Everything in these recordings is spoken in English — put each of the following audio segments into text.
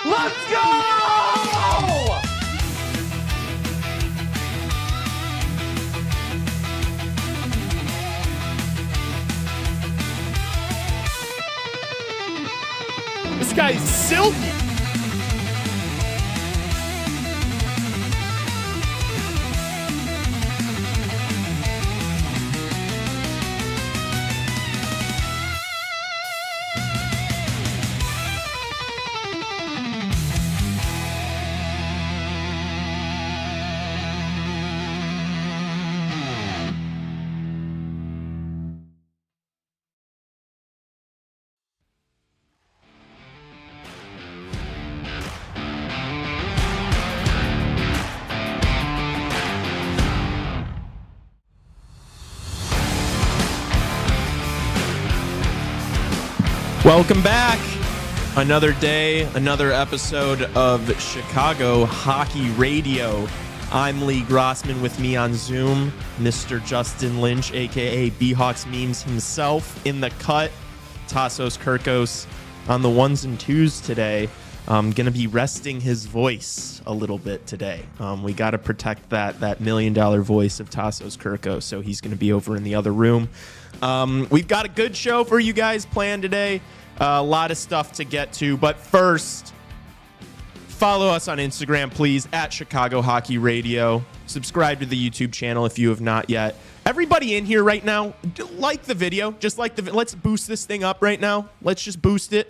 Let's go! This guy's silky. Welcome back. Another day, another episode of Chicago Hockey Radio. I'm Lee Grossman. With me on Zoom, Mr. Justin Lynch, a.k.a. B-Hawks Memes himself, in the cut. Tassos Kirkos on the ones and twos today. Going to be resting his voice a little bit today. We got to protect that $1 million voice of Tassos Kirkos, so he's going to be over in the other room. We've got a good show for you guys planned today. A lot of stuff to get to, but first, follow us on Instagram, please, at Chicago Hockey Radio. Subscribe to the YouTube channel if you have not yet. Everybody in here right now, like the video. Just like let's boost this thing up right now. Let's just boost it.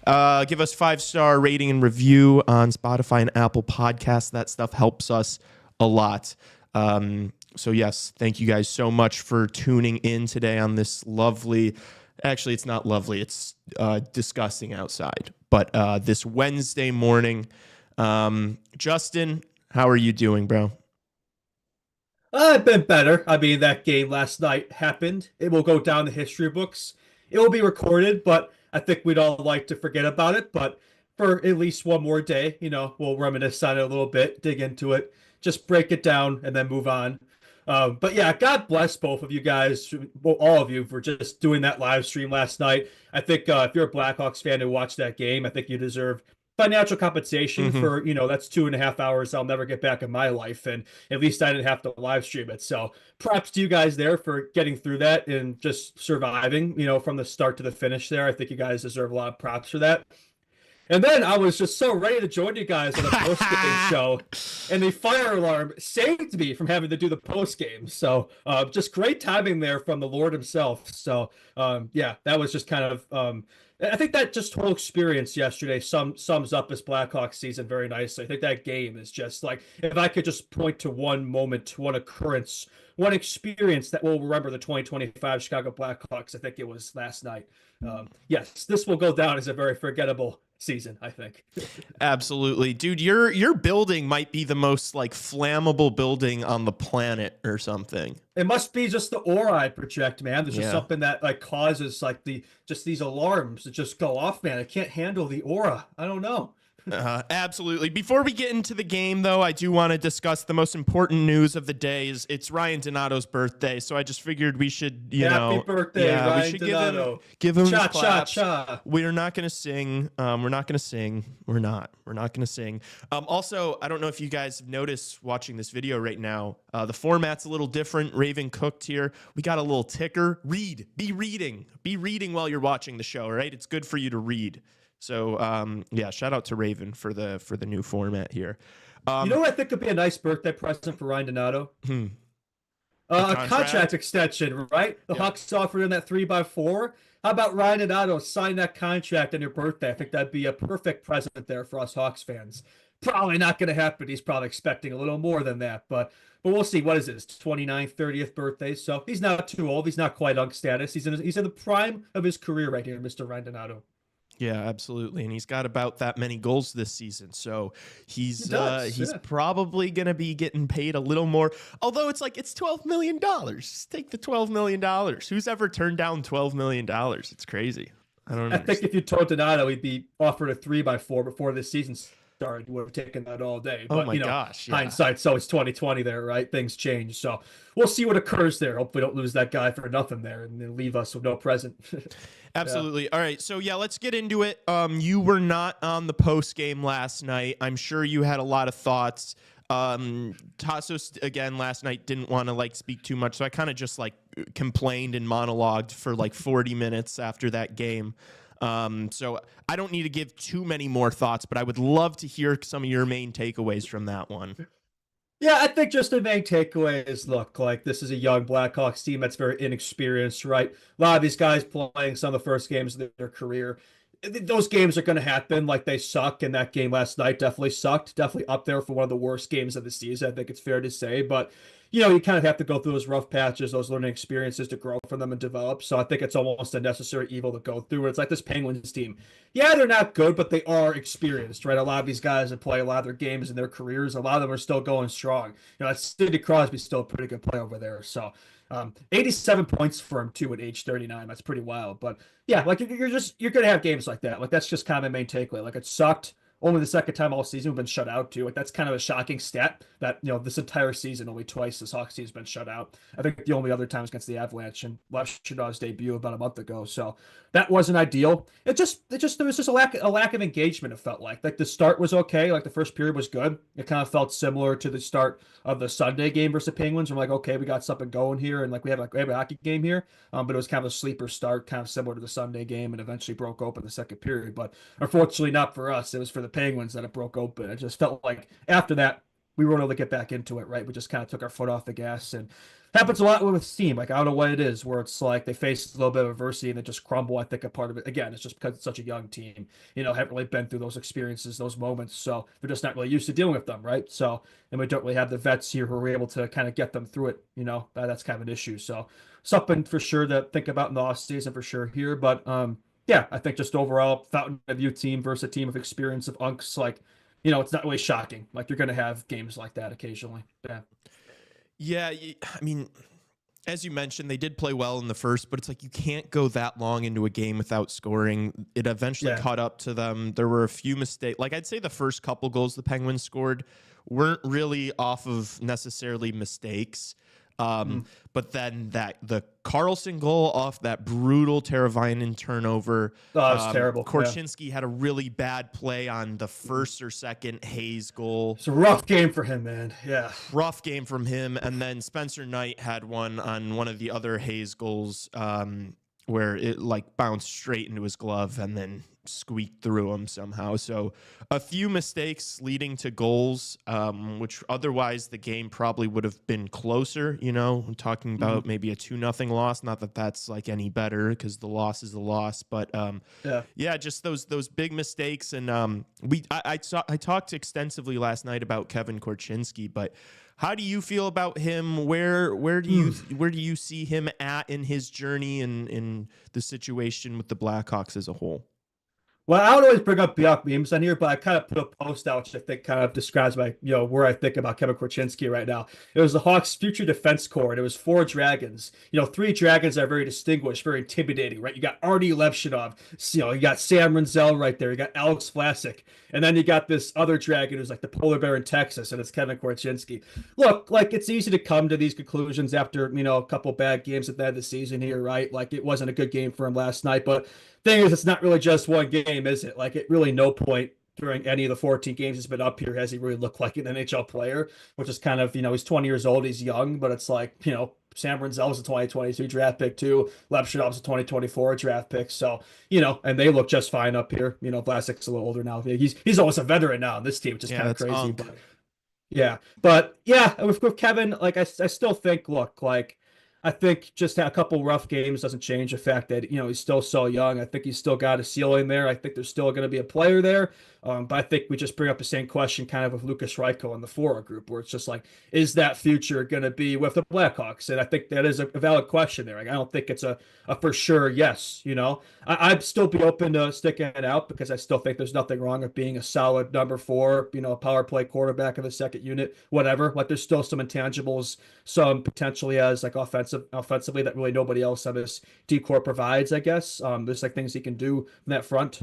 Give us 5-star rating and review on Spotify and Apple Podcasts. That stuff helps us a lot. So yes, thank you guys so much for tuning in today on this lovely, actually it's not lovely, it's disgusting outside, but this Wednesday morning. Justin, how are you doing, bro? I've been better. I mean, that game last night happened. It will go down the history books. It will be recorded, but I think we'd all like to forget about it. But for at least one more day, we'll reminisce on it a little bit, dig into it, just break it down, and then move on. But yeah, God bless both of you guys, well, all of you, for just doing that live stream last night. I think if you're a Blackhawks fan and watch that game, I think you deserve financial compensation for, that's 2.5 hours I'll never get back in my life. And at least I didn't have to live stream it. So props to you guys there for getting through that and just surviving, from the start to the finish there. I think you guys deserve a lot of props for that. And then I was just so ready to join you guys on the post-game show, and the fire alarm saved me from having to do the post-game. So just great timing there from the Lord himself. So yeah, that was just kind of I think that just whole experience yesterday sums up this Blackhawks season very nicely. I think that game is just like, if I could just point to one moment, one occurrence, one experience that we'll remember the 2025 Chicago Blackhawks, I think it was last night. Yes, this will go down as a very forgettable season, I think. Absolutely. Dude, your building might be the most like flammable building on the planet or something. It must be just the aura I project, man. There's just something that like causes like just these alarms that just go off, man. I can't handle the aura. I don't know. Absolutely. Before we get into the game, though, I do want to discuss the most important news of the day. It's Ryan Donato's birthday, so I just figured we should, Happy birthday, Ryan we should Donato. give him cha, his claps. Cha, cha. We're not going to sing. We're not going to sing. We're not going to sing. Also, I don't know if you guys have noticed watching this video right now, the format's a little different. Raven cooked here. We got a little ticker. Read. Be reading while you're watching the show, right? It's good for you to read. So, yeah, shout out to Raven for the new format here. You know what I think could be a nice birthday present for Ryan Donato? A contract extension, right? The Hawks offered him that 3x4. How about Ryan Donato sign that contract on your birthday? I think that'd be a perfect present there for us Hawks fans. Probably not going to happen. He's probably expecting a little more than that, but we'll see. What is it? His 29th, 30th birthday. So he's not too old. He's not quite unk status. He's in the prime of his career right here, Mr. Ryan Donato. Yeah, absolutely. And he's got about that many goals this season. So he's probably going to be getting paid a little more. Although it's $12 million. Just take the $12 million. Who's ever turned down $12 million? It's crazy. I think if you told Donato he'd be offered a 3x4 before this season started, would have taken that all day. Oh But my gosh, yeah. hindsight's always 2020 there, right? Things change. So we'll see what occurs there. Hope we don't lose that guy for nothing there and then leave us with no present. Yeah. Absolutely. All right. So yeah, let's get into it. You were not on the post game last night. I'm sure you had a lot of thoughts. Tassos again last night didn't want to like speak too much, so I kind of just like complained and monologued for like 40 minutes after that game. So I don't need to give too many more thoughts, but I would love to hear some of your main takeaways from that one. Yeah, I think just the main takeaway is look, like this is a young Blackhawks team that's very inexperienced, right? A lot of these guys playing some of the first games of their career. Those games are going to happen. Like they suck, and that game last night definitely sucked. Definitely up there for one of the worst games of the season. I think it's fair to say. But you kind of have to go through those rough patches, those learning experiences to grow from them and develop. So I think it's almost a necessary evil to go through. It's like this Penguins team. Yeah, they're not good, but they are experienced, right? A lot of these guys that play a lot of their games in their careers, a lot of them are still going strong. Sidney Crosby's still a pretty good player over there. So 87 points for him too at age 39. That's pretty wild. But yeah, like you're gonna have games like that. Like that's just kind of my main takeaway. Like it sucked. Only the second time all season we've been shut out too. Like that's kind of a shocking stat that this entire season only twice this Hawks team's been shut out. I think the only other time was against the Avalanche and Lashudov's debut about a month ago. So that wasn't ideal. It just there was just a lack of engagement. It felt like the start was okay. Like the first period was good. It kind of felt similar to the start of the Sunday game versus the Penguins. We're like, okay, we got something going here, and like we have a hockey game here. But it was kind of a sleeper start, kind of similar to the Sunday game, and eventually broke open the second period. But unfortunately, not for us. It was for the Penguins that it broke open. It just felt like after that we weren't able to get back into it. Right, we just kind of took our foot off the gas, and happens a lot with this team. Like I don't know what it is, where it's like they face a little bit of adversity and they just crumble. I think a part of it again is just because it's such a young team. Haven't really been through those experiences, those moments, so they're just not really used to dealing with them, right? So, and we don't really have the vets here who are able to kind of get them through it. That's kind of an issue. So something for sure to think about in the off season for sure here. But yeah, I think just overall Fountain of Youth team versus a team of experience of unks, like it's not really shocking. Like you're going to have games like that occasionally. Yeah. Yeah, I mean, as you mentioned, they did play well in the first, but it's like you can't go that long into a game without scoring. It eventually caught up to them. There were a few mistakes. Like I'd say the first couple goals the Penguins scored weren't really off of necessarily mistakes. But then the Carlson goal off that brutal Teravainen turnover. Oh, that was terrible. Korchinski had a really bad play on the first or second Hayes goal. It's a rough game for him, man. Yeah. Rough game from him. And then Spencer Knight had one on one of the other Hayes goals where it like bounced straight into his glove and then squeaked through him somehow. So a few mistakes leading to goals, which otherwise the game probably would have been closer. I'm talking about maybe a 2-0 loss. Not that that's like any better because the loss is the loss, but yeah, just those big mistakes. And I talked extensively last night about Kevin Korchinski, but how do you feel about him? Where do you see him at in his journey and in the situation with the Blackhawks as a whole? Well, I would always bring up Bjork memes on here, but I kind of put a post out which I think kind of describes my, where I think about Kevin Korchinski right now. It was the Hawks' future defense core, and it was 4 dragons. 3 dragons that are very distinguished, very intimidating, right? You got Artie Levshunov, you got Sam Renzel right there, you got Alex Vlasic, and then you got this other dragon who's like the polar bear in Texas, and it's Kevin Korchinski. Look, like it's easy to come to these conclusions after, a couple bad games at the end of the season here, right? Like it wasn't a good game for him last night, but thing is, it's not really just one game, is it? Like, it really no point during any of the 14 games he's been up here has he really looked like an NHL player, which is kind of, he's 20 years old, he's young, but it's like, Sam Renzel's a 2023 draft pick too. Lepshinov's a 2024 draft pick. So, and they look just fine up here. Vlasic's a little older now. He's almost a veteran now on this team, which is kind of crazy. But yeah, with Kevin, like I still think, look, like I think just a couple rough games doesn't change the fact that, he's still so young. I think he's still got a ceiling there. I think there's still going to be a player there. But I think we just bring up the same question kind of with Lucas Reichel in the Fora group, where it's just like, is that future going to be with the Blackhawks? And I think that is a valid question there. Like, I don't think it's a for sure yes. I'd still be open to sticking it out because I still think there's nothing wrong with being a solid number 4, power play quarterback of the second unit, whatever. Like there's still some intangibles, some potentially as like offensively that really nobody else on this D-Corps provides, I guess. There's like things he can do from that front.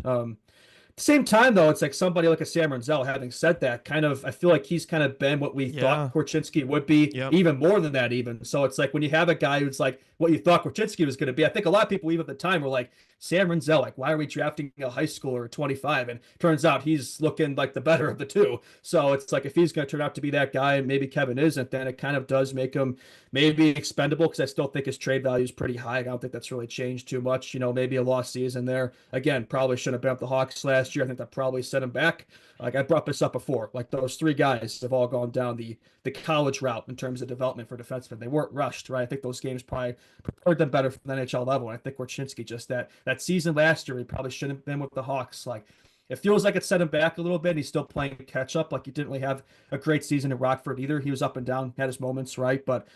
Same time though, it's like somebody like a Sam Renzel, having said that, kind of I feel like he's kind of been what we thought Yeah. Korchinski would be, Yep. even more than that even. So it's like when you have a guy who's like what you thought Korchinski was going to be, I think a lot of people even at the time were like Sam Renzel, like why are we drafting a high schooler at 25? And turns out he's looking like the better of the two. So it's like if he's going to turn out to be that guy and maybe Kevin isn't, then it kind of does make him maybe expendable, because I still think his trade value is pretty high. I don't think that's really changed too much. Maybe a lost season there. Again, probably shouldn't have been up the Hawks last year. I think that probably set him back. Like I brought this up before, like those three guys have all gone down the college route in terms of development for defensemen. They weren't rushed, right? I think those games probably prepared them better for the NHL level. And I think Korchinski, just that season last year, he probably shouldn't have been with the Hawks. Like it feels like it set him back a little bit. He's still playing catch up. Like he didn't really have a great season in Rockford either. He was up and down, had his moments, right? But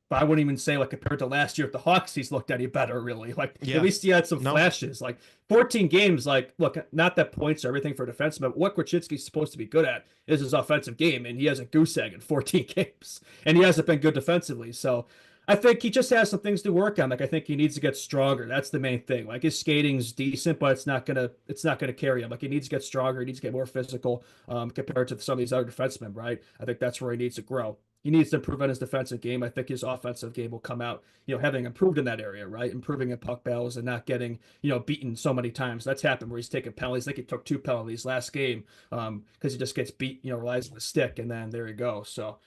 I wouldn't even say like compared to last year at the Hawks, he's looked any better really. Like Yeah. at least he had some No. flashes. Like 14 games, like look, not that points are everything for a defenseman, but what Korchinski's supposed to be good at is his offensive game, and he has a goose egg in 14 games, and he hasn't been good defensively. So I think he just has some things to work on. Like I think he needs to get stronger. That's the main thing. Like his skating's decent, but it's not gonna carry him. Like he needs to get stronger. He needs to get more physical compared to some of these other defensemen, right? I think that's where he needs to grow. He needs to improve on his defensive game. I think his offensive game will come out, having improved in that area, right? Improving in puck battles and not getting, beaten so many times. That's happened where he's taken penalties. I think he took 2 penalties last game because he just gets beat, relies on the stick, and then there you go. So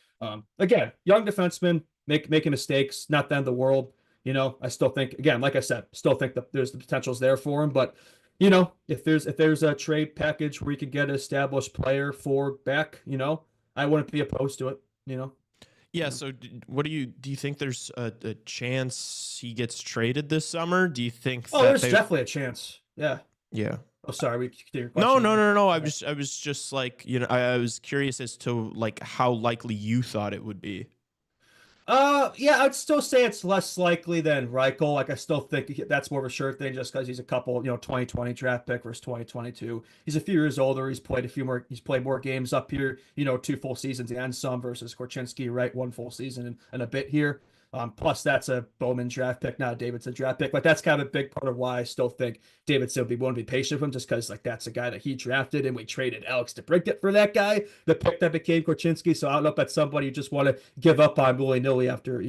again, young defenseman making mistakes, not the end of the world. I still think, again, like I said, still think that there's the potential's there for him, but if there's a trade package where you could get an established player for back, I wouldn't be opposed to it. Yeah. So, do you think there's a chance he gets traded this summer? Do you think Oh, that there's definitely a chance. Yeah. Yeah. Oh, sorry. We continue your No, question no, there. no, no. I Okay. was just like, I was curious as to like how likely you thought it would be. Yeah, I'd still say it's less likely than Reichel. Like, I still think that's more of a sure thing just because he's a couple, 2020 draft pick versus 2022. He's a few years older. He's played more games up here, 2 full seasons and some versus Korchinski, right? 1 full season and a bit here. Plus, that's a Bowman draft pick, not a Davidson draft pick. But that's kind of a big part of why I still think Davidson would be willing to be patient with him, just because like that's a guy that he drafted, and we traded Alex DeBrincat for that guy, the pick that became Korchinski. So I don't know if that's somebody you just want to give up on willy nilly after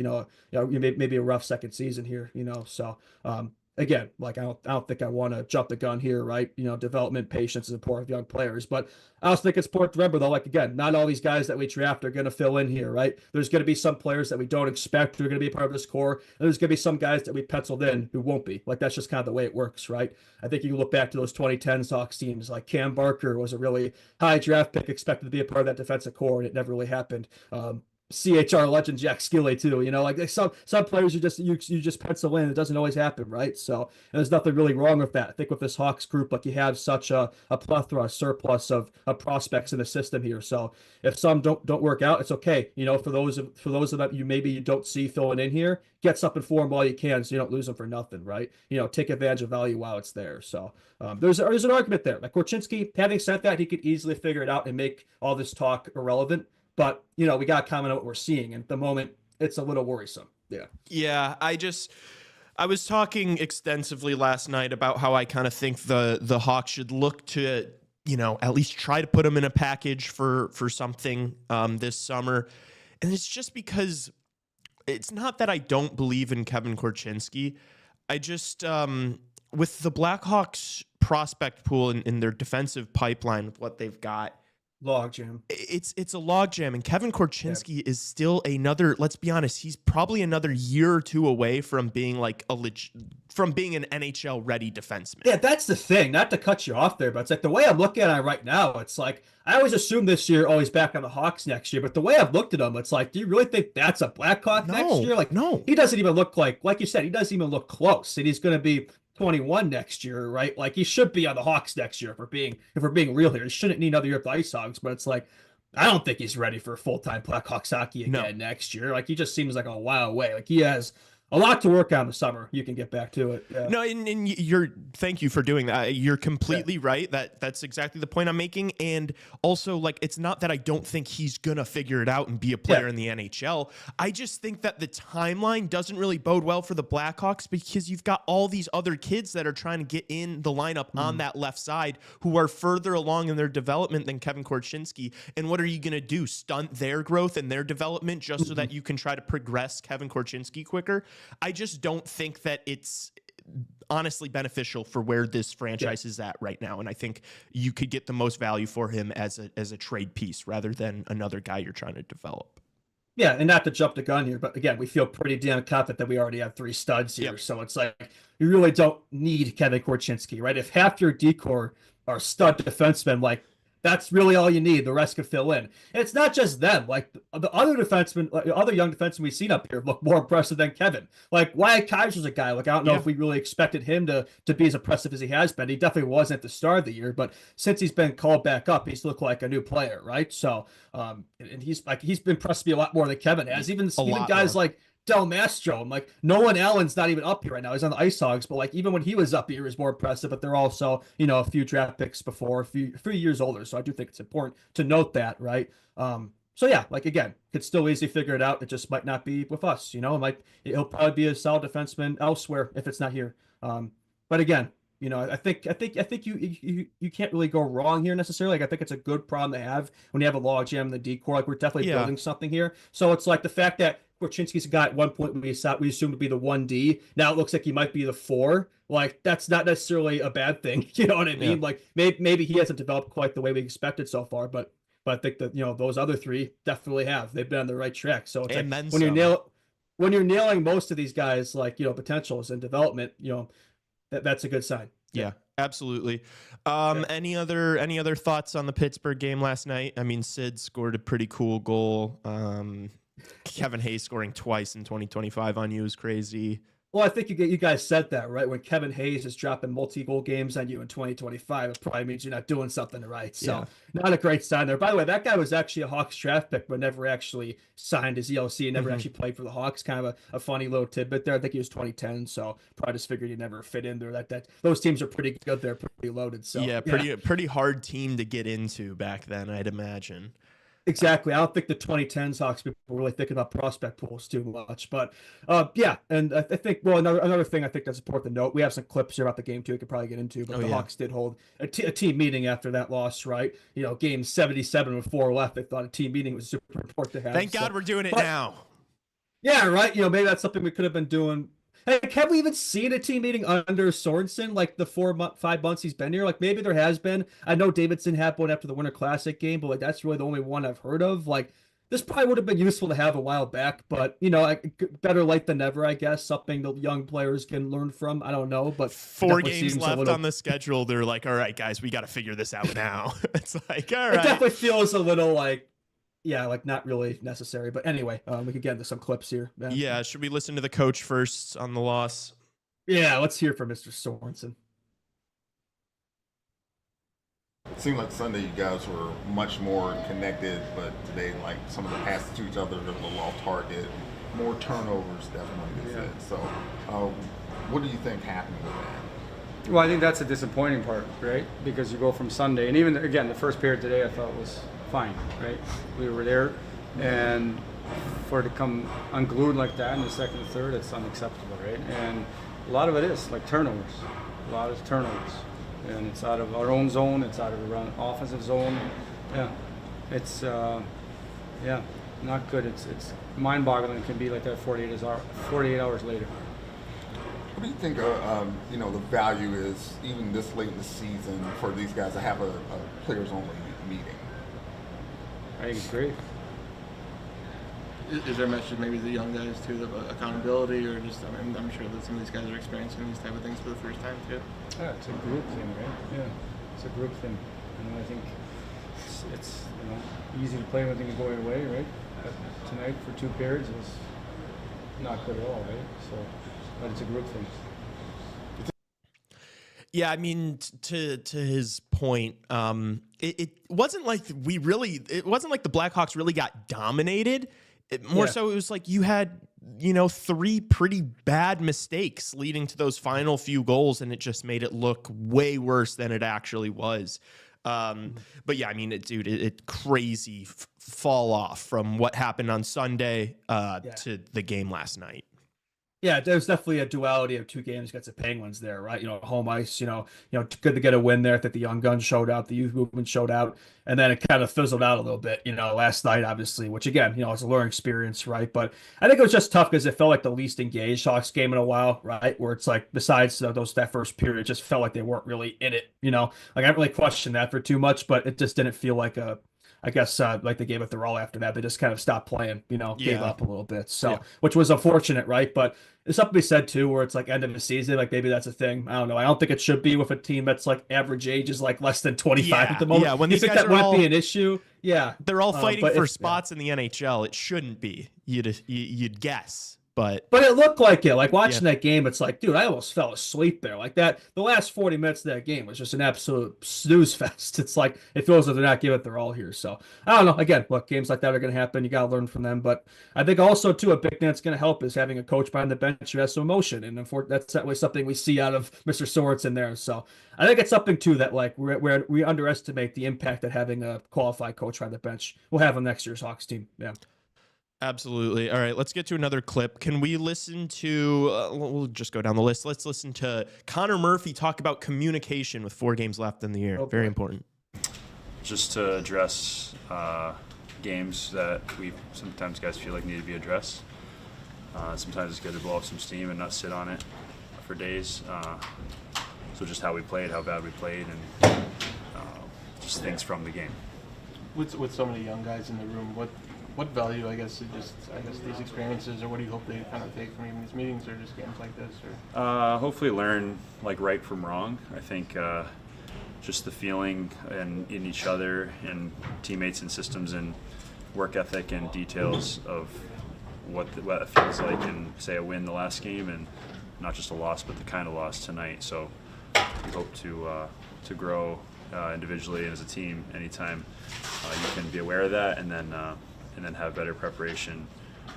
maybe a rough second season here. So again, like I don't think I want to jump the gun here, right? Development patience is important of young players, but I also think it's important to remember though, like again, not all these guys that we draft are going to fill in here, right? There's going to be some players that we don't expect who are going to be a part of this core, and there's going to be some guys that we penciled in who won't be. Like that's just kind of the way it works, right? I think you can look back to those 2010 Hawks teams, like Cam Barker was a really high draft pick, expected to be a part of that defensive core, and it never really happened. CHR legend Jack Skilley too. Like some players you just pencil in. It doesn't always happen, right? So there's nothing really wrong with that. I think with this Hawks group, like you have such a plethora, a surplus of prospects in the system here. So if some don't work out, it's okay. For those that you don't see filling in here, get something for them while you can, so you don't lose them for nothing, right? Take advantage of value while it's there. So there's an argument there. Like Korchinski, having said that, he could easily figure it out and make all this talk irrelevant. But we got to comment on what we're seeing, and at the moment, it's a little worrisome. Yeah. Yeah, I was talking extensively last night about how I kind of think the Hawks should look to, at least try to put him in a package for something this summer. And it's just because it's not that I don't believe in Kevin Korchinski. I just with the Blackhawks prospect pool in their defensive pipeline with what they've got, Logjam. it's a logjam, and Kevin Korchinski is still another. Let's be honest, he's probably another year or two away from being like from being an NHL ready defenseman. Yeah, that's the thing. Not to cut you off there, but it's like the way I'm looking at it right now, it's like I always assume this year, he's back on the Hawks next year. But the way I've looked at him, it's like, do you really think that's a Blackhawk next year? Like, no, he doesn't even look like you said, he doesn't even look close, and he's going to be 21 next year, right? Like he should be on the Hawks next year if we're being real here. He shouldn't need another year at the Ice Hogs, but it's like I don't think he's ready for full-time Blackhawks hockey again next year. Like he just seems like a while away. Like he has a lot to work on the summer. You can get back to it. Yeah. No, and thank you for doing that. You're completely right. That's exactly the point I'm making. And also, like, it's not that I don't think he's gonna figure it out and be a player in the NHL. I just think that the timeline doesn't really bode well for the Blackhawks because you've got all these other kids that are trying to get in the lineup on that left side who are further along in their development than Kevin Korchinski. And what are you gonna do? Stunt their growth and their development just so that you can try to progress Kevin Korchinski quicker? I just don't think that it's honestly beneficial for where this franchise is at right now. And I think you could get the most value for him as a trade piece rather than another guy you're trying to develop. Yeah, and not to jump the gun here, but again, we feel pretty damn confident that we already have 3 studs here. Yep. So it's like you really don't need Kevin Korchinski, right? If half your decor are stud defensemen, like that's really all you need. The rest can fill in. And it's not just them. Like the other defensemen, like, other young defensemen we've seen up here look more impressive than Kevin. Like Wyatt Kaiser's a guy. Like I don't know if we really expected him to be as impressive as he has been. He definitely wasn't at the start of the year, but since he's been called back up, he's looked like a new player, right? So, and he's been impressed me a lot more than Kevin has. Even guys like Del Mastro. I'm like, Nolan Allen's not even up here right now. He's on the Ice Hogs, but like even when he was up here, he was more impressive. But they're also, a few draft picks before, a few years older. So I do think it's important to note that, right? So yeah, like again, could still easily figure it out. It just might not be with us. He'll probably be a solid defenseman elsewhere if it's not here. But again, I think you can't really go wrong here necessarily. Like I think it's a good problem to have when you have a logjam in the decor. Like we're definitely building something here. So it's like the fact that Korchinski's a guy at one point we assumed to be the 1D. Now it looks like he might be the 4. Like that's not necessarily a bad thing. You know what I mean? Yeah. Like maybe he hasn't developed quite the way we expected so far, but I think that those other 3 definitely have. They've been on the right track. So it's like when you're nailing most of these guys, like potentials and development, that's a good sign. Yeah, absolutely. Any other thoughts on the Pittsburgh game last night? I mean, Sid scored a pretty cool goal. Kevin Hayes scoring twice in 2025 on you is crazy. Well, I think you guys said that, right? When Kevin Hayes is dropping multi-goal games on you in 2025, it probably means you're not doing something right. So not a great sign there. By the way, that guy was actually a Hawks draft pick, but never actually signed his ELC and never actually played for the Hawks. Kind of a funny little tidbit there. I think he was 2010, so probably just figured he never fit in there. That those teams are pretty good. They're pretty loaded. So pretty hard team to get into back then, I'd imagine. Exactly. I don't think the 2010s Hawks people were really thinking about prospect pools too much. But and I think, another thing I think that's important to note, we have some clips here about the game too we could probably get into, but Hawks did hold a team meeting after that loss, right? Game 77 with 4 left. They thought a team meeting was super important to have. Thank God we're doing it now. Yeah, right. Maybe that's something we could have been doing. Heck, have we even seen a team meeting under Sorensen, like the 5 months he's been here? Like maybe there has been. I know Davidson had one after the Winter Classic game, but like that's really the only one I've heard of. Like this probably would have been useful to have a while back, but better late than never, I guess. Something the young players can learn from. I don't know, but 4 games left on the schedule. They're like, all right, guys, we got to figure this out now. It's like, all right. It definitely feels a little like. Yeah, like not really necessary. But anyway, we could get into some clips here. Yeah, should we listen to the coach first on the loss? Yeah, let's hear from Mr. Sorensen. It seemed like Sunday you guys were much more connected, but today, like some of the passes to each other, they're a little off target. More turnovers, definitely. Yeah. So, what do you think happened with that? Well, I think that's the disappointing part, right? Because you go from Sunday, and even again, the first period today, I thought was fine, right? We were there, and for it to come unglued like that in the second and third, it's unacceptable, right? And a lot of it is like turnovers. A lot of turnovers, and it's out of our own zone. It's out of the offensive zone. Yeah, it's not good. It's mind-boggling. It can be like that 48 hours later. What do you think? The value is even this late in the season for these guys to have a players-only meeting. I think it's great. Is there a message maybe to the young guys too, of accountability, or just I'm sure that some of these guys are experiencing these type of things for the first time too? Yeah, it's a group thing, right? Yeah, it's a group thing. I think it's easy to play when things go your way, right? But tonight for 2 periods was not good at all, right? So, but it's a group thing. Yeah, I mean, to his point, it wasn't like it wasn't like the Blackhawks really got dominated. More so, it was like you had, 3 pretty bad mistakes leading to those final few goals, and it just made it look way worse than it actually was. But yeah, I mean, it crazy fall off from what happened on Sunday to the game last night. Yeah, there's definitely a duality of 2 games against the Penguins there, right? Home ice, good to get a win there. I think the young guns showed out, the youth movement showed out, and then it kind of fizzled out a little bit, last night, obviously, which again, it's a learning experience, right? But I think it was just tough because it felt like the least engaged Hawks game in a while, right? Where it's like, besides that first period, it just felt like they weren't really in it, Like I don't really question that for too much, but it just didn't feel like I guess like they gave it their all after that. They just kind of stopped playing, gave up a little bit. So, which was unfortunate, right? But there's something to be said too, where it's like end of the season, like maybe that's a thing. I don't know. I don't think it should be with a team that's like average age is like less than 25 at the moment. Yeah, when you these think guys that are wouldn't all, be an issue? Yeah, they're all fighting for spots in the NHL. It shouldn't be. You'd guess. But it looked like it. Like watching that game, it's like, dude, I almost fell asleep there. Like that, the last 40 minutes of that game was just an absolute snooze fest. It's like it feels like they're not giving it their all here. So I don't know. Again, look, games like that are going to happen. You got to learn from them. But I think also too, a big thing that's going to help is having a coach behind the bench who has some emotion, and that's certainly something we see out of Mr. Sorensen there. So I think it's something too that like we underestimate the impact that having a qualified coach behind the bench will have on next year's Hawks team. Yeah. Absolutely. All right, let's get to another clip. Can we listen to, we'll just go down the list. Let's listen to Connor Murphy talk about communication with 4 games left in the year. Very important. Just to address games that we sometimes guys feel like need to be addressed. Sometimes it's good to blow off some steam and not sit on it for days. So just how we played, how bad we played, and just things from the game. With so many young guys in the room, what value, I guess these experiences, or what do you hope they kind of take from even these meetings, or just games like this? Or hopefully learn like right from wrong. I think just the feeling in each other and teammates and systems and work ethic and details of what it feels like in, say, a win the last game, and not just a loss, but the kind of loss tonight. So we hope to grow individually and as a team anytime you can be aware of that, and then have better preparation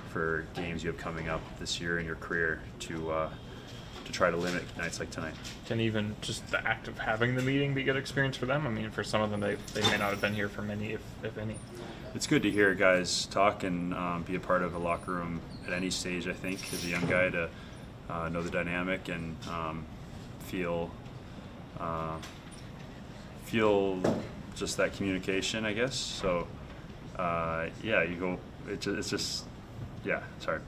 for games you have coming up this year in your career to try to limit nights like tonight. Can even just the act of having the meeting be a good experience for them? I mean, for some of them, they may not have been here for many, if any. It's good to hear guys talk and be a part of a locker room at any stage, I think, as a young guy, to know the dynamic and feel just that communication, I guess. So you go. It's just sorry.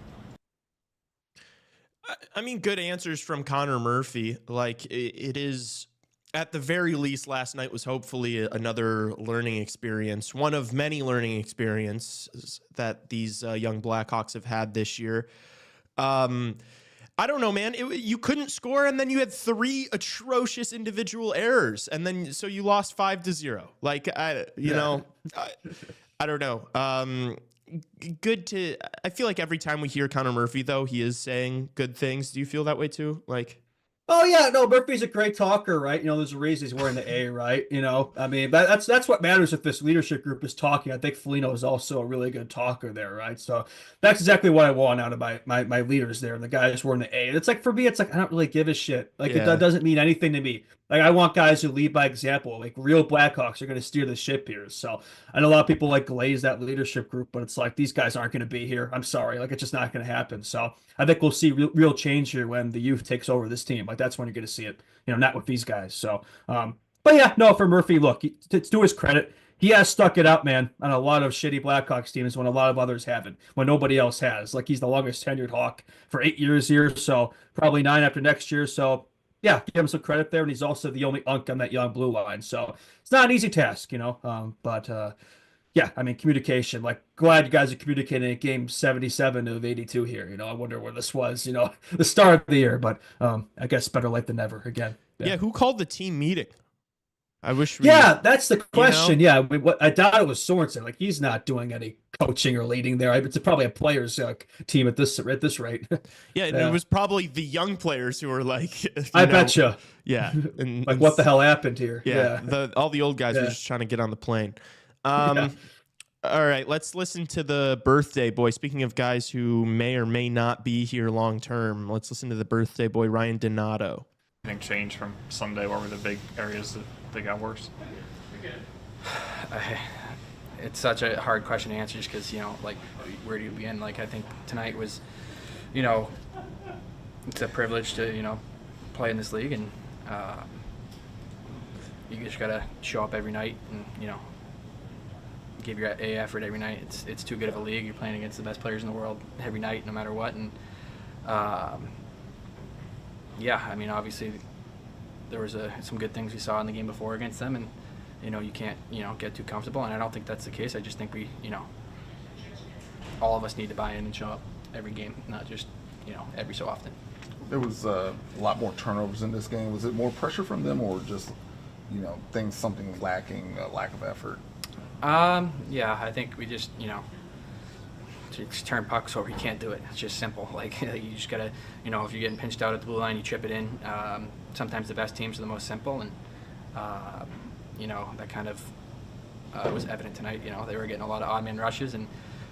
I mean, good answers from Connor Murphy. Like it is, at the very least, last night was hopefully another learning experience, one of many learning experiences that these young Blackhawks have had this year. I don't know, man. You couldn't score, and then you had 3 atrocious individual errors, and then so you lost 5-0. Like I don't know. I feel like every time we hear Connor Murphy, though, he is saying good things. Do you feel that way too? Like, oh yeah, no, Murphy's a great talker, right? There's a reason he's wearing the A, right? I mean, that's what matters if this leadership group is talking. I think Foligno is also a really good talker there, right? So that's exactly what I want out of my leaders there. And the guys wearing the A. It's like, for me, it's like I don't really give a shit. Like it doesn't mean anything to me. Like I want guys who lead by example. Like real Blackhawks are going to steer the ship here. So I know a lot of people like glaze that leadership group, but it's like these guys aren't going to be here. I'm sorry, like it's just not going to happen. So I think we'll see real change here when the youth takes over this team. Like that's when you're going to see it. Not with these guys. So, but yeah, no, for Murphy, look, to his credit, he has stuck it out, man, on a lot of shitty Blackhawks teams when a lot of others haven't, when nobody else has. Like he's the longest tenured Hawk for 8 years here, so probably 9 after next year. So yeah, give him some credit there, and he's also the only unk on that young blue line. So it's not an easy task, but yeah, I mean, communication, like glad you guys are communicating at game 77 of 82 here. I wonder where this was, the start of the year, but I guess better late than never again. Yeah, who called the team meeting? I wish that's the question. Yeah, I doubt it was Sorensen. Like he's not doing any coaching or leading there. It's probably a players team at this rate. Yeah, and it was probably the young players who were like, I betcha. Yeah, like what the hell happened here? Yeah, all the old guys were just trying to get on the plane. All right, let's listen to the birthday boy. Speaking of guys who may or may not be here long term, let's listen to the birthday boy, Ryan Donato. Anything changed from Sunday? What were the big areas that they got worse? It's such a hard question to answer just because, like, where do you begin? Like, I think tonight was, it's a privilege to, play in this league, and you just got to show up every night and, give your A effort every night. It's too good of a league. You're playing against the best players in the world every night, no matter what. And, obviously there was some good things we saw in the game before against them, and, you can't, get too comfortable, and I don't think that's the case. I just think we, all of us need to buy in and show up every game, not just, every so often. There was a lot more turnovers in this game. Was it more pressure from them, or just, something lacking, a lack of effort? I think we just, just turn pucks over. You can't do it. It's just simple. Like, you just gotta, if you're getting pinched out at the blue line, you chip it in. Sometimes the best teams are the most simple, and that kind of was evident tonight. They were getting a lot of odd man rushes, and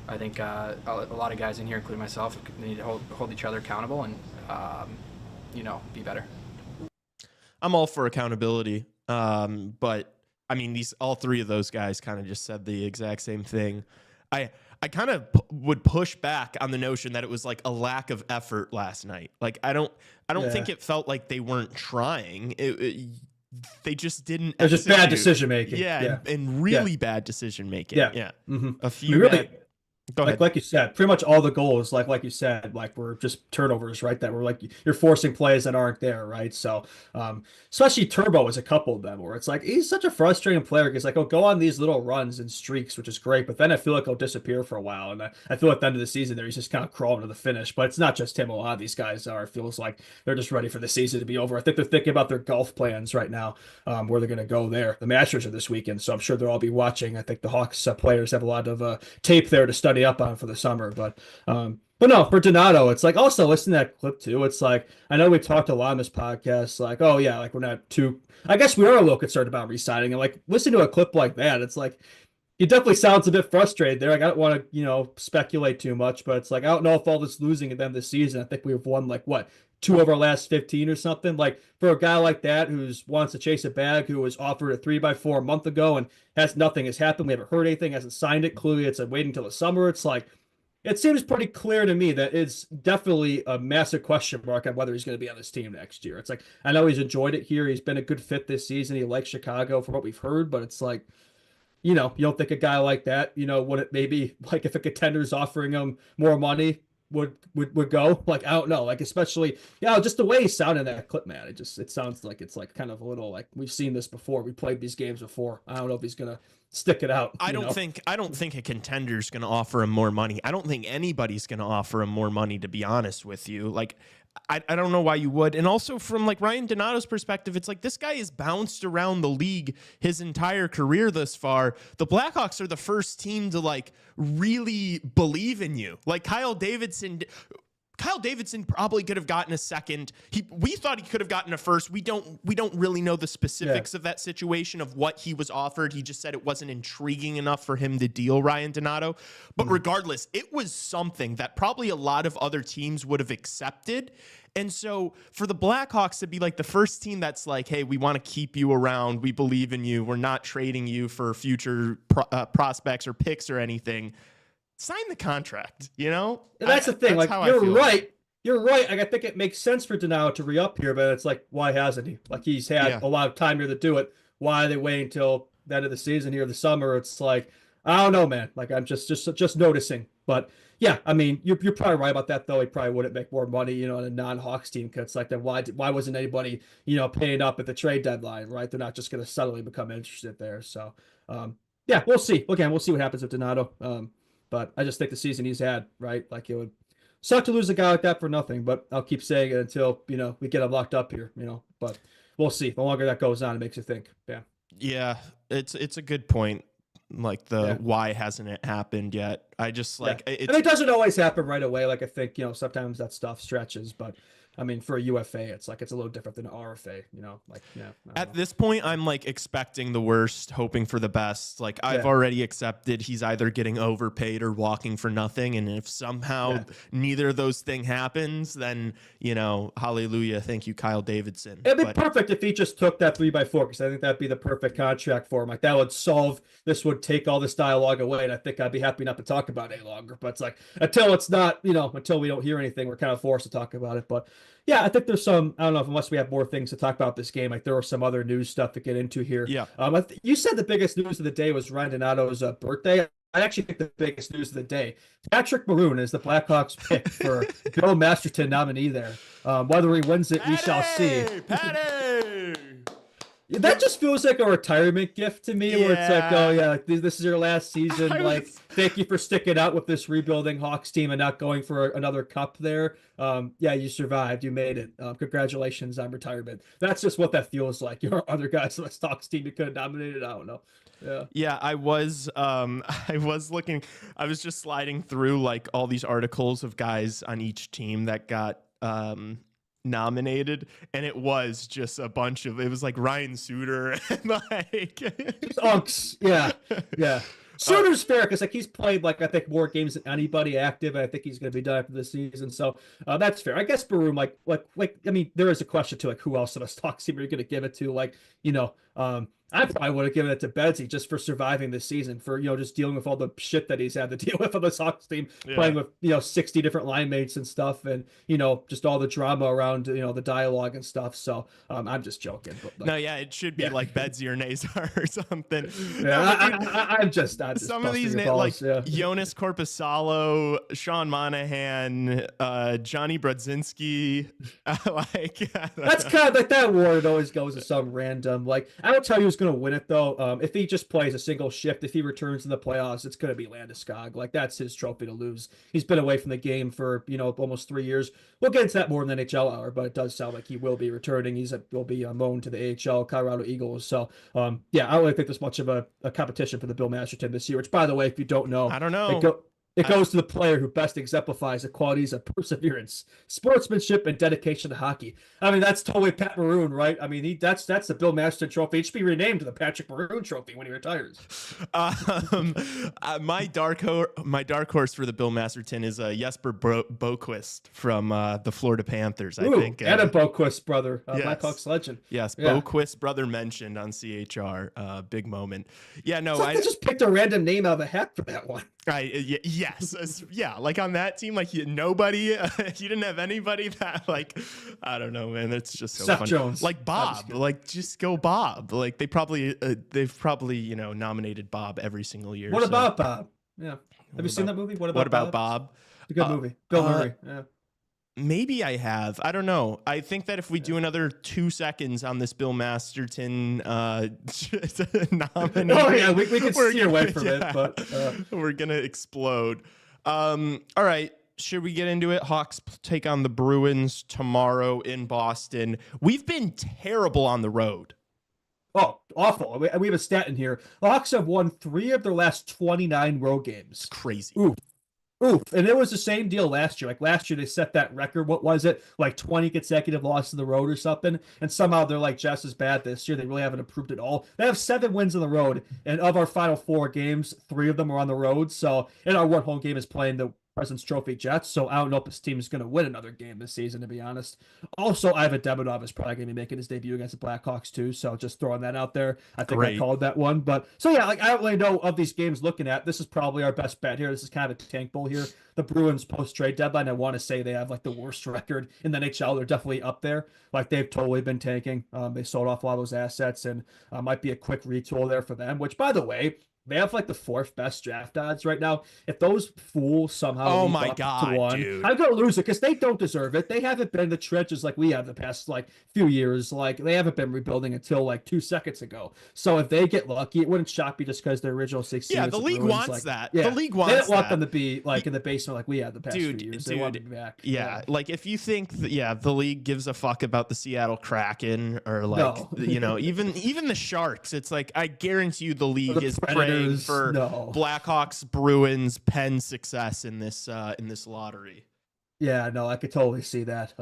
I think a lot of guys in here, including myself, need to hold each other accountable and be better. I'm all for accountability, but I mean, all three of those guys kind of just said the exact same thing. I kind of would push back on the notion that it was like a lack of effort last night. Like, I don't think it felt like they weren't trying. They just didn't. It was just bad decision making. Yeah. And really bad decision making. Yeah. Mm-hmm. A few. I mean, really, go ahead. Like you said, pretty much all the goals, like you said, like, were just turnovers, right? That were like, you're forcing plays that aren't there, right? So, especially Turbo is a couple of them where it's like, he's such a frustrating player. He's like, he'll go on these little runs and streaks, which is great, but then I feel like he'll disappear for a while. And I feel at the end of the season there, he's just kind of crawling to the finish. But it's not just him. A lot of these guys are. It feels like they're just ready for the season to be over. I think they're thinking about their golf plans right now, where they're going to go there. The Masters are this weekend, so I'm sure they'll all be watching. I think the Hawks players have a lot of tape there to study up on for the summer. But no, for Donato, it's like, also listen to that clip too. It's like, I know we talked a lot on this podcast, like, oh yeah, like, we're not too, I guess we are a little concerned about re-signing, and like, listen to a clip like that, it's like, he definitely sounds a bit frustrated there. Like, I don't want to, speculate too much, but it's like, I don't know if all this losing at the end of the season, I think we've won like, what, 2 of our last 15 or something. Like, for a guy like that who wants to chase a bag, who was offered a 3x4 a month ago and nothing has happened, we haven't heard anything, hasn't signed it, clearly it's waiting until the summer. It's like, it seems pretty clear to me that it's definitely a massive question mark on whether he's going to be on this team next year. It's like, I know he's enjoyed it here. He's been a good fit this season. He likes Chicago from what we've heard, but it's like, you don't think a guy like that, would it maybe, like, if a contender's offering him more money, would go? Like, I don't know. Like, especially, just the way he sounded in that clip, man. It sounds like it's like kind of a little like, we've seen this before. We played these games before. I don't know if he's gonna stick it out. I don't think a contender's gonna offer him more money. I don't think anybody's gonna offer him more money, to be honest with you. Like, I don't know why you would. And also, from like Ryan Donato's perspective, it's like, this guy has bounced around the league his entire career thus far. The Blackhawks are the first team to like really believe in you. Like, Kyle Davidson probably could have gotten a second. We thought he could have gotten a first. We don't really know the specifics of that situation, of what he was offered. He just said it wasn't intriguing enough for him to deal Ryan Donato. But regardless, it was something that probably a lot of other teams would have accepted. And so for the Blackhawks to be like the first team that's like, hey, we want to keep you around, we believe in you, we're not trading you for future prospects or picks or anything, sign the contract, And that's the thing. Like, you're right. You're right. Like, I think it makes sense for Donato to re-up here, but it's like, why hasn't he? Like, he's had a lot of time here to do it. Why are they waiting until the end of the season here, the summer? It's like, I don't know, man. Like, I'm just noticing. But yeah, I mean, you're probably right about that, though. He probably wouldn't make more money, on a non-Hawks team. Cause it's like, then why wasn't anybody, paying up at the trade deadline, right? They're not just going to suddenly become interested there. So, yeah, we'll see. Again, we'll see what happens with Donato. But I just think the season he's had, right? Like, it would suck to lose a guy like that for nothing, but I'll keep saying it until, we get him locked up here, but we'll see. The longer that goes on, it makes you think. Yeah. Yeah. It's a good point. Like, why hasn't it happened yet? I just like, and it doesn't always happen right away. Like, I think, sometimes that stuff stretches, but I mean, for a UFA, it's like it's a little different than an RFA, you know. Like, yeah. At this point, I'm like expecting the worst, hoping for the best. Like I've already accepted he's either getting overpaid or walking for nothing, and if somehow neither of those things happens, then hallelujah, thank you, Kyle Davidson. It'd be perfect if he just took that 3x4, because I think that'd be the perfect contract for him. Like that would solve. This would take all this dialogue away, and I think I'd be happy not to talk about it any longer. But it's like until it's not, until we don't hear anything, we're kind of forced to talk about it. But yeah, I think there's some, I don't know, unless we have more things to talk about this game, like there was some other news stuff to get into here. Yeah. You said the biggest news of the day was Ryan Donato's birthday. I actually think the biggest news of the day, Patrick Maroon is the Blackhawks pick for Bill Masterton nominee there. Whether he wins it, we shall see. Patty! That just feels like a retirement gift to me, where it's like, oh yeah, this is your last season. Thank you for sticking out with this rebuilding Hawks team and not going for another cup there. Yeah, you survived. You made it. Congratulations on retirement. That's just what that feels like. Your other guys on this Hawks team you could have nominated. I don't know. Yeah, I was looking. I was just sliding through like all these articles of guys on each team that got nominated, and it was just a bunch of, it was like Ryan Suter and like Unks. Yeah. Suter's fair because like he's played like I think more games than anybody active, and I think he's going to be done after this season, so that's fair. I guess Baroom, like I mean, there is a question to like who else in us Hawks team are you going to give it to? Like I probably would have given it to Bedsy just for surviving this season, for just dealing with all the shit that he's had to deal with on the Sox team, playing with 60 different line mates and stuff, and just all the drama around the dialogue and stuff. So I'm just joking. But, no, it should be like Bedsy or Nazar or something. Yeah, I'm just some of these names like Jonas Korpisalo, Sean Monahan, Johnny Brodzinski, that's kind of like that award always goes to some random. Like I don't tell you who's going to win it though. If he just plays a single shift, if he returns in the playoffs, it's going to be Landeskog. Like that's his trophy to lose. He's been away from the game for almost 3 years. We'll get into that more in the NHL hour, but it does sound like he will be returning. Will be loaned to the AHL, Colorado Eagles. So I don't really think there's much of a competition for the Bill Masterton this year. Which, by the way, if you don't know, I don't know. It goes to the player who best exemplifies the qualities of perseverance, sportsmanship, and dedication to hockey. I mean, that's totally Pat Maroon, right? I mean, that's the Bill Masterton Trophy. It should be renamed to the Patrick Maroon Trophy when he retires. My dark horse for the Bill Masterton is Jesper Boquist from the Florida Panthers. I think Adam Boquist, brother, Blackhawks legend. Yes, Boquist brother mentioned on CHR. Big moment. Yeah, no, I just picked a random name out of a hat for that one. Like on that team, like nobody, you didn't have anybody that like, I don't know, man. It's just so Seth fun. Jones. Like Bob, like just go Bob. Like they've probably nominated Bob every single year. What about Bob? Yeah, have you seen that movie? What about Bob? It's a good movie. Bill Murray. Yeah. Maybe I have. I don't know. I think that if we do another 2 seconds on this Bill Masterton nominee, we can steer away from it, but we're gonna explode. All right. Should we get into it? Hawks take on the Bruins tomorrow in Boston. We've been terrible on the road. Oh, awful. We have a stat in here. The Hawks have won 3 of their last 29 road games. It's crazy. Oof. And it was the same deal last year. Like last year, they set that record. What was it? Like 20 consecutive losses on the road or something. And somehow they're like just as bad this year. They really haven't improved at all. They have 7 wins on the road. And of our final 4 games, 3 of them are on the road. So, and our one home game is playing the President's Trophy Jets, so I don't know if this team is going to win another game this season, to be honest. Also, Ivan Demidov is probably going to be making his debut against the Blackhawks too, so just throwing that out there. I think I called that one. But so yeah, like I don't really know of these games looking at. This is probably our best bet here. This is kind of a tank bowl here. The Bruins post-trade deadline, I want to say they have like the worst record in the NHL. They're definitely up there. Like they've totally been tanking. They sold off a lot of those assets, and might be a quick retool there for them, which by the way, they have like the 4th best draft odds right now. If those fools somehow to 1, dude, I'm gonna lose it because they don't deserve it. They haven't been in the trenches like we have the past like few years. Like they haven't been rebuilding until like 2 seconds ago. So if they get lucky, it wouldn't shock me just because their original 16. Yeah, the league Bruins, wants that. Yeah, the league wants they don't want that. them to be like in the basement like we have the past few years. They want them to be back. Yeah, like if you think that, the league gives a fuck about the Seattle Kraken or like even the Sharks, it's like I guarantee you the league is praying for Blackhawks, Bruins, Penn's success in this lottery. Yeah, no, I could totally see that.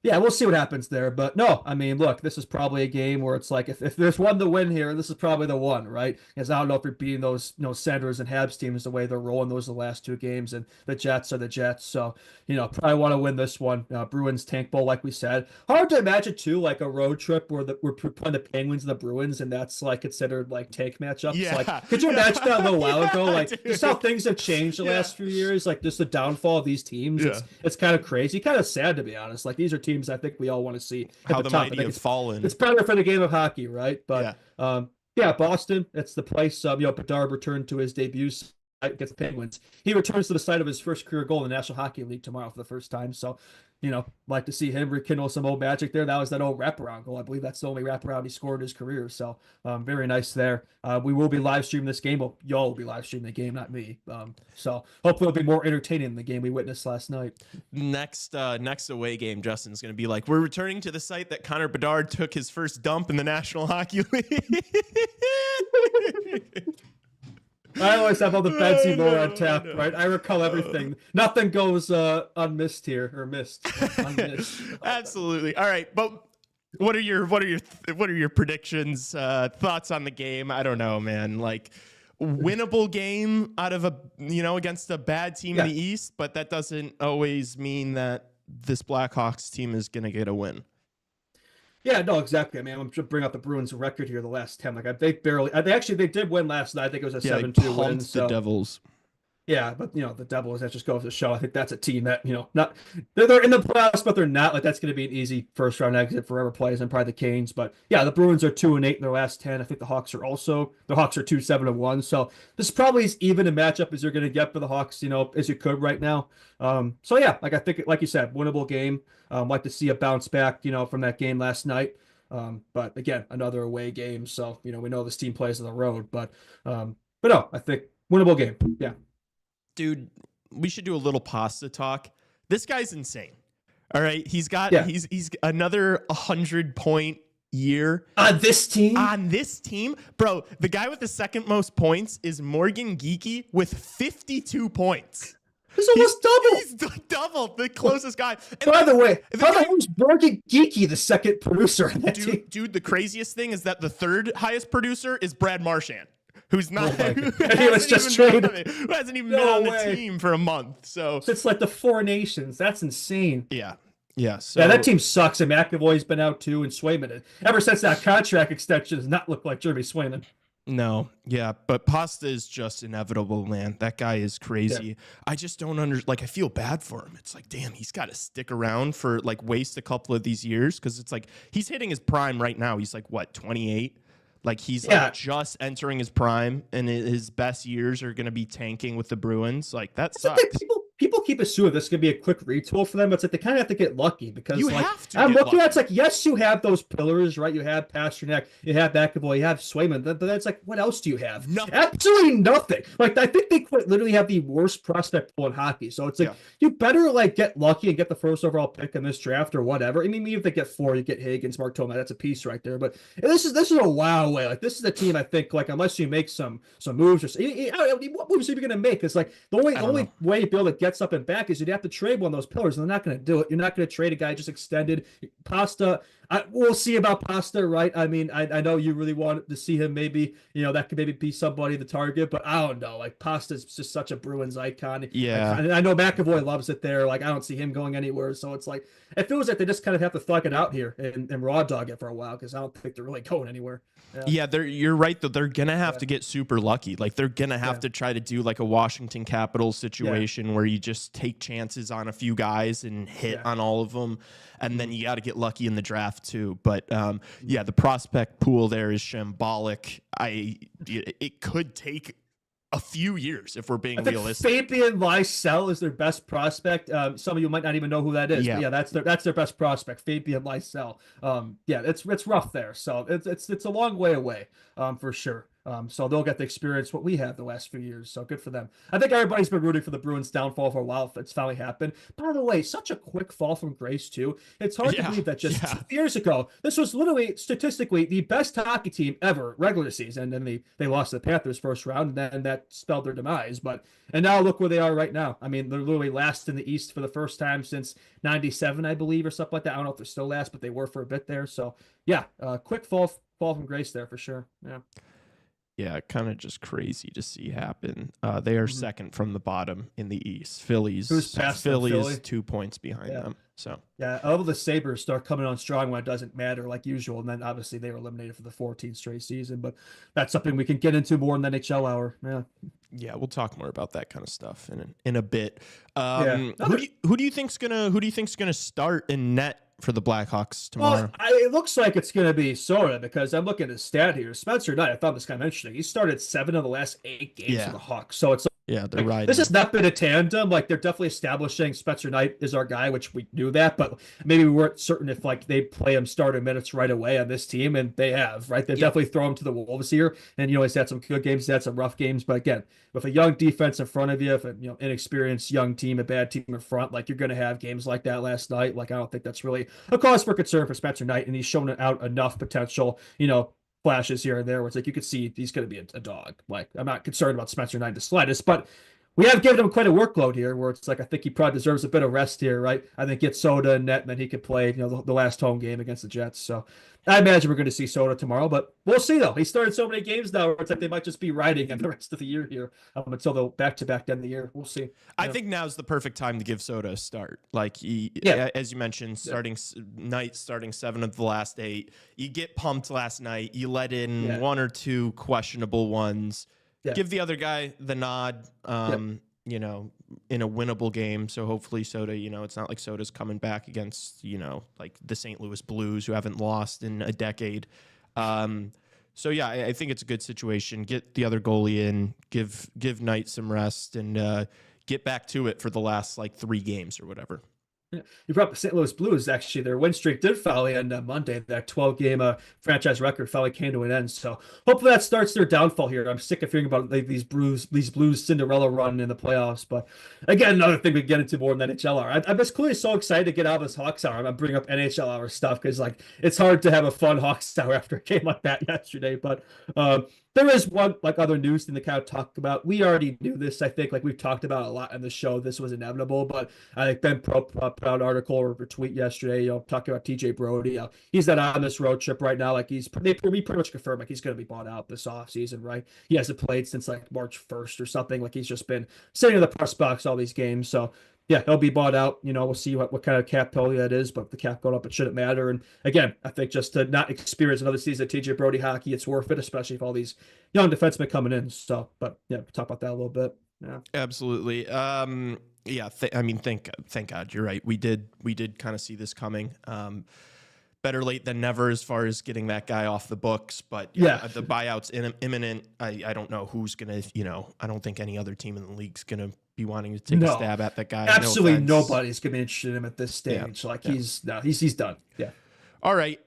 Yeah, we'll see what happens there. But no, I mean, look, this is probably a game where it's like if there's one to win here, this is probably the one, right? Because I don't know if you're beating those Senators and Habs teams the way they're rolling. Those are the last two games, and the Jets are the Jets. So probably want to win this one. Bruins Tank Bowl, like we said. Hard to imagine too, like a road trip where we're playing the Penguins and the Bruins, and that's like considered like tank matchups. Yeah. Like, could you imagine that a little while ago? Like, dude. just how things have changed the last few years. Like, just the downfall of these teams. Yeah. It's kind of crazy, kind of sad to be honest. Like, these are teams I think we all want to see at How the the top. I mighty think have fallen. it's better for the game of hockey, right? But Boston, it's the place. Bedard returned to his debut site against the Penguins. He returns to the site of his first career goal in the National Hockey League tomorrow for the first time. So, like to see him rekindle some old magic there. That was that old wraparound goal. I believe that's the only wraparound he scored in his career. So, very nice there. We will be live streaming this game. Well, y'all will be live streaming the game, not me. So hopefully it'll be more entertaining than the game we witnessed last night. Next away game, Justin's going to be like, we're returning to the site that Connor Bedard took his first dump in the National Hockey League. I always have all the fancy lore on tap, right? I recall everything. Nothing goes unmissed here or missed. Unmissed. Absolutely. All right, but what are your predictions? Thoughts on the game? I don't know, man. Like, winnable game out of against a bad team in the East, but that doesn't always mean that this Blackhawks team is going to get a win. Yeah, no, exactly. I mean, I'm going to bring up the Bruins record here the last 10. Like, they did win last night. I think it was a 7-2 win. The Devils. Yeah, but the Devils, that just goes to show. I think that's a team that not they're in the playoffs, but they're not. Like, that's going to be an easy first round exit for whoever plays, and probably the Canes. But yeah, the Bruins are 2-8 in their last 10. I think the Hawks are 2-7-1. So this is probably as even a matchup as you're going to get for the Hawks, as you could right now. So yeah, like I think, like you said, winnable game. Like to see a bounce back, from that game last night. But again, another away game. So we know this team plays on the road, but no, I think winnable game. Yeah. Dude, we should do a little pasta talk. This guy's insane. All right, he's he's another 100-point year on this team. Bro, the guy with the second most points is Morgan Geekie with 52 points. He's almost double. He's double the closest guy. And by the way, how the hell is Morgan Geekie the second producer on that team? Dude, the craziest thing is that the third highest producer is Brad Marchand, who's not. He was just traded. Who hasn't even been on the team for a month. So it's like the Four Nations. That's insane. Yeah. So, yeah, that team sucks. And McAvoy's been out too, and Swayman. Ever since that contract extension does not look like Jeremy Swayman. No, yeah, but Pasta is just inevitable, man. That guy is crazy. Yeah. I just don't I feel bad for him. It's like, damn, he's got to stick around for waste a couple of these years, because it's like he's hitting his prime right now. He's 28? Like he's just entering his prime, and his best years are going to be tanking with the Bruins. Like that sucks. People keep assuming this is going to be a quick retool for them. It's like they kind of have to get lucky, because you have to. I'm looking at it's like, yes, you have those pillars, right? You have Pasternak, you have McAvoy, you have Swayman. But that's like, what else do you have? Nothing. Absolutely nothing. Like, I think they literally have the worst prospect pool in hockey. So it's like, you better get lucky and get the first overall pick in this draft or whatever. I mean, even if they get 4, you get Higgins, Mark Toma. That's a piece right there. But this is a wow way. Like, this is a team I think, unless you make some moves, or what moves are you going to make? It's like the only way you be able to get something back is you'd have to trade one of those pillars, and they're not going to do it. You're not going to trade a guy just extended. Pasta, we'll see about Pasta, right? I mean, I know you really wanted to see him maybe, that could maybe be somebody the target, but I don't know. Like, Pasta's just such a Bruins icon. Yeah. I know McAvoy loves it there. Like, I don't see him going anywhere. So it's like, it feels like they just kind of have to thug it out here and raw dog it for a while, because I don't think they're really going anywhere. Yeah, you're right, though. They're going to have to get super lucky. Like, they're going to have to try to do a Washington Capitals situation where you just take chances on a few guys and hit on all of them. And then you got to get lucky in the draft too. But the prospect pool there is shambolic. It could take a few years if we're being realistic. Fabian Lysell is their best prospect. Some of you might not even know who that is. Yeah, that's their best prospect, Fabian Lysell. It's rough there. So it's a long way away, for sure. So they'll get to experience what we have the last few years. So good for them. I think everybody's been rooting for the Bruins' downfall for a while. It's finally happened. By the way, such a quick fall from grace too. It's hard to believe that just 2 years ago, this was literally statistically the best hockey team ever regular season. And then they lost to the Panthers first round, and that spelled their demise. And now look where they are right now. I mean, they're literally last in the East for the first time since '97, I believe, or something like that. I don't know if they're still last, but they were for a bit there. So yeah, quick fall from grace there for sure. Yeah. Yeah, kind of just crazy to see happen. They are second from the bottom in the East. Philly is 2 points behind them. So yeah, all of the Sabres start coming on strong when it doesn't matter, like usual. And then obviously they were eliminated for the 14th straight season. But that's something we can get into more in the NHL hour. Yeah, we'll talk more about that kind of stuff in a bit. Who do you think's gonna start in net for the Blackhawks tomorrow? Well, it looks like it's going to be Soda, because I'm looking at his stat here. Spencer Knight, I found this kind of interesting. He started 7 of the last 8 games for the Hawks. So it's they're riding. This has not been a tandem. Like, they're definitely establishing Spencer Knight is our guy, which we knew that, but maybe we weren't certain if they play him starter minutes right away on this team, and they have, right? They definitely throw him to the Wolves here, and he's had some good games, he's had some rough games, but again, with a young defense in front of you, if inexperienced young team, a bad team in front, like, you're going to have games like that last night. Like, I don't think that's really a cause for concern for Spencer Knight, and he's shown out enough potential, flashes here and there where it's like you could see he's going to be a dog. Like, I'm not concerned about Spencer Knight the slightest, but we have given him quite a workload here where it's like I think he probably deserves a bit of rest here, right? I think get Soda in net, and then he could play the last home game against the Jets. So I imagine we're going to see Soda tomorrow, but we'll see though. He started so many games now where it's like they might just be riding him the rest of the year here until the back-to-back end of the year. We'll see. I think now's the perfect time to give Soda a start. Like, as you mentioned, Knight starting 7 of the last 8. You get pumped last night. You let in 1 or 2 questionable ones. Yeah. Give the other guy the nod, in a winnable game. So hopefully Soda, it's not like Soda's coming back against, like the St. Louis Blues, who haven't lost in a decade. So yeah, I think it's a good situation. Get the other goalie in, give Knight some rest, and get back to it for the last 3 games or whatever. Yeah. You brought up the St. Louis Blues. Actually, their win streak did finally end on Monday. That 12-game franchise record finally came to an end. So hopefully that starts their downfall here. I'm sick of hearing about these Blues Cinderella run in the playoffs. But again, another thing we get into more in the NHL hour. I'm just clearly so excited to get out of this Hawks hour. I'm gonna bring up NHL hour stuff because it's hard to have a fun Hawks hour after a game like that yesterday. But there is one other news thing to kind of talk about. We already knew this, I think, we've talked about a lot on the show. This was inevitable, but I think Ben Pro put out an article or a tweet yesterday, talking about TJ Brody. He's not on this road trip right now. They pretty much confirmed he's going to be bought out this offseason, right? He hasn't played since March 1st or something. He's just been sitting in the press box all these games. So yeah, he'll be bought out. We'll see what kind of cap penalty that is, but if the cap going up, it shouldn't matter. And again, I think just to not experience another season of TJ Brody hockey, it's worth it, especially if all these young defensemen coming in. So, but yeah, we'll talk about that a little bit. Yeah, absolutely. Thank God you're right. We did kind of see this coming. Better late than never as far as getting that guy off the books. But the buyout's imminent. I don't know who's going to, I don't think any other team in the league's going to be wanting to take a stab at that guy. Absolutely nobody's going to be interested in him at this stage. He's done. Yeah. All right.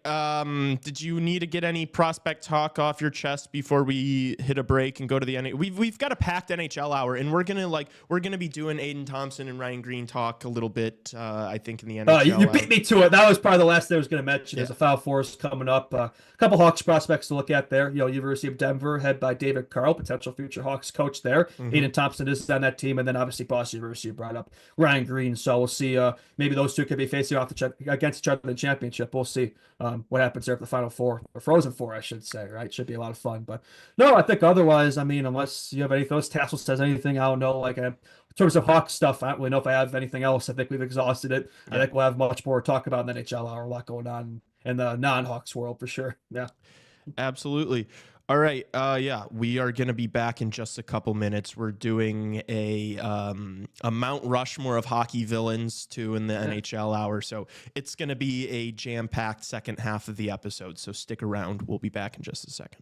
Did you need to get any prospect talk off your chest before we hit a break and go to the NHL? We've got a packed NHL hour, and we're gonna be doing Aiden Thompson and Ryan Green talk a little bit. I think in the NHL. You beat me to it. That was probably the last thing I was going to mention. There's a Final Four coming up. A couple Hawks prospects to look at there. University of Denver, head by David Carl, potential future Hawks coach there. Aiden Thompson is on that team, and then obviously Boston University brought up Ryan Green. So we'll see. Maybe those two could be facing off against each other in the championship. We'll see what happens there at the Final Four, or Frozen Four, I should say. Right, should be a lot of fun. But no, I think otherwise, unless you have anything else, Tassos says anything, I don't know. In terms of Hawks stuff, I don't really know if I have anything else. I think we've exhausted it. Yeah. I think we'll have much more to talk about in the NHL hour. A lot going on in the non-Hawks world for sure. Yeah, absolutely. All right. We are going to be back in just a couple minutes. We're doing a Mount Rushmore of hockey villains too in the NHL hour. So it's going to be a jam-packed second half of the episode. So stick around. We'll be back in just a second.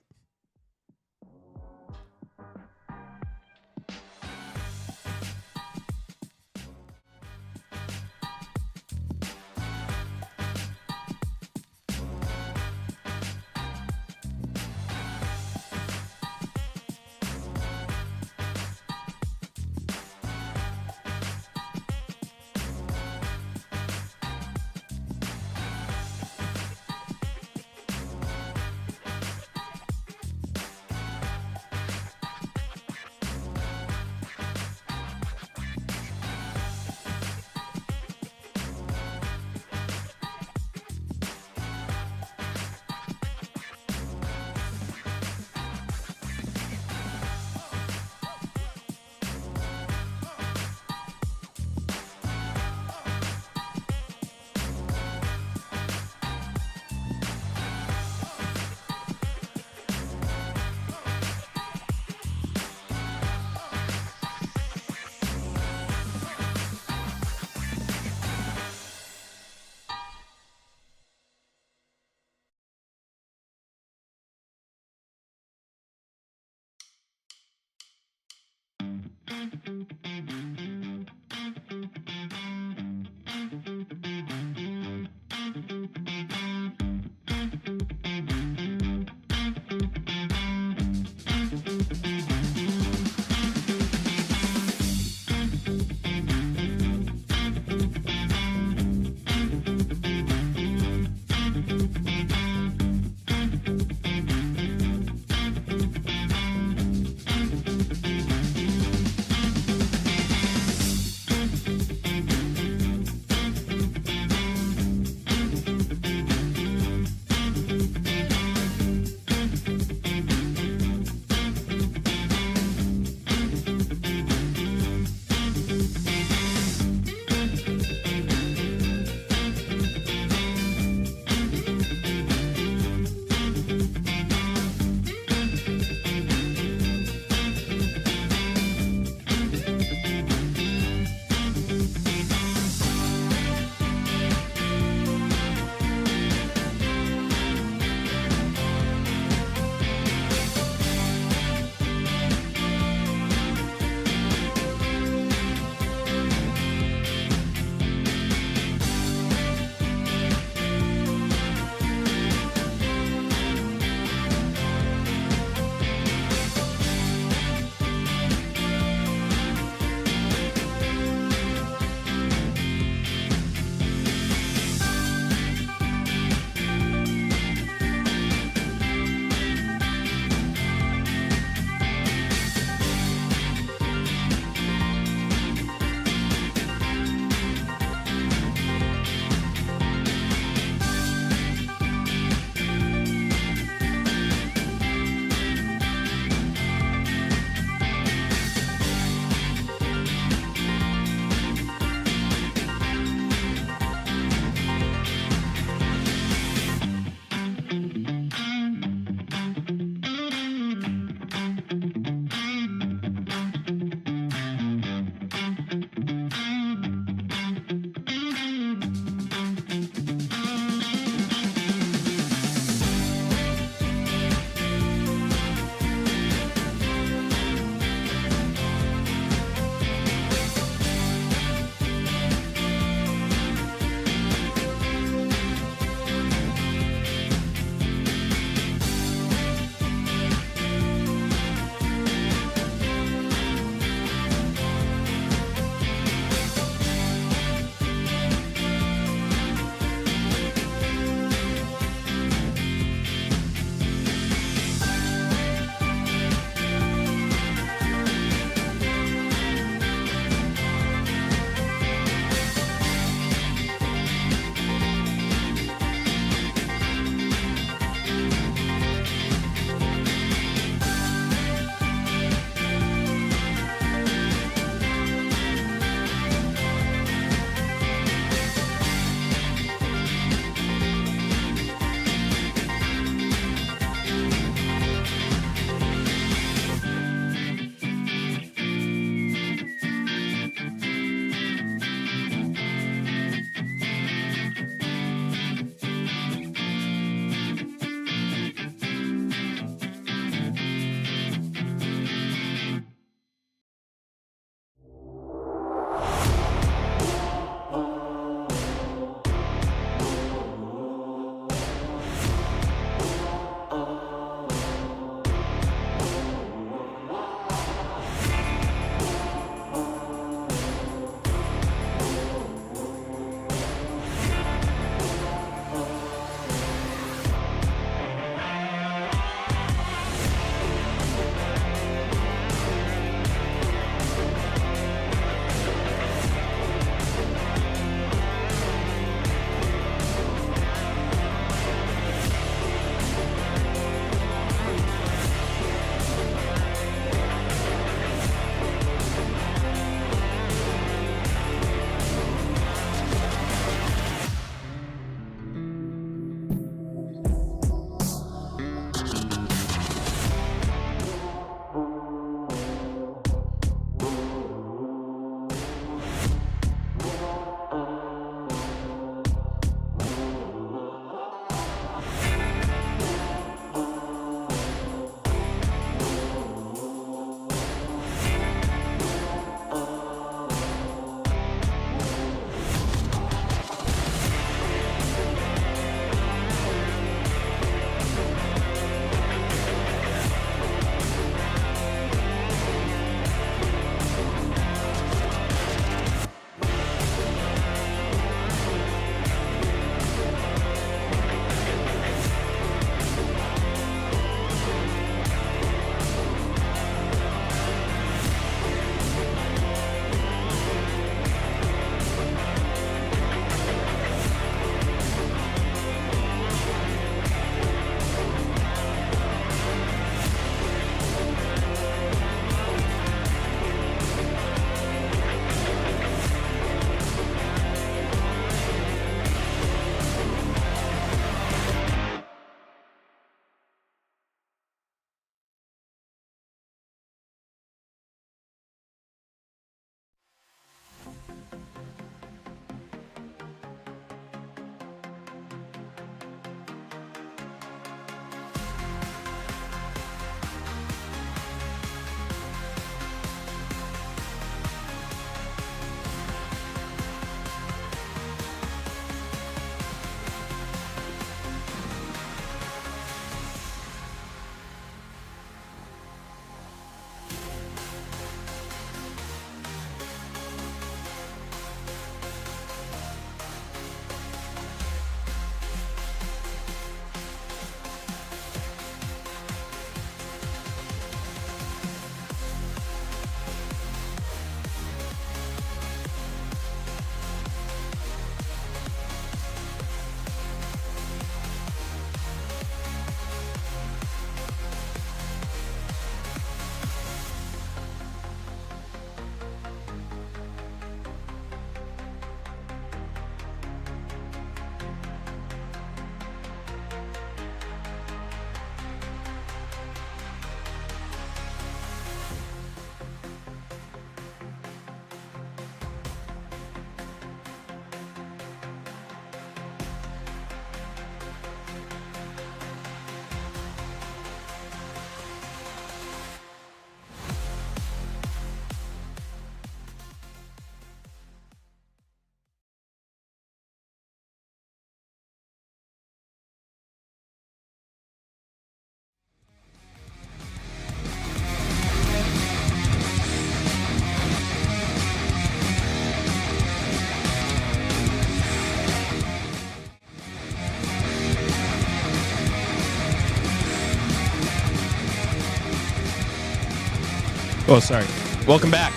Oh, sorry. Welcome back.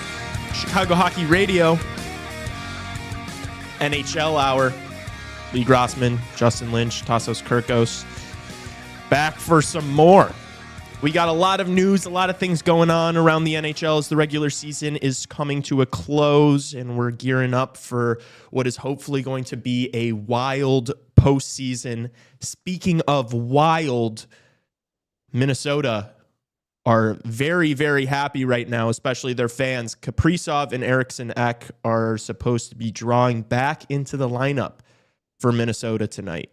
Chicago Hockey Radio. NHL Hour. Lee Grossman, Justin Lynch, Tassos Kirkos. Back for some more. We got a lot of news, a lot of things going on around the NHL as the regular season is coming to a close, and we're gearing up for what is hopefully going to be a wild postseason. Speaking of wild, Minnesota are very, very happy right now, especially their fans. Kaprizov and Eriksson Ek are supposed to be drawing back into the lineup for Minnesota tonight,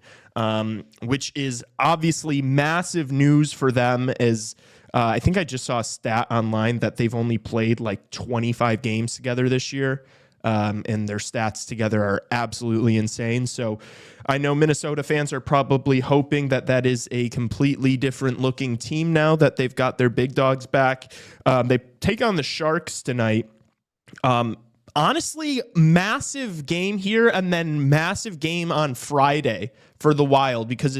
which is obviously massive news for them, as I think I just saw a stat online that they've only played like 25 games together this year. And their stats together are absolutely insane. So I know Minnesota fans are probably hoping that that is a completely different looking team now that they've got their big dogs back. They take on the Sharks tonight. Honestly, massive game here and then massive game on Friday for the Wild, because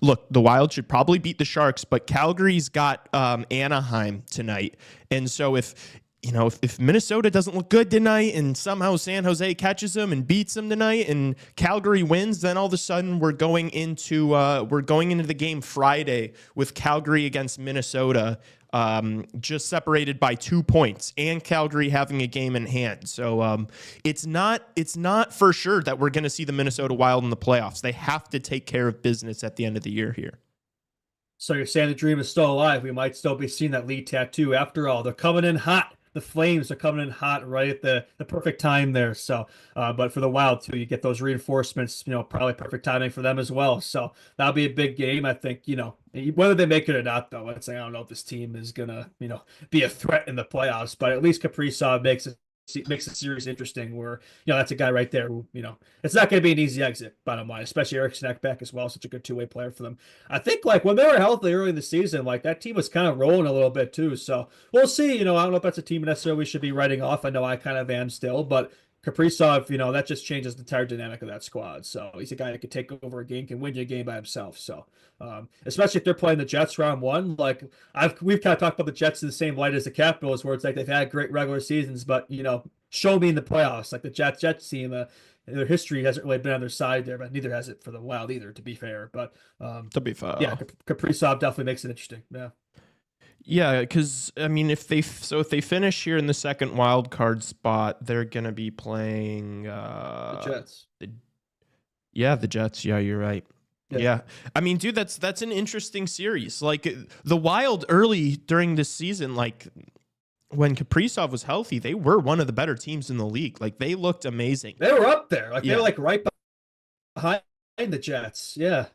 look, the Wild should probably beat the Sharks, but Calgary's got Anaheim tonight. And so if Minnesota doesn't look good tonight and somehow San Jose catches them and beats them tonight and Calgary wins, then all of a sudden we're going into the game Friday with Calgary against Minnesota, just separated by 2 points, and Calgary having a game in hand. So it's not for sure that we're going to see the Minnesota Wild in the playoffs. They have to take care of business at the end of the year here. So you're saying the dream is still alive. We might still be seeing that lead tattoo after all. They're coming in hot. The Flames are coming in hot right at the perfect time there. So, but for the Wild too, you get those reinforcements, probably perfect timing for them as well. So that'll be a big game. I think, whether they make it or not, though, I don't know if this team is gonna, be a threat in the playoffs, but at least Kaprizov makes the series interesting where, that's a guy right there who, it's not going to be an easy exit, bottom line, especially Eriksson Ek back as well. Such a good two-way player for them. I think when they were healthy early in the season, that team was kind of rolling a little bit too. So we'll see, I don't know if that's a team necessarily we should be writing off. I know I kind of am still, but Kaprizov, that just changes the entire dynamic of that squad. So he's a guy that could take over a game, can win you a game by himself. So especially if they're playing the Jets round one, we've kind of talked about the Jets in the same light as the Capitals, where it's like they've had great regular seasons, but show me in the playoffs. Like the Jets team, their history hasn't really been on their side there, but neither has it for the Wild either, to be fair. But to be fair, yeah, Kaprizov definitely makes it interesting. Yeah. Yeah, because if they finish here in the second wild card spot, they're gonna be playing the Jets. The Jets. Yeah, you're right. Yeah. Dude, that's an interesting series. The Wild early during this season, when Kaprizov was healthy, they were one of the better teams in the league. They looked amazing. They were up there. They were right behind the Jets. Yeah.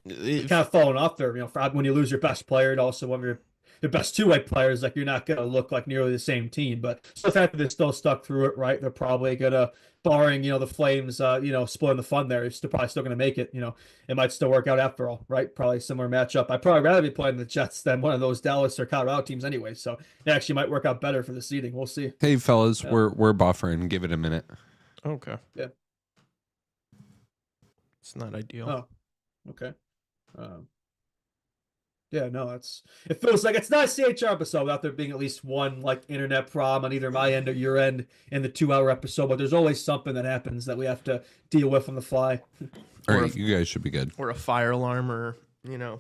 Kind of falling off there, when you lose your best player and also one of your best two-way players, you're not going to look like nearly the same team. But the fact that they're still stuck through it, right? They're probably going to, barring, the Flames, spoiling the fun there, they're probably still going to make it. It might still work out after all, right? Probably a similar matchup. I'd probably rather be playing the Jets than one of those Dallas or Colorado teams anyway. So it actually might work out better for the seeding. We'll see. Hey, fellas, we're buffering. Give it a minute. Okay. Yeah. It's not ideal. Oh, okay. Yeah, no, it feels like it's not a CHR episode without there being at least one internet problem on either my end or your end in the 2-hour episode, but there's always something that happens that we have to deal with on the fly. All right, you guys should be good. Or a fire alarm or,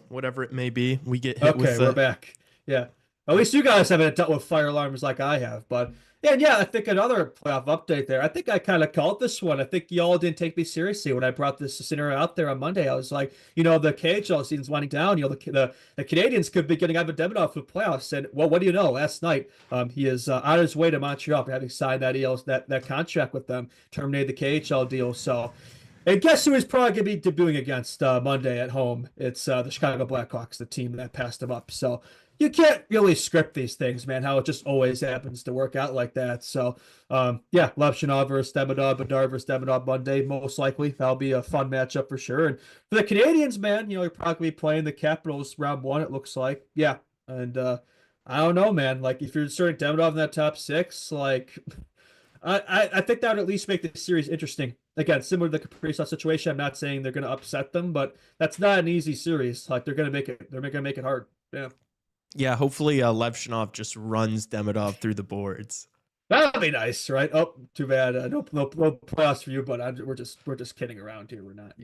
whatever it may be. We get hit with we're back. Yeah. At least you guys haven't dealt with fire alarms like I have, but yeah, I think another playoff update there. I think I kind of called this one. I think y'all didn't take me seriously when I brought this scenario out there on Monday. I was like, the KHL season's winding down. The Canadians could be getting Ivan Demidov for the playoffs. And well, what do you know? Last night, he is on his way to Montreal for having signed that contract with them, terminated the KHL deal. So, and guess who he's probably going to be debuting against Monday at home? It's the Chicago Blackhawks, the team that passed him up. So you can't really script these things, man, how it just always happens to work out like that. So, Levchinov versus Demidov, Bedard versus Demidov Monday, most likely. That'll be a fun matchup for sure. And for the Canadians, man, you're probably playing the Capitals round one, it looks like. Yeah. And I don't know, man. If you're inserting Demidov in that top six, I think that would at least make the series interesting. Again, similar to the Kaprizov situation, I'm not saying they're going to upset them, but that's not an easy series. They're going to make it hard. Yeah. Yeah, hopefully Levshinov just runs Demidov through the boards. That'd be nice, right? Oh, too bad. No playoffs for you, but we're just kidding around here. We're not,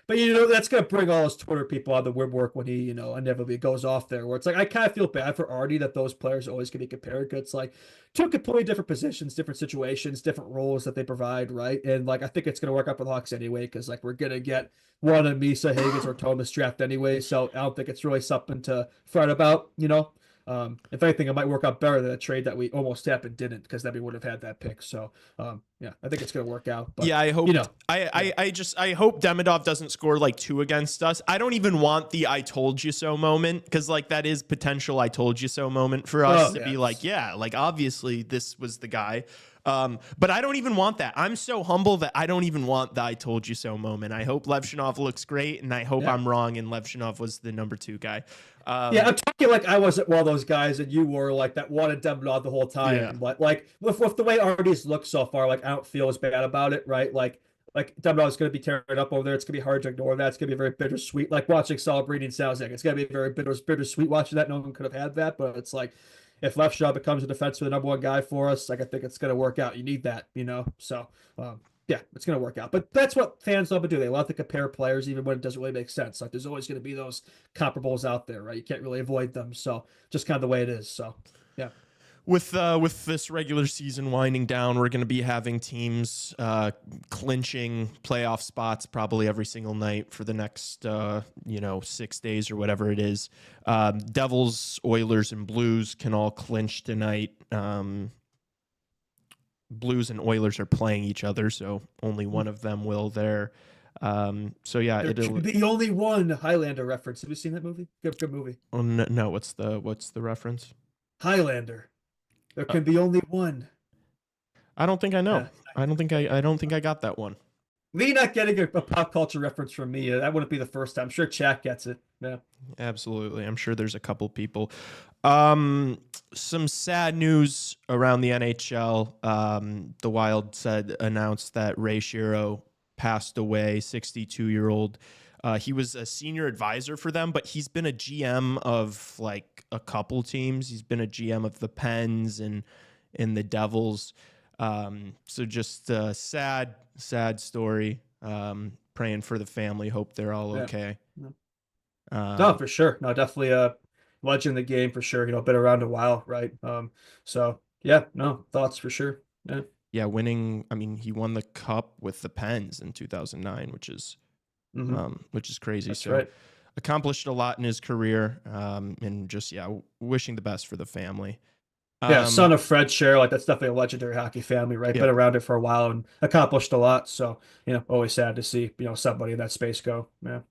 but that's gonna bring all his Twitter people out of the woodwork when he, inevitably goes off there. Where it's like I kind of feel bad for Artie that those players are always gonna be compared. 'Cause it's like two completely different positions, different situations, different roles that they provide, right? And like I think it's gonna work out for the Hawks anyway, because like we're gonna get one of Misa, Higgins, or Thomas draft anyway. So I don't think it's really something to fret about, If anything, it might work out better than a trade that we almost happened didn't, because then we would have had that pick. So, yeah, I think it's going to work out. But, yeah, I hope. I hope Demidov doesn't score like 2 against us. I don't even want the "I told you so" moment, because like that is potential "I told you so" moment for us to be like, yeah, like obviously this was the guy. But I don't even want that. I'm so humble that I don't even want the "I told you so" moment. I hope Levshinov looks great, and I hope I'm wrong and Levshinov was the number 2 guy. I'm talking like I wasn't one of those guys and you were like that wanted Demidov the whole time. Yeah. But like with the way Artie's looked so far, like I don't feel as bad about it, right? Like Demidov's going to be tearing up over there. It's going to be hard to ignore that. It's going to be very bittersweet. Like watching celebrating Salzak. It's going to be very bittersweet watching that. No one could have had that, but it's like if Levshinov becomes a defense for the number 1 guy for us, like I think it's going to work out. You need that, So yeah, it's going to work out. But that's what fans love to do. They love to compare players even when it doesn't really make sense. Like there's always going to be those comparables out there, right? You can't really avoid them. So just kind of the way it is. So yeah. With this regular season winding down, we're going to be having teams clinching playoff spots probably every single night for the next 6 days or whatever it is. Devils, Oilers, and Blues can all clinch tonight. Blues and Oilers are playing each other, so only one of them will there. So yeah, it'll be only one Highlander reference. Have you seen that movie? Good movie. Oh no, what's the reference? Highlander. There can be only one. I don't think I know. I don't think I got that one. Me not getting a pop culture reference from me, that wouldn't be the first time. I'm sure Chat gets it. Yeah. Absolutely. I'm sure there's a couple people. Some sad news around the NHL. The Wild announced that Ray Shero passed away, 62-year-old. He was a senior advisor for them, but he's been a GM of like a couple teams. He's been a GM of the Pens and the Devils. So just a sad story. Praying for the family. Hope they're all okay. No, for sure. No, definitely a legend in the game for sure. Been around a while, right? So yeah, no thoughts for sure. Yeah. Yeah, winning. I mean, he won the cup with the Pens in 2009, which is crazy. That's so right. Accomplished a lot in his career, and just wishing the best for the family. Yeah, son of Fred Shero, like that's definitely a legendary hockey family, right? Yeah. Been around it for a while and accomplished a lot. So always sad to see somebody in that space go. Yeah.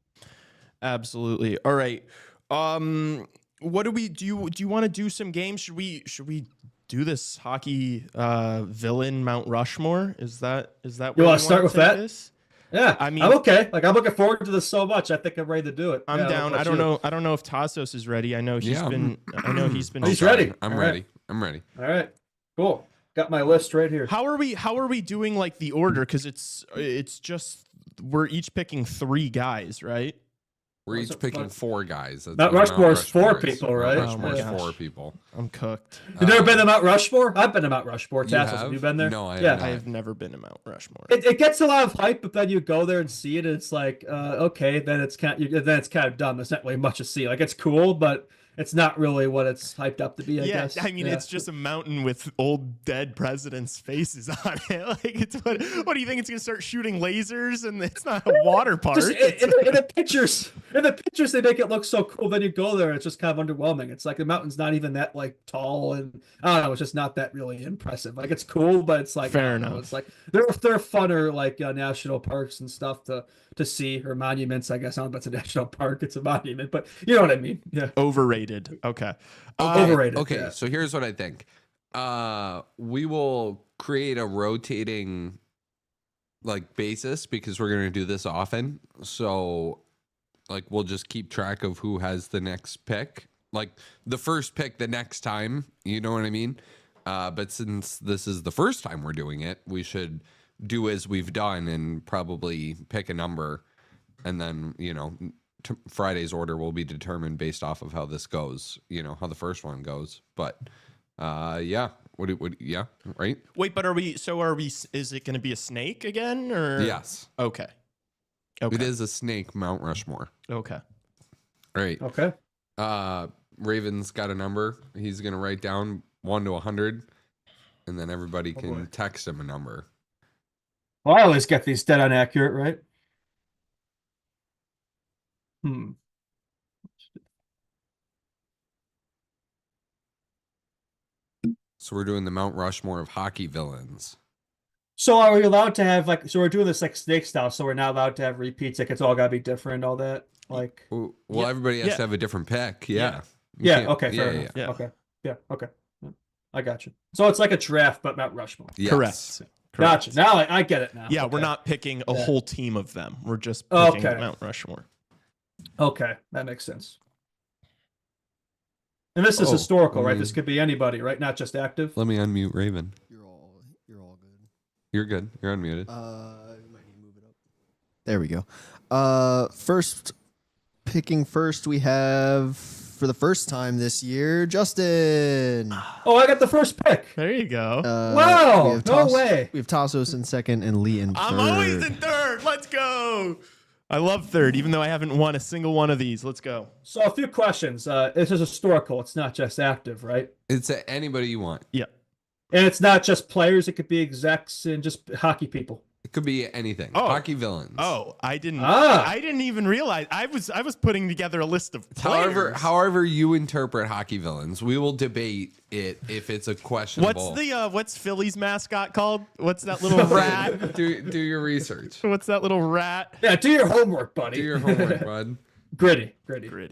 Absolutely. All right. What do we do? Do you want to do some games? Should we do this hockey villain Mount Rushmore? Is that You want to start with that? This? Yeah, I mean, I'm okay. Like I'm looking forward to this so much. I think I'm ready to do it. I'm down. I don't know if Tassos is ready. I know he's been. He's ready. I'm ready. I'm ready. All right. Cool. Got my list right here. How are we doing like the order? Because it's just we're each picking 3 guys, right? We're each picking 4 guys. That's Mount what Rushmore is 4 Rushmore people, right? Mount Rushmore's Oh my 4 gosh. people. I'm cooked. You've never been to Mount Rushmore? I've been to Mount Rushmore. You Tassos, have? have you been there? No, I have yeah. not. I have never been to Mount Rushmore. It gets a lot of hype, but then you go there and see it, and it's like, okay, then it's kind of dumb. There's not really much to see. Like it's cool, but it's not really what it's hyped up to be. I guess. I mean, it's just a mountain with old dead presidents' faces on it. Like, it's what do you think? It's gonna start shooting lasers, and it's not a water park. Just in the pictures, they make it look so cool. Then you go there, and it's just kind of underwhelming. It's like the mountain's not even that like tall, and I don't know. It's just not that really impressive. Like it's cool, but it's like Fair I don't know, enough. It's like they're funner like national parks and stuff to see, or monuments. I guess I don't know if it's a national park. It's a monument, but you know what I mean. Yeah. Overrated. Okay. Overrated. Okay, yeah. so here's what I think. We will create a rotating like basis because we're going to do this often. So like we'll just keep track of who has the next pick. Like the first pick the next time, you know what I mean? But since this is the first time we're doing it, we should do as we've done and probably pick a number and then, Friday's order will be determined based off of how this goes. You know how the first one goes, but yeah. Yeah, right. Wait, but are we? Is it going to be a snake again, or Yes? Okay. It is a snake Mount Rushmore. Okay. All right. Okay. Raven's got a number. He's gonna write down 1 to 100, and then everybody can text him a number. Well, I always get these dead on accurate, right? So we're doing the Mount Rushmore of hockey villains. So are we allowed to have so we're doing this like snake style, so we're not allowed to have repeats, like it's all gotta be different, all that? Like Well, everybody has to have a different pick. Yeah. Okay, fair enough. Yeah. Okay. Yeah, okay. I got you. So it's like a draft, but Mount Rushmore. Yes. Correct. Gotcha. Now I get it now. Yeah, Okay. we're not picking a whole team of them. We're just picking Okay. Mount Rushmore. Okay, that makes sense. And this is historical, right? This could be anybody, right? Not just active. Let me unmute Raven. You're all good. You're good. You're unmuted. You might need to move it up. There we go. Picking first, we have for the first time this year, Justin. Oh, I got the first pick. There you go. Wow, we have no way. We have Tassos in second and Lee in third. I'm always in third. Let's go. I love third, even though I haven't won a single one of these. Let's go. So a few questions. This is historical. It's not just active, right? It's anybody you want. Yeah. And it's not just players. It could be execs and just hockey people. It could be anything. Oh. Hockey villains. Oh, I didn't even realize. I was putting together a list of players. However you interpret hockey villains, we will debate it if it's a questionable. What's Philly's mascot called? What's that little rat? do your research. What's that little rat? Yeah, do your homework, buddy. Do your homework, bud. Gritty.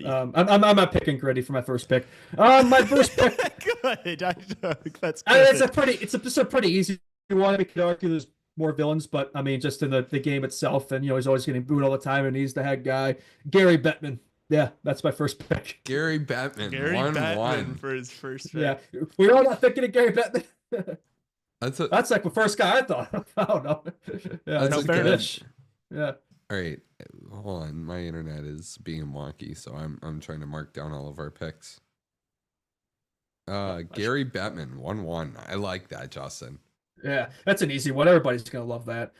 I'm not picking Gritty for my first pick. My first pick. Good. That's good. It's a pretty easy one. We could argue there's more villains, but I mean, just in the game itself, and he's always getting booed all the time, and he's the head guy. Gary Bettman. Yeah, that's my first pick. Gary Bettman. Gary 1-1 Bettman for his first pick. Yeah, we're all not thinking of Gary Bettman. That's like the first guy I thought. I don't know. Yeah, That's no a good- finish. Yeah. All right, hold on. My internet is being wonky, so I'm trying to mark down all of our picks. Gary Bettman, 1-1. I like that, Justin. Yeah, that's an easy one. Everybody's gonna love that.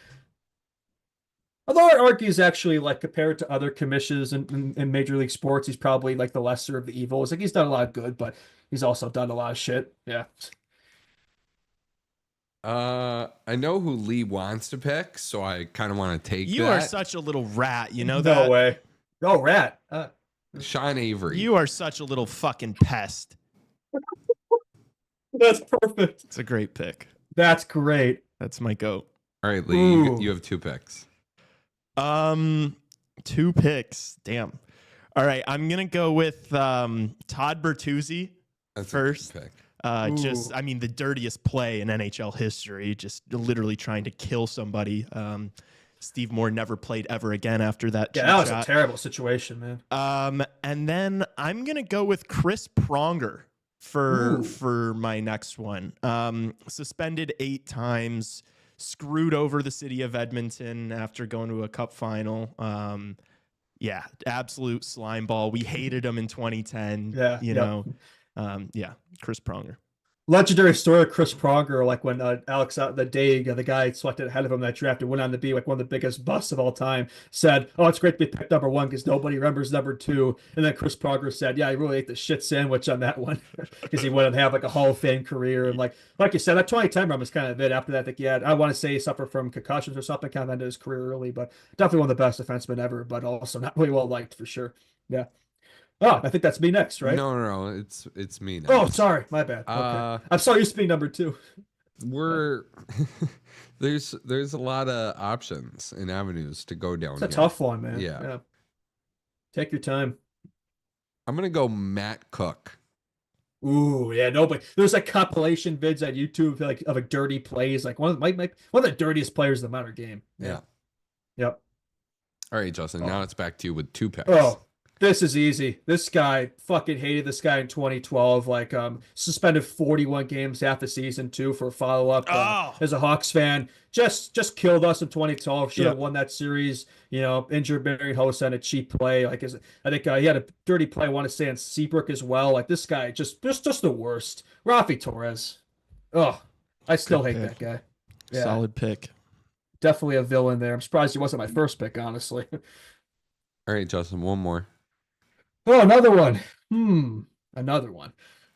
Although I argue he's actually, like, compared to other commissions in Major League Sports, he's probably like the lesser of the evils. Like, he's done a lot of good, but he's also done a lot of shit. Yeah. I know who Lee wants to pick, so I kind of want to take You that. are such a little rat. You know that? No way. No rat. Sean Avery. You are such a little fucking pest. That's perfect. It's a great pick. That's great. That's my goat. All right, Lee, you have 2 picks. 2 picks. Damn. All right, I'm gonna go with Todd Bertuzzi That's first. a good pick. I mean, the dirtiest play in NHL history. Just literally trying to kill somebody. Steve Moore never played ever again after that. Yeah, that was a terrible situation, man. And then I'm gonna go with Chris Pronger for my next one. Suspended 8 times, screwed over the city of Edmonton after going to a cup final. Yeah, absolute slime ball. We hated him in 2010. Yeah, Chris Pronger. Legendary story of Chris Pronger, like when Alex the Daig, the guy selected ahead of him that draft and went on to be like one of the biggest busts of all time, said, "Oh, it's great to be picked number 1 because nobody remembers number 2." And then Chris Pronger said, "Yeah, he really ate the shit sandwich on that one because he wouldn't have like a Hall of Fame career." And like you said, that 2010 run was kind of it. After that, like, yeah, I want to say he suffered from concussions or something, kind of ended his career early, but definitely one of the best defensemen ever, but also not really well liked for sure. Yeah. Oh, I think that's me next, right? No, it's me now. Oh, sorry, my bad. Okay. I'm sorry, you used to be number 2. We're there's a lot of options and avenues to go down. It's a tough one, man. Yeah. Take your time. I'm gonna go Matt Cook. Ooh, yeah, nobody. There's like compilation vids on YouTube like of a dirty plays, like one of the dirtiest players in the modern game. Yeah. Yep. All right, Justin. Now it's back to you with 2 picks. Oh, This is easy. This guy fucking hated this guy in 2012. Like, suspended 41 games half the season too for follow up. As a Hawks fan, just killed us in 2012. Should have won that series. You know, injured Barry Hosa on a cheap play. Like, I think he had a dirty play. I want to say in Seabrook as well. Like, this guy just the worst. Rafi Torres. Oh, I still hate that guy. Yeah, Solid pick. definitely a villain there. I'm surprised he wasn't my first pick, honestly. All right, Justin, one more. Oh, another one. Another one.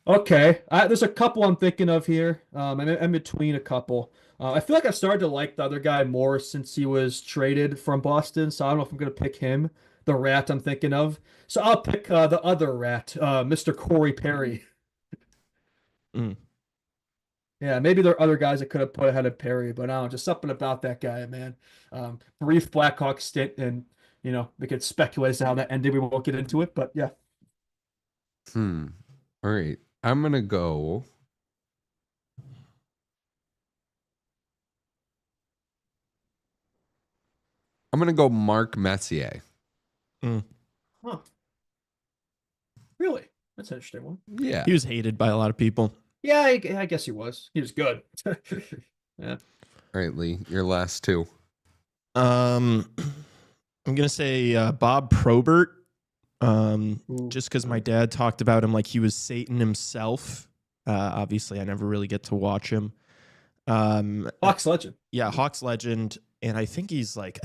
Okay, there's a couple I'm thinking of here. I'm in between a couple. I feel like I've started to like the other guy more since he was traded from Boston, so I don't know if I'm going to pick him, the rat I'm thinking of. So I'll pick the other rat, Mr. Corey Perry. Yeah, maybe there are other guys that could have put ahead of Perry, but I don't know, just something about that guy, man. Brief Blackhawk stint, and you know, we could speculate as to how that ended. We won't get into it, but yeah. All right. I'm gonna go. Mark Messier. Huh. Really? That's an interesting one. Yeah. He was hated by a lot of people. Yeah, I guess he was. He was good. Yeah. All right, Lee, your last two. I'm gonna say Bob Probert, just because my dad talked about him like he was Satan himself. Obviously, I never really get to watch him. Hawks legend. Yeah, Hawks legend, and I think he's like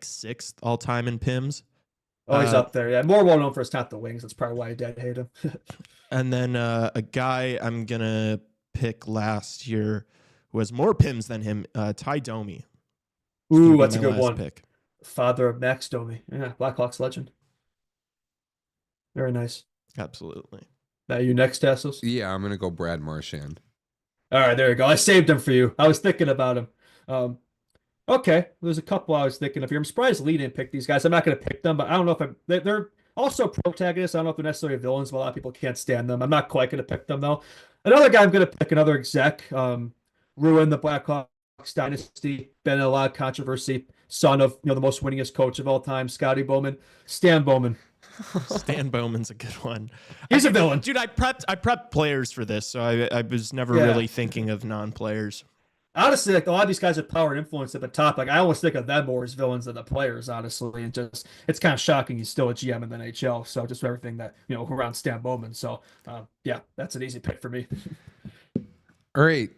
sixth all time in PIMS. Oh, he's up there. Yeah, more well known for his Not the Wings. That's probably why Dad hated him. And then a guy I'm gonna pick last year who has more PIMS than him, Ty Domi. Ooh, that's a good one. Pick. Father of Max Domi. Yeah, Blackhawks legend. Very nice. Absolutely. Now you next, Tassos? Yeah, I'm gonna go Brad Marchand. All right, there you go. I saved him for you. I was thinking about him. Okay, there's a couple I was thinking of here. I'm surprised Lee didn't pick these guys. I'm not going to pick them, but I don't know if they're also protagonists. I don't know if they're necessarily villains, but a lot of people can't stand them. I'm not quite going to pick them, though. Another guy I'm going to pick, another exec, ruined the Blackhawks dynasty, been in a lot of controversy, son of the most winningest coach of all time, Scotty Bowman, Stan Bowman. Stan Bowman's a good one. He's a villain. Dude, I prepped players for this, so I was never really thinking of non-players. Honestly, like a lot of these guys have power and influence at the top. Like I almost think of them more as villains than the players, honestly. And just it's kind of shocking he's still a GM in the NHL. So just everything that around Stan Bowman. So yeah, that's an easy pick for me. All right.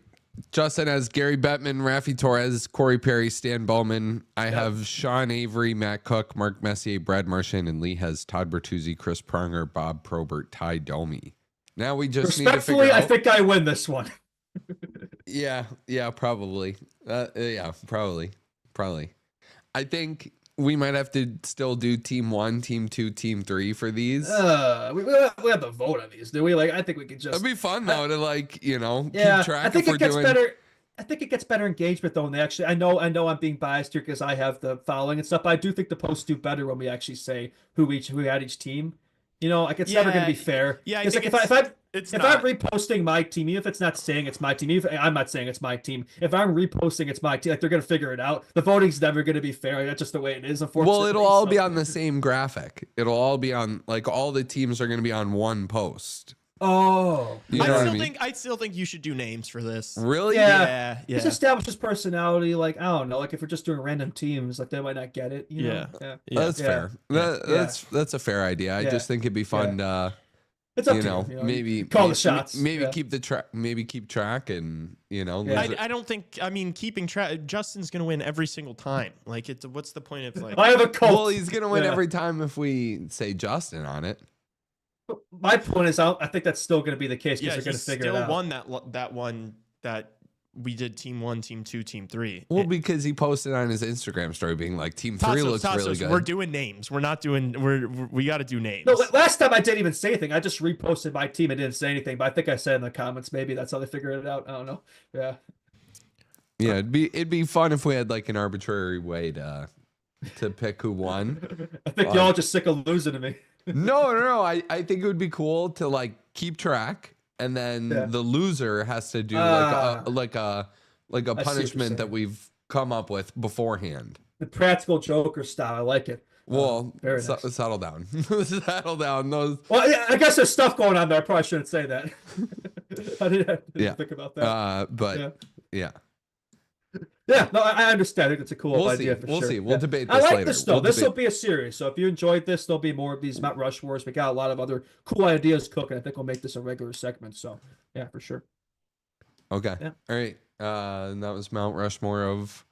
Justin has Gary Bettman, Rafi Torres, Corey Perry, Stan Bowman. I have Sean Avery, Matt Cook, Mark Messier, Brad Marchand, and Lee has Todd Bertuzzi, Chris Pronger, Bob Probert, Ty Domi. Now we just need to figure out. I think I win this one. Yeah, probably. Probably. I think we might have to still do team 1, team 2, team 3 for these. We have to vote on these, do we? Like, I think we could just. It'd be fun though to keep track. I think it gets better. I think it gets better engagement though. And they actually, I know I'm being biased here because I have the following and stuff. But I do think the posts do better when we actually say who had each team. Like it's never going to be fair. Yeah, it's like if I'm reposting my team, even if it's not saying it's my team, even if I'm not saying it's my team, if I'm reposting it's my team, like they're going to figure it out. The voting's never going to be fair. That's just the way it is, unfortunately. Well, it'll all be on the same graphic. It'll all be on, like, all the teams are going to be on one post. Oh, I still think you should do names for this. Really? Yeah. Just establish his personality. Like, I don't know. Like, if we're just doing random teams, like they might not get it. That's fair. That's a fair idea. I just think it'd be fun to, it's up to you. Maybe call the shots. Maybe keep the track. Maybe keep track, and I don't think. I mean, keeping track. Justin's gonna win every single time. Like, what's the point of like? I have a cult. Well, he's gonna win every time if we say Justin on it. My point is, I think that's still going to be the case because they're going to figure it out. Still won that one that we did team 1, team 2, team 3. Well, because he posted on his Instagram story being like, team 3 looks really good. We're doing names. We're not doing. We got to do names. No, last time I didn't even say anything. I just reposted my team. I didn't say anything, but I think I said in the comments. Maybe that's how they figured it out. I don't know. Yeah. Yeah, it'd be fun if we had like an arbitrary way to pick who won. I think y'all just sick of losing to me. No. I think it would be cool to like keep track, and then the loser has to do like a punishment that we've come up with beforehand. The practical Joker style. I like it. Well, very nice. settle down. Settle down. Those. Well, yeah, I guess there's stuff going on there. I probably shouldn't say that. I didn't think about that. But yeah. Yeah, no, I understand it. It's a cool We'll idea see. for We'll sure. see. We'll debate I this like later. this though. We'll This will debate- be a series. So if you enjoyed this, there'll be more of these Mount Rushmores. We got a lot of other cool ideas cooking. I think we'll make this a regular segment. So yeah, for sure. Okay. Yeah. All right. And that was Mount Rushmore of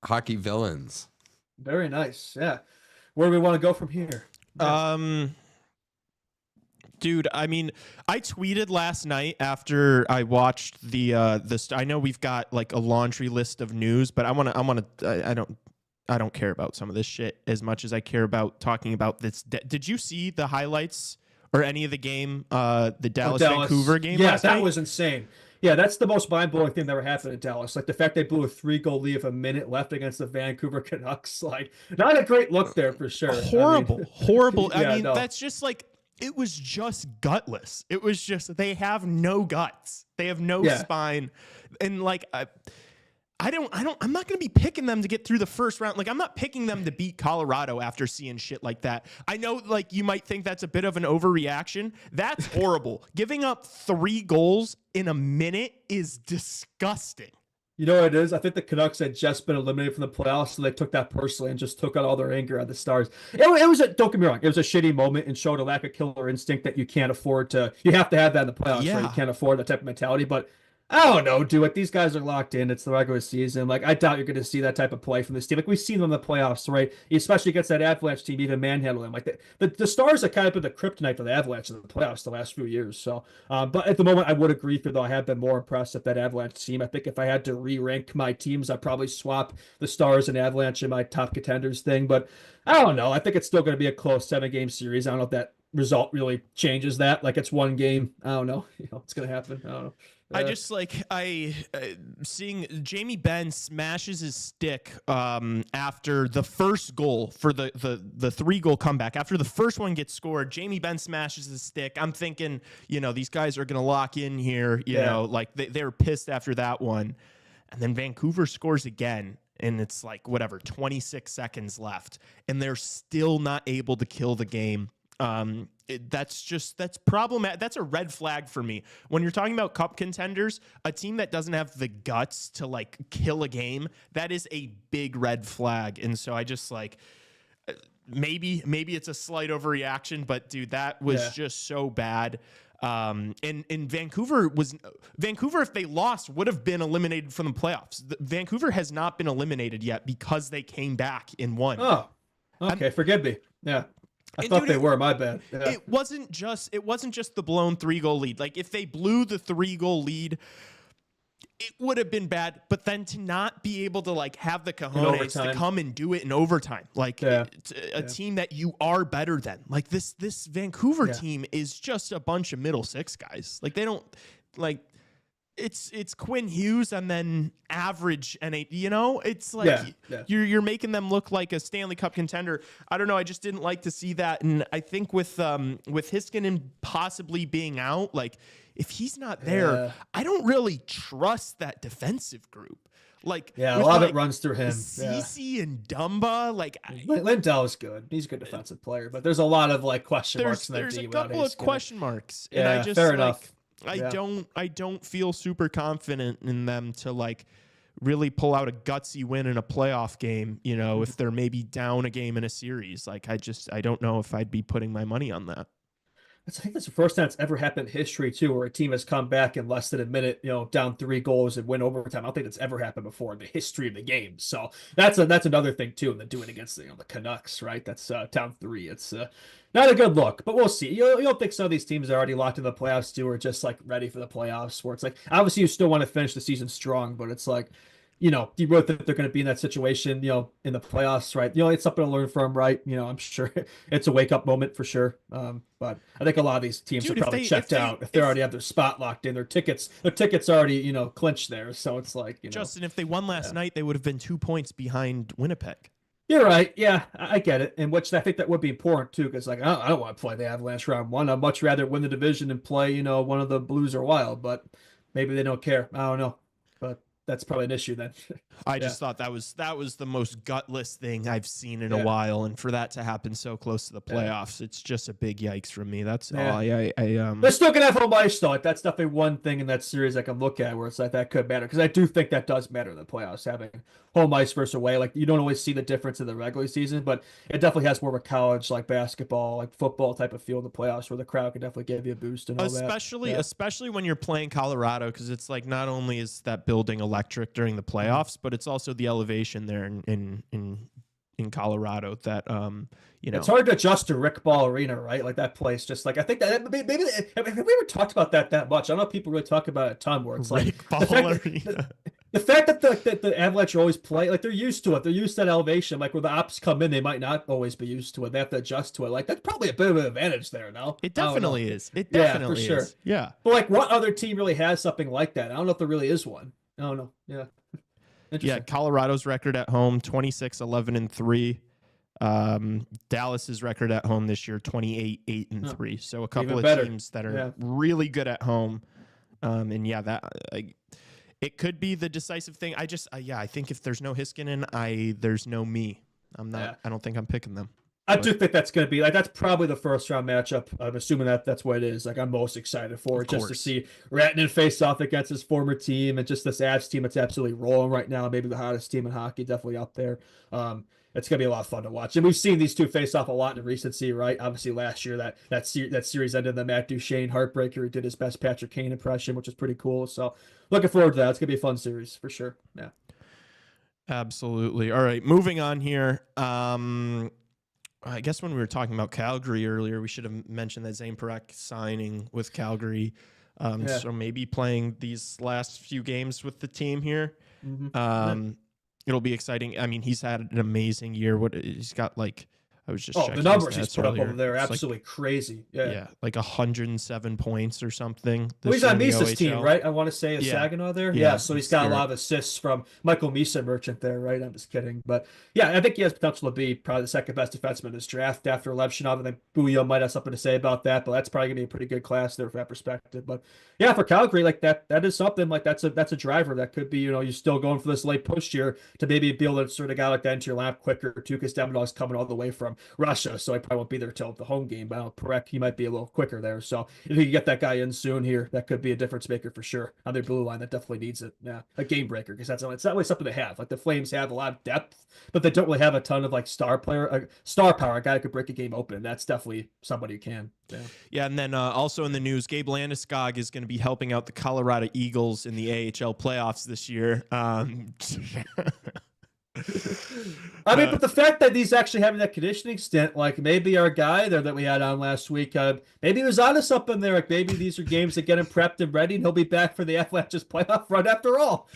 hockey villains. Very nice. Yeah. Where do we want to go from here? Dude, I mean, I tweeted last night after I watched I know we've got like a laundry list of news, but I don't care about some of this shit as much as I care about talking about this. Did you see the highlights or any of the game, the Dallas Vancouver game? Yeah, last that night? was insane. Yeah, that's the most mind-blowing thing that ever happened in Dallas. Like the fact they blew a 3-goal lead with a minute left against the Vancouver Canucks. Like, not a great look there for sure. Horrible. Yeah, I mean, no. that's just like, it was just gutless. It was just, they have no guts. They have no spine. And like, I'm not going to be picking them to get through the first round. Like, I'm not picking them to beat Colorado after seeing shit like that. I know, like, you might think that's a bit of an overreaction. That's horrible. Giving up 3 goals in a minute is disgusting. You know what it is? I think the Canucks had just been eliminated from the playoffs, so they took that personally and just took out all their anger on the Stars. It was don't get me wrong, it was a shitty moment and showed a lack of killer instinct that you can't afford to. You have to have that in the playoffs, right? You can't afford that type of mentality. But I don't know, dude. These guys are locked in. It's the regular season. Like, I doubt you're going to see that type of play from this team. Like, we've seen them in the playoffs, right? Especially against that Avalanche team, even manhandle them. Like, the Stars have kind of been the kryptonite for the Avalanche in the playoffs the last few years. So, but at the moment, I would agree, though I have been more impressed with that Avalanche team. I think if I had to re-rank my teams, I'd probably swap the Stars and Avalanche in my top contenders thing. But I don't know. I think it's still going to be a close 7-game series. I don't know if that result really changes that. Like, it's one game. I don't know. It's going to happen. I don't know. I just seeing Jamie Benn smashes his stick after the first goal for the 3-goal comeback. After the first one gets scored, Jamie Benn smashes his stick. I'm thinking, these guys are going to lock in here. You know, like they were pissed after that one. And then Vancouver scores again. And it's like, 26 seconds left. And they're still not able to kill the game. That's problematic. That's a red flag for me. When you're talking about cup contenders, a team that doesn't have the guts to like kill a game, that is a big red flag. And so I just like, maybe it's a slight overreaction, but dude, that was just so bad. And Vancouver, if they lost, would have been eliminated from the playoffs. Vancouver has not been eliminated yet because they came back and won. Oh, okay. Forgive me. Yeah. I thought they were. My bad. Yeah. It wasn't just the blown 3-goal lead. Like, if they blew the 3-goal lead, it would have been bad. But then to not be able to like have the cojones to come and do it in overtime, like a team that you are better than. Like this Vancouver team is just a bunch of middle six guys. Like, they don't like. It's Quinn Hughes and then average it's like you're making them look like a Stanley Cup contender. I don't know. I just didn't like to see that. And I think with Heiskanen possibly being out, like if he's not there, I don't really trust that defensive group. Like, a lot of it runs through him. Cece and Dumba, like Lindell is good. He's a good defensive player, but there's a lot of like question marks in that There's team. a couple of question marks, and I just fair enough. I don't feel super confident in them to like really pull out a gutsy win in a playoff game, if they're maybe down a game in a series. Like, I don't know if I'd be putting my money on that. I think that's the first time it's ever happened in history too, where a team has come back in less than a minute, down 3 goals and win overtime. I don't think that's ever happened before in the history of the game. So that's another thing too. And then doing against the Canucks, right? That's down 3. It's not a good look, but we'll see. You don't think some of these teams are already locked in the playoffs too, or just like ready for the playoffs? Where it's like, obviously you still want to finish the season strong, but it's like, do you really think they're going to be in that situation, in the playoffs, right? It's something to learn from, right? I'm sure it's a wake-up moment for sure. But I think a lot of these teams are probably checked out if they already have their spot locked in. Their tickets already, clinched there. So it's like, Justin, if they won last night, they would have been 2 points behind Winnipeg. You're right. Yeah, I get it. And which I think that would be important too, because like I don't want to play the Avalanche round 1. I'd much rather win the division and play, one of the Blues or Wild. But maybe they don't care. I don't know. But that's probably an issue then. I just thought that was the most gutless thing I've seen in a while, and for that to happen so close to the playoffs, it's just a big yikes from me. That's all. They're still gonna have home ice though. That's definitely one thing in that series I can look at where it's like that could matter, because I do think that does matter in the playoffs, having home ice versus away. Like you don't always see the difference in the regular season, but it definitely has more of a college like basketball, like football type of feel in the playoffs where the crowd can definitely give you a boost and all especially when you're playing Colorado, because it's like not only is that building electric during the playoffs, but it's also the elevation there in Colorado that it's hard to adjust to Rick Ball Arena, right? Like that place, just like I think that maybe have we ever talked about that much? I don't know if people really talk about it a ton. Where it's like Rick Ball Arena. The fact that the Avalanche always play, like they're used to it. They're used to that elevation. Like where the ops come in, they might not always be used to it. They have to adjust to it. Like that's probably a bit of an advantage there. No, it definitely is. It definitely for sure. is. Yeah. But like, what other team really has something like that? I don't know if there really is one. I don't know. Yeah. Yeah. Colorado's record at home 26-11-3. Dallas's record at home this year 28-8-3. So a couple of teams that are really good at home. It could be the decisive thing. I think if there's no Heiskanen, there's no me. I'm not. I don't think I'm picking them. I do think that's going to be like that's probably the first round matchup. I'm assuming that's what it is. Like I'm most excited for it, just to see Rantanen face off against his former team and just this Avs team that's absolutely rolling right now. Maybe the hottest team in hockey, definitely up there. It's going to be a lot of fun to watch. And we've seen these two face off a lot in recency, right? Obviously, last year that series ended in the Matt Duchene heartbreaker. He did his best Patrick Kane impression, which is pretty cool. So looking forward to that. It's going to be a fun series for sure. Yeah. Absolutely. All right, moving on here. I guess when we were talking about Calgary earlier, we should have mentioned that Zane Parekh signing with Calgary. So maybe playing these last few games with the team here. Mm-hmm. It'll be exciting. I mean, he's had an amazing year. He's got like, I was just checking the numbers his he's put earlier. up over there are It's absolutely crazy. Yeah, like 107 points or something. Well, he's on Misa's team, right? I want to say Saginaw there. Yeah, so he's got a lot of assists from Michael Misa Merchant there, right? I'm just kidding. But yeah, I think he has potential to be probably the second best defenseman in this draft after Levshinov. I think Bouillon might have something to say about that, but that's probably going to be a pretty good class there from that perspective. But yeah, for Calgary, like that is something like that's a driver that could be, you're still going for this late push here to maybe be able to sort of get like that into your lap quicker too, because Demidov's coming all the way from Russia, so I probably won't be there till the home game. But I don't know, Parekh, he might be a little quicker there. So if you can get that guy in soon here, that could be a difference maker for sure on their blue line. That definitely needs it. Yeah, a game breaker, because it's not really something they have. Like the Flames have a lot of depth, but they don't really have a ton of like star power, a guy who could break a game open. That's definitely somebody who can. Yeah, and then also in the news, Gabe Landeskog is going to be helping out the Colorado Eagles in the AHL playoffs this year. I mean, but the fact that he's actually having that conditioning stint, like maybe our guy there that we had on last week, maybe he was onto something there. Like maybe these are games that get him prepped and ready, and he'll be back for the Avalanche's playoff run after all.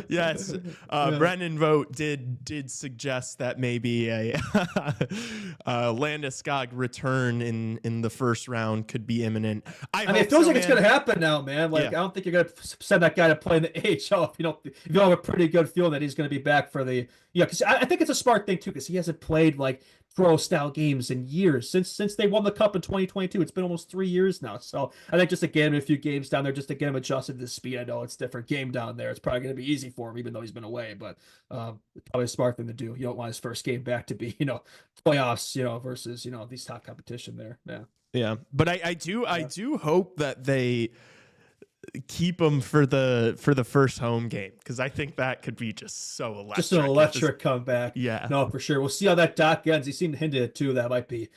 Yes, Brendan Vogt did suggest that maybe a Landeskog return in the first round could be imminent. I mean, it feels like it's going to happen now, man. Like I don't think you're going to send that guy to play in the AHL if you don't have a pretty good feeling that he's going to be back for the. Yeah, because I think it's a smart thing too, because he hasn't played like pro style games in years since they won the cup in 2022. It's been almost 3 years now. So I think just to get him a few games down there, just to get him adjusted to the speed. I know it's a different game down there. It's probably going to be easy for him, even though he's been away. But it's probably a smart thing to do. You don't want his first game back to be playoffs, versus these top competition there. Yeah. But I do hope that they keep him for the first home game, because I think that could be just so electric. Just an electric comeback. Yeah. No, for sure. We'll see how that doc ends. He seemed to hint at it too. That might be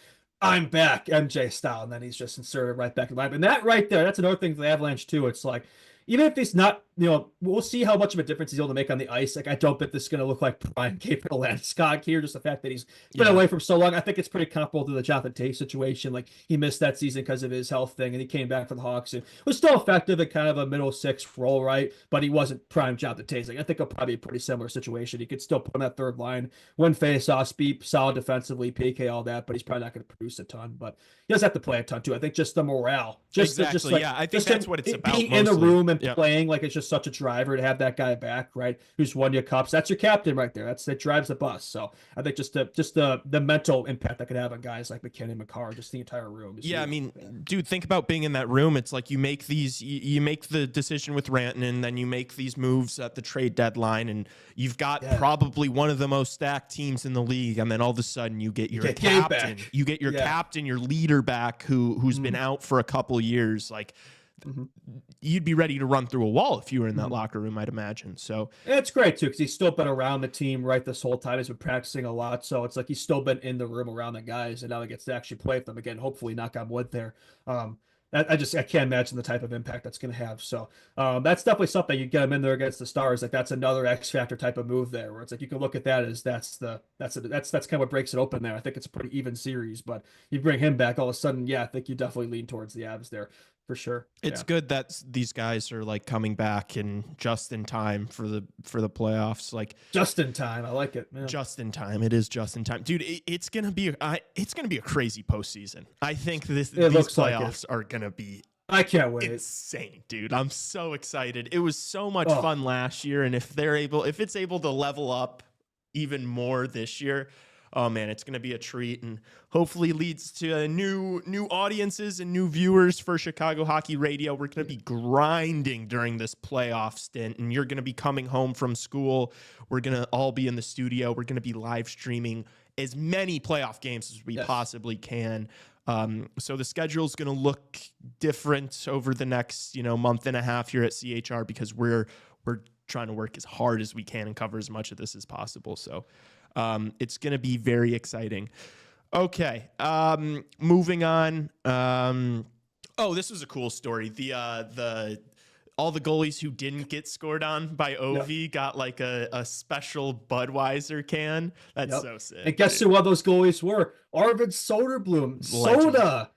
I'm back MJ style, and then he's just inserted right back in line. And that right there, that's another thing for the Avalanche too. It's like, even if he's not, we'll see how much of a difference he's able to make on the ice. Like, I don't think this is going to look like prime Gabriel Landeskog here. Just the fact that he's been away for so long. I think it's pretty comparable to the Jonathan Tate situation. Like, he missed that season because of his health thing, and he came back for the Hawks and was still effective at kind of a middle six role, right? But he wasn't prime Jonathan Tate. Like, I think it'll probably be a pretty similar situation. He could still put on that third line, win faceoffs, be solid defensively, PK, all that, but he's probably not going to produce a ton. But he does have to play a ton too. I think just the morale. Exactly. I think that's what it's about. Being in the room and Yep. playing like it's just such a driver to have that guy back, right? Who's won you cups. That's your captain right there. That drives the bus. So I think just the mental impact that could have on guys like McKinnon, McCarr, just the entire room. Is Yeah, I huge. mean, dude, think about being in that room. It's like you make you make the decision with Rantanen, then you make these moves at the trade deadline, and you've got probably one of the most stacked teams in the league, and then all of a sudden you get your get Gabe captain, back. you get your captain, your leader back, who's been out for a couple years. Like, you'd be ready to run through a wall if you were in that locker room, I'd imagine. So And it's great too, because he's still been around the team right this whole time. He's been practicing a lot, so it's like he's still been in the room around the guys, and now he gets to actually play with them again. Hopefully, knock on wood there. I can't imagine the type of impact that's going to have. So that's definitely something. You get him in there against the Stars, like that's another X factor type of move there, where it's like you can look at that as that's kind of what breaks it open there. I think it's a pretty even series, but you bring him back, all of a sudden, yeah, I think you definitely lean towards the Avs there. For sure. it's good that these guys are like coming back and just in time for the playoffs. Like Just in time. I like it. Yeah. just in time. It is just in time, dude. It's gonna be a crazy postseason. I think these looks like it. playoffs are gonna be I can't wait. insane, dude. I'm so excited. It was so much fun last year, and if it's able to level up even more this year, oh man, it's going to be a treat, and hopefully leads to new audiences and new viewers for Chicago Hockey Radio. We're going to be grinding during this playoff stint, and you're going to be coming home from school. We're going to all be in the studio. We're going to be live streaming as many playoff games as we possibly can. So the schedule is going to look different over the next, month and a half here at CHR, because we're trying to work as hard as we can and cover as much of this as possible. So it's going to be very exciting. Okay. Moving on. This was a cool story. All the goalies who didn't get scored on by Ovi got like a special Budweiser can. That's so sick. And guess who one of those goalies were? Arvid Soderblom. Soda.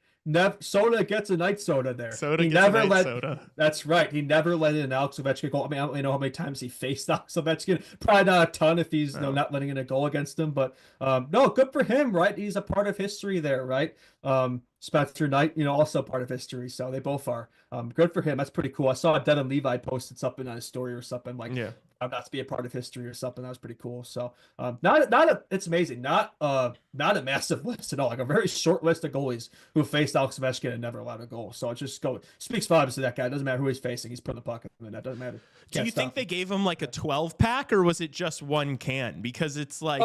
Soda gets a night soda there. Soda. That's right. He never let in an Alex Ovechkin goal. I mean, I don't know how many times he faced Alex Ovechkin. Probably not a ton if he's not letting in a goal against him. But no, good for him, right? He's a part of history there, right? Spencer Knight, also part of history. So they both are. Good for him. That's pretty cool. I saw Devin Levi posted something on his story or something like, not to be a part of history or something. That was pretty cool. So it's amazing. Not a massive list at all. Like a very short list of goalies who faced Alex Ovechkin and never allowed a goal. So it just speaks volumes to that guy. It doesn't matter who he's facing. He's putting the puck in. That doesn't matter. Do you think they gave him like a 12-pack, or was it just one can? Because it's like,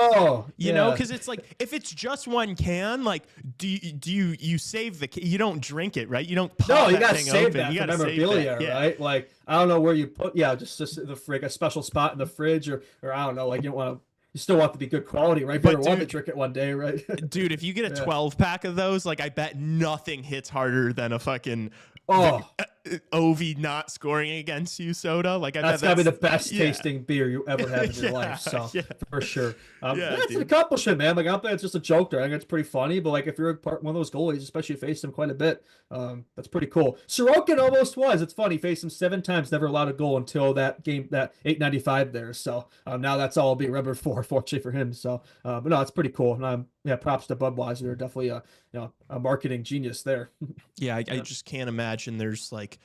because it's like, if it's just one can, like, do you save you don't drink it, right? You don't pop you that gotta thing save open. that You for gotta memorabilia, save that. right? Like, I don't know where you put, just the frig, a special spot in the fridge, or I don't know, like you still want it to be good quality, right? Better want to drink it one day, right? Dude, if you get a 12-pack of those, like, I bet nothing hits harder than a fucking Ovi not scoring against you soda. Like, that's gotta be the best tasting beer you ever had in your life. So for sure, it's an accomplishment, man. Like, I don't think it's just a joke there. I think it's pretty funny. But like, if you're one of those goalies, especially if you faced him quite a bit, that's pretty cool. Sorokin almost was. It's funny. He faced him 7 times, never allowed a goal until that game, that 895 there. So now that's all I'll be remembered for, fortunately for him. So, but no, it's pretty cool. And props to Budweiser. They're definitely a marketing genius there. I just can't imagine there's like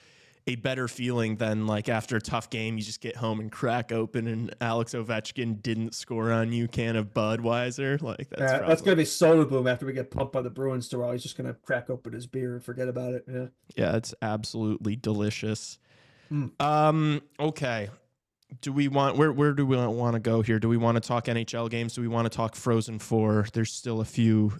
a better feeling than like after a tough game, you just get home and crack open and Alex Ovechkin didn't score on you can of Budweiser. Like that's gonna be Soderblom after we get pumped by the Bruins tomorrow. He's just gonna crack open his beer and forget about it. Yeah, it's absolutely delicious. Okay. Do we want where do we want to go here? Do we want to talk NHL games? Do we want to talk Frozen 4? There's still a few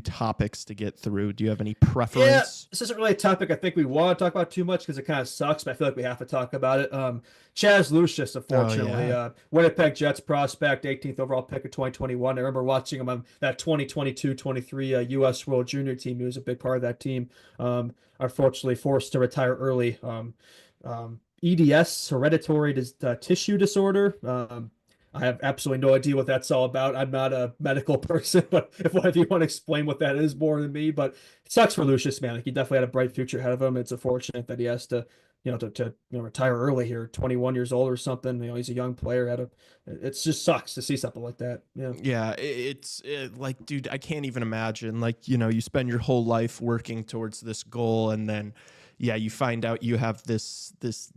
topics to get through. Do you have any preference? Yeah, this isn't really a topic I think we want to talk about too much because it kind of sucks, but I feel like we have to talk about it. Chaz Lucius, unfortunately, Winnipeg Jets prospect, 18th overall pick of 2021. I remember watching him on that 2022-23 U.S. World Junior team. He was a big part of that team. Unfortunately, forced to retire early. EDS, hereditary tissue disorder. I have absolutely no idea what that's all about. I'm not a medical person, but if one of you want to explain what that is more than me, but it sucks for Lucius, man. Like, he definitely had a bright future ahead of him. It's unfortunate that he has to, retire early here, 21 years old or something. He's a young player. It just sucks to see something like that. Yeah, it's like, dude, I can't even imagine. Like, you spend your whole life working towards this goal, and then yeah, you find out you have this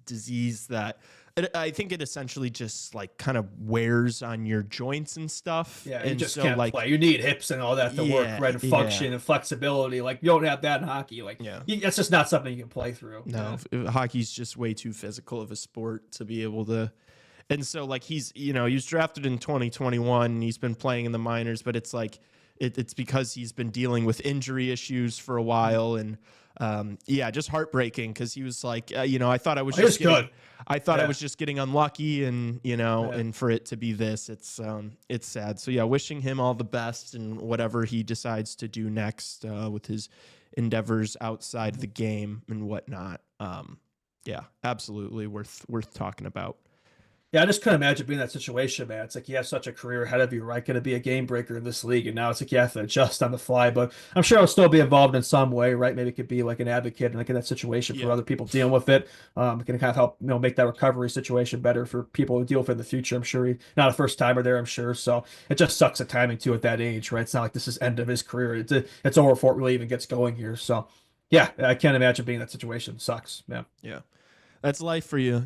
disease that I think it essentially just like kind of wears on your joints and stuff. Yeah, you and just so can't like play. You need hips and all that to work, right? And function and flexibility. Like, you don't have that in hockey. Like, that's just not something you can play through. No, hockey's just way too physical of a sport to be able to. And so like he was drafted in 2021. He's been playing in the minors, but it's like it's because he's been dealing with injury issues for a while. And just heartbreaking because he was like, I thought I was just getting, I thought I was just getting unlucky, and and for it to be this, it's sad. So yeah, wishing him all the best and whatever he decides to do next with his endeavors outside the game and whatnot. Absolutely worth talking about. Yeah, I just couldn't imagine being in that situation, man. It's like you have such a career ahead of you, right? Going to be a game breaker in this league, and now it's like you have to adjust on the fly. But I'm sure I'll still be involved in some way, right? Maybe it could be like an advocate, like in that situation for other people dealing with it. It can kind of help, make that recovery situation better for people who deal with it in the future. I'm sure he's not a first timer there. I'm sure, so it just sucks the timing too at that age, right? It's not like this is end of his career. It's over before it really even gets going here. So, yeah, I can't imagine being in that situation. It sucks, man. Yeah. That's life for you,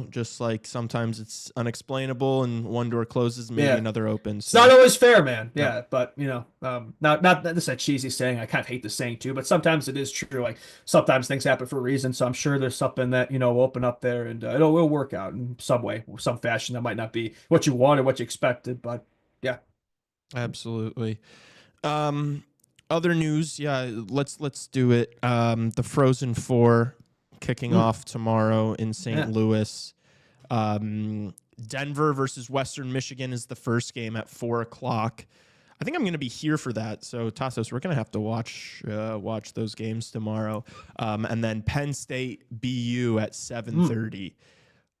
just like sometimes it's unexplainable and one door closes and maybe another opens. It's not always fair, man. Yeah, but not this is a cheesy saying. I kind of hate the saying too, but sometimes it is true. Like sometimes things happen for a reason. So I'm sure there's something that will open up there, and it'll work out in some way, some fashion. That might not be what you want or what you expected, but yeah, absolutely. Other news, let's do it. The Frozen Four kicking off tomorrow in St. Louis. Denver versus Western Michigan is the first game at 4:00. I think I'm going to be here for that. So Tassos, we're going to have to watch those games tomorrow. And then Penn State BU at 7:30.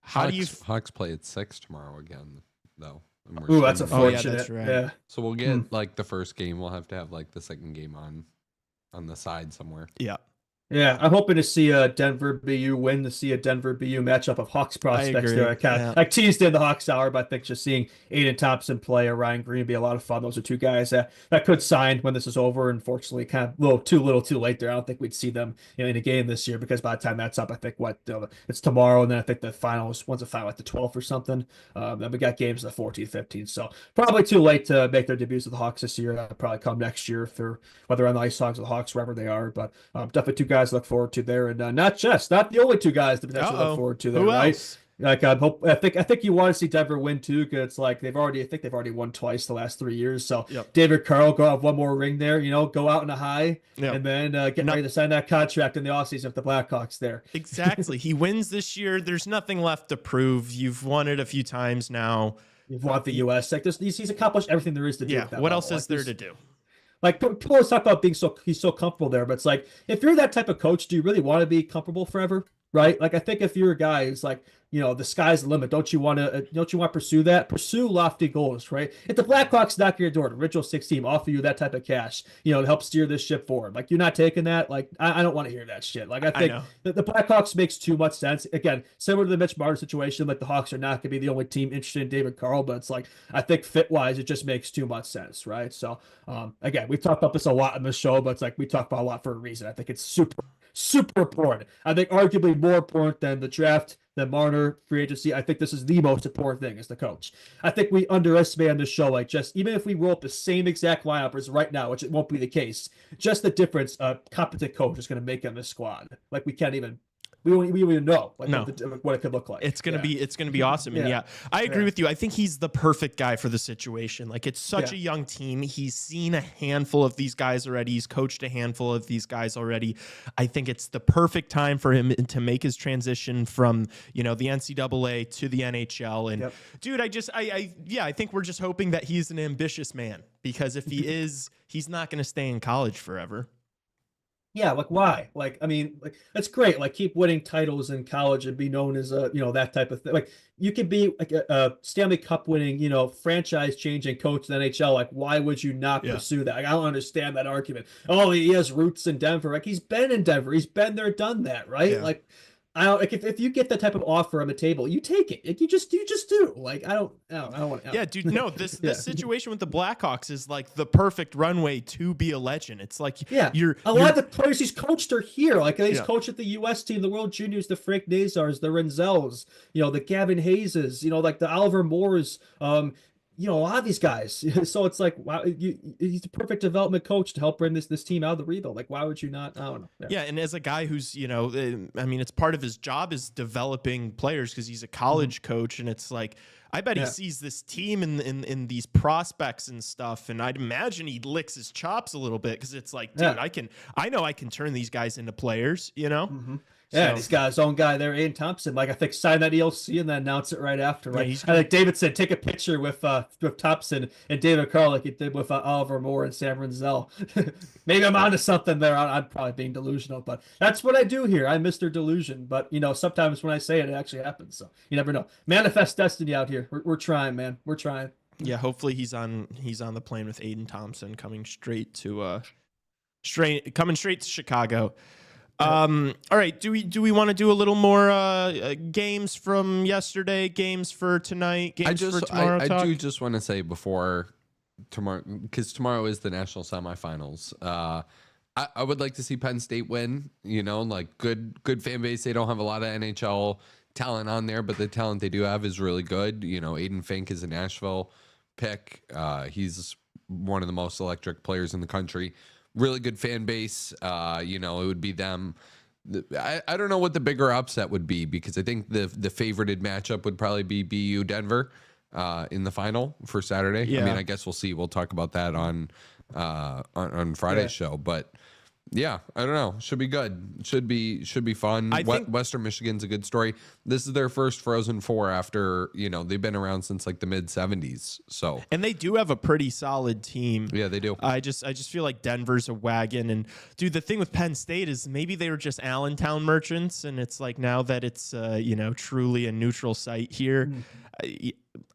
Hawks play at 6 tomorrow again, though. Ooh, that's unfortunate. Yeah, that's right. Yeah. So we'll get like the first game. We'll have to have like the second game on the side somewhere. Yeah. Yeah, I'm hoping to see a Denver BU win, to see a Denver BU matchup of Hawks prospects there. I teased in the Hawks hour, but I think just seeing Aiden Thompson play or Ryan Green would be a lot of fun. Those are two guys that could sign when this is over. Unfortunately, kind of a little too late there. I don't think we'd see them in a game this year, because by the time that's up, I think it's tomorrow, and then I think the finals, one's a final like the 12th or something. Then we got games the 14th, 15th. So probably too late to make their debuts with the Hawks this year. That'll probably come next year, whether on the Ice Hogs or the Hawks, wherever they are. But definitely two guys to look forward to there, and not the only two guys to potentially look forward to there. Who right? else? Like I think you want to see Denver win too, because it's like they've already won twice the last 3 years. So David Carl go have one more ring there, go out in a high, and then get ready to sign that contract in the offseason with the Blackhawks there. Exactly. He wins this year. There's nothing left to prove. You've won it a few times now. You've won the U.S. Like he's accomplished everything there is to do. Yeah. What else is there to do? Like people always talk about he's so comfortable there, but it's like, if you're that type of coach, do you really want to be comfortable forever? Right? Like I think if you're a guy who's like, the sky's the limit, don't you want to pursue that? Pursue lofty goals, right? If the Blackhawks knock on your door, the original 6 team offer you that type of cash, to help steer this ship forward, like you're not taking that. Like I don't want to hear that shit. Like I think the Blackhawks makes too much sense. Again, similar to the Mitch Marner situation, like the Hawks are not going to be the only team interested in David Carl, but it's like I think fit wise, it just makes too much sense, right? So again, we've talked about this a lot in the show, but it's like we talk about a lot for a reason. I think it's super important. I think arguably more important than the draft, than Marner, free agency. I think this is the most important thing as the coach. I think we underestimate on the show, like just even if we roll up the same exact lineup as right now, which it won't be the case, just the difference a competent coach is going to make on this squad. Like we won't even know what it could look like. It's gonna be awesome. And I agree with you. I think he's the perfect guy for the situation. Like it's such a young team. He's seen a handful of these guys already. He's coached a handful of these guys already. I think it's the perfect time for him to make his transition from the NCAA to the NHL. And dude, I think we're just hoping that he's an ambitious man, because if he is, he's not going to stay in college forever. Yeah, like why? Like, I mean, like that's great. Like keep winning titles in college and be known as that type of thing. Like you could be like a Stanley Cup winning, franchise changing coach in the NHL. Like why would you not pursue that? Like, I don't understand that argument. Oh, he has roots in Denver. Like he's been in Denver. He's been there, done that, right? Yeah. Like I don't like if you get that type of offer on the table, you take it. Like you just do. Like I don't want. Yeah, dude. No, this situation with the Blackhawks is like the perfect runway to be a legend. It's like a lot of the players he's coached are here. Like he's coached at the U.S. team, the World Juniors, the Frank Nazars, the Renzels, the Gavin Hayeses, like the Oliver Moores. A lot of these guys. So it's like, wow, he's the perfect development coach to help bring this team out of the rebuild. Like, why would you not? I don't know. Yeah, and as a guy who's, it's part of his job is developing players because he's a college coach, and it's like, I bet he sees this team in these prospects and stuff, and I'd imagine he licks his chops a little bit because it's like, dude, I know I can turn these guys into players, Mm-hmm. Yeah, he's got his own guy there, Aiden Thompson. Like I think sign that ELC and then announce it right after. Right? Yeah, I think David said take a picture with Thompson and David Carl like he did with Oliver Moore and Sam Renzel. Maybe I'm onto something there. I'm probably being delusional, but that's what I do here. I'm Mr. Delusion. But sometimes when I say it, it actually happens. So you never know. Manifest destiny out here. We're trying, man. We're trying. Yeah, hopefully he's on the plane with Aiden Thompson coming straight to Chicago. All right. Do we want to do a little more games from yesterday? Games for tonight? Games for tomorrow? I do just want to say before tomorrow, because tomorrow is the national semifinals. I would like to see Penn State win. Like good fan base. They don't have a lot of NHL talent on there, but the talent they do have is really good. Aiden Fink is a Nashville pick. He's one of the most electric players in the country. Really good fan base. It would be them. I don't know what the bigger upset would be because I think the favorited matchup would probably be BU Denver in the final for Saturday. Yeah. I mean, I guess we'll see. We'll talk about that on Friday's show. But yeah, I don't know. Should be good. Should be fun. I think Western Michigan's a good story. This is their first Frozen Four after they've been around since like the mid '70s. So and they do have a pretty solid team. Yeah, they do. I just feel like Denver's a wagon. And dude, the thing with Penn State is maybe they were just Allentown merchants, and it's like now that it's truly a neutral site here.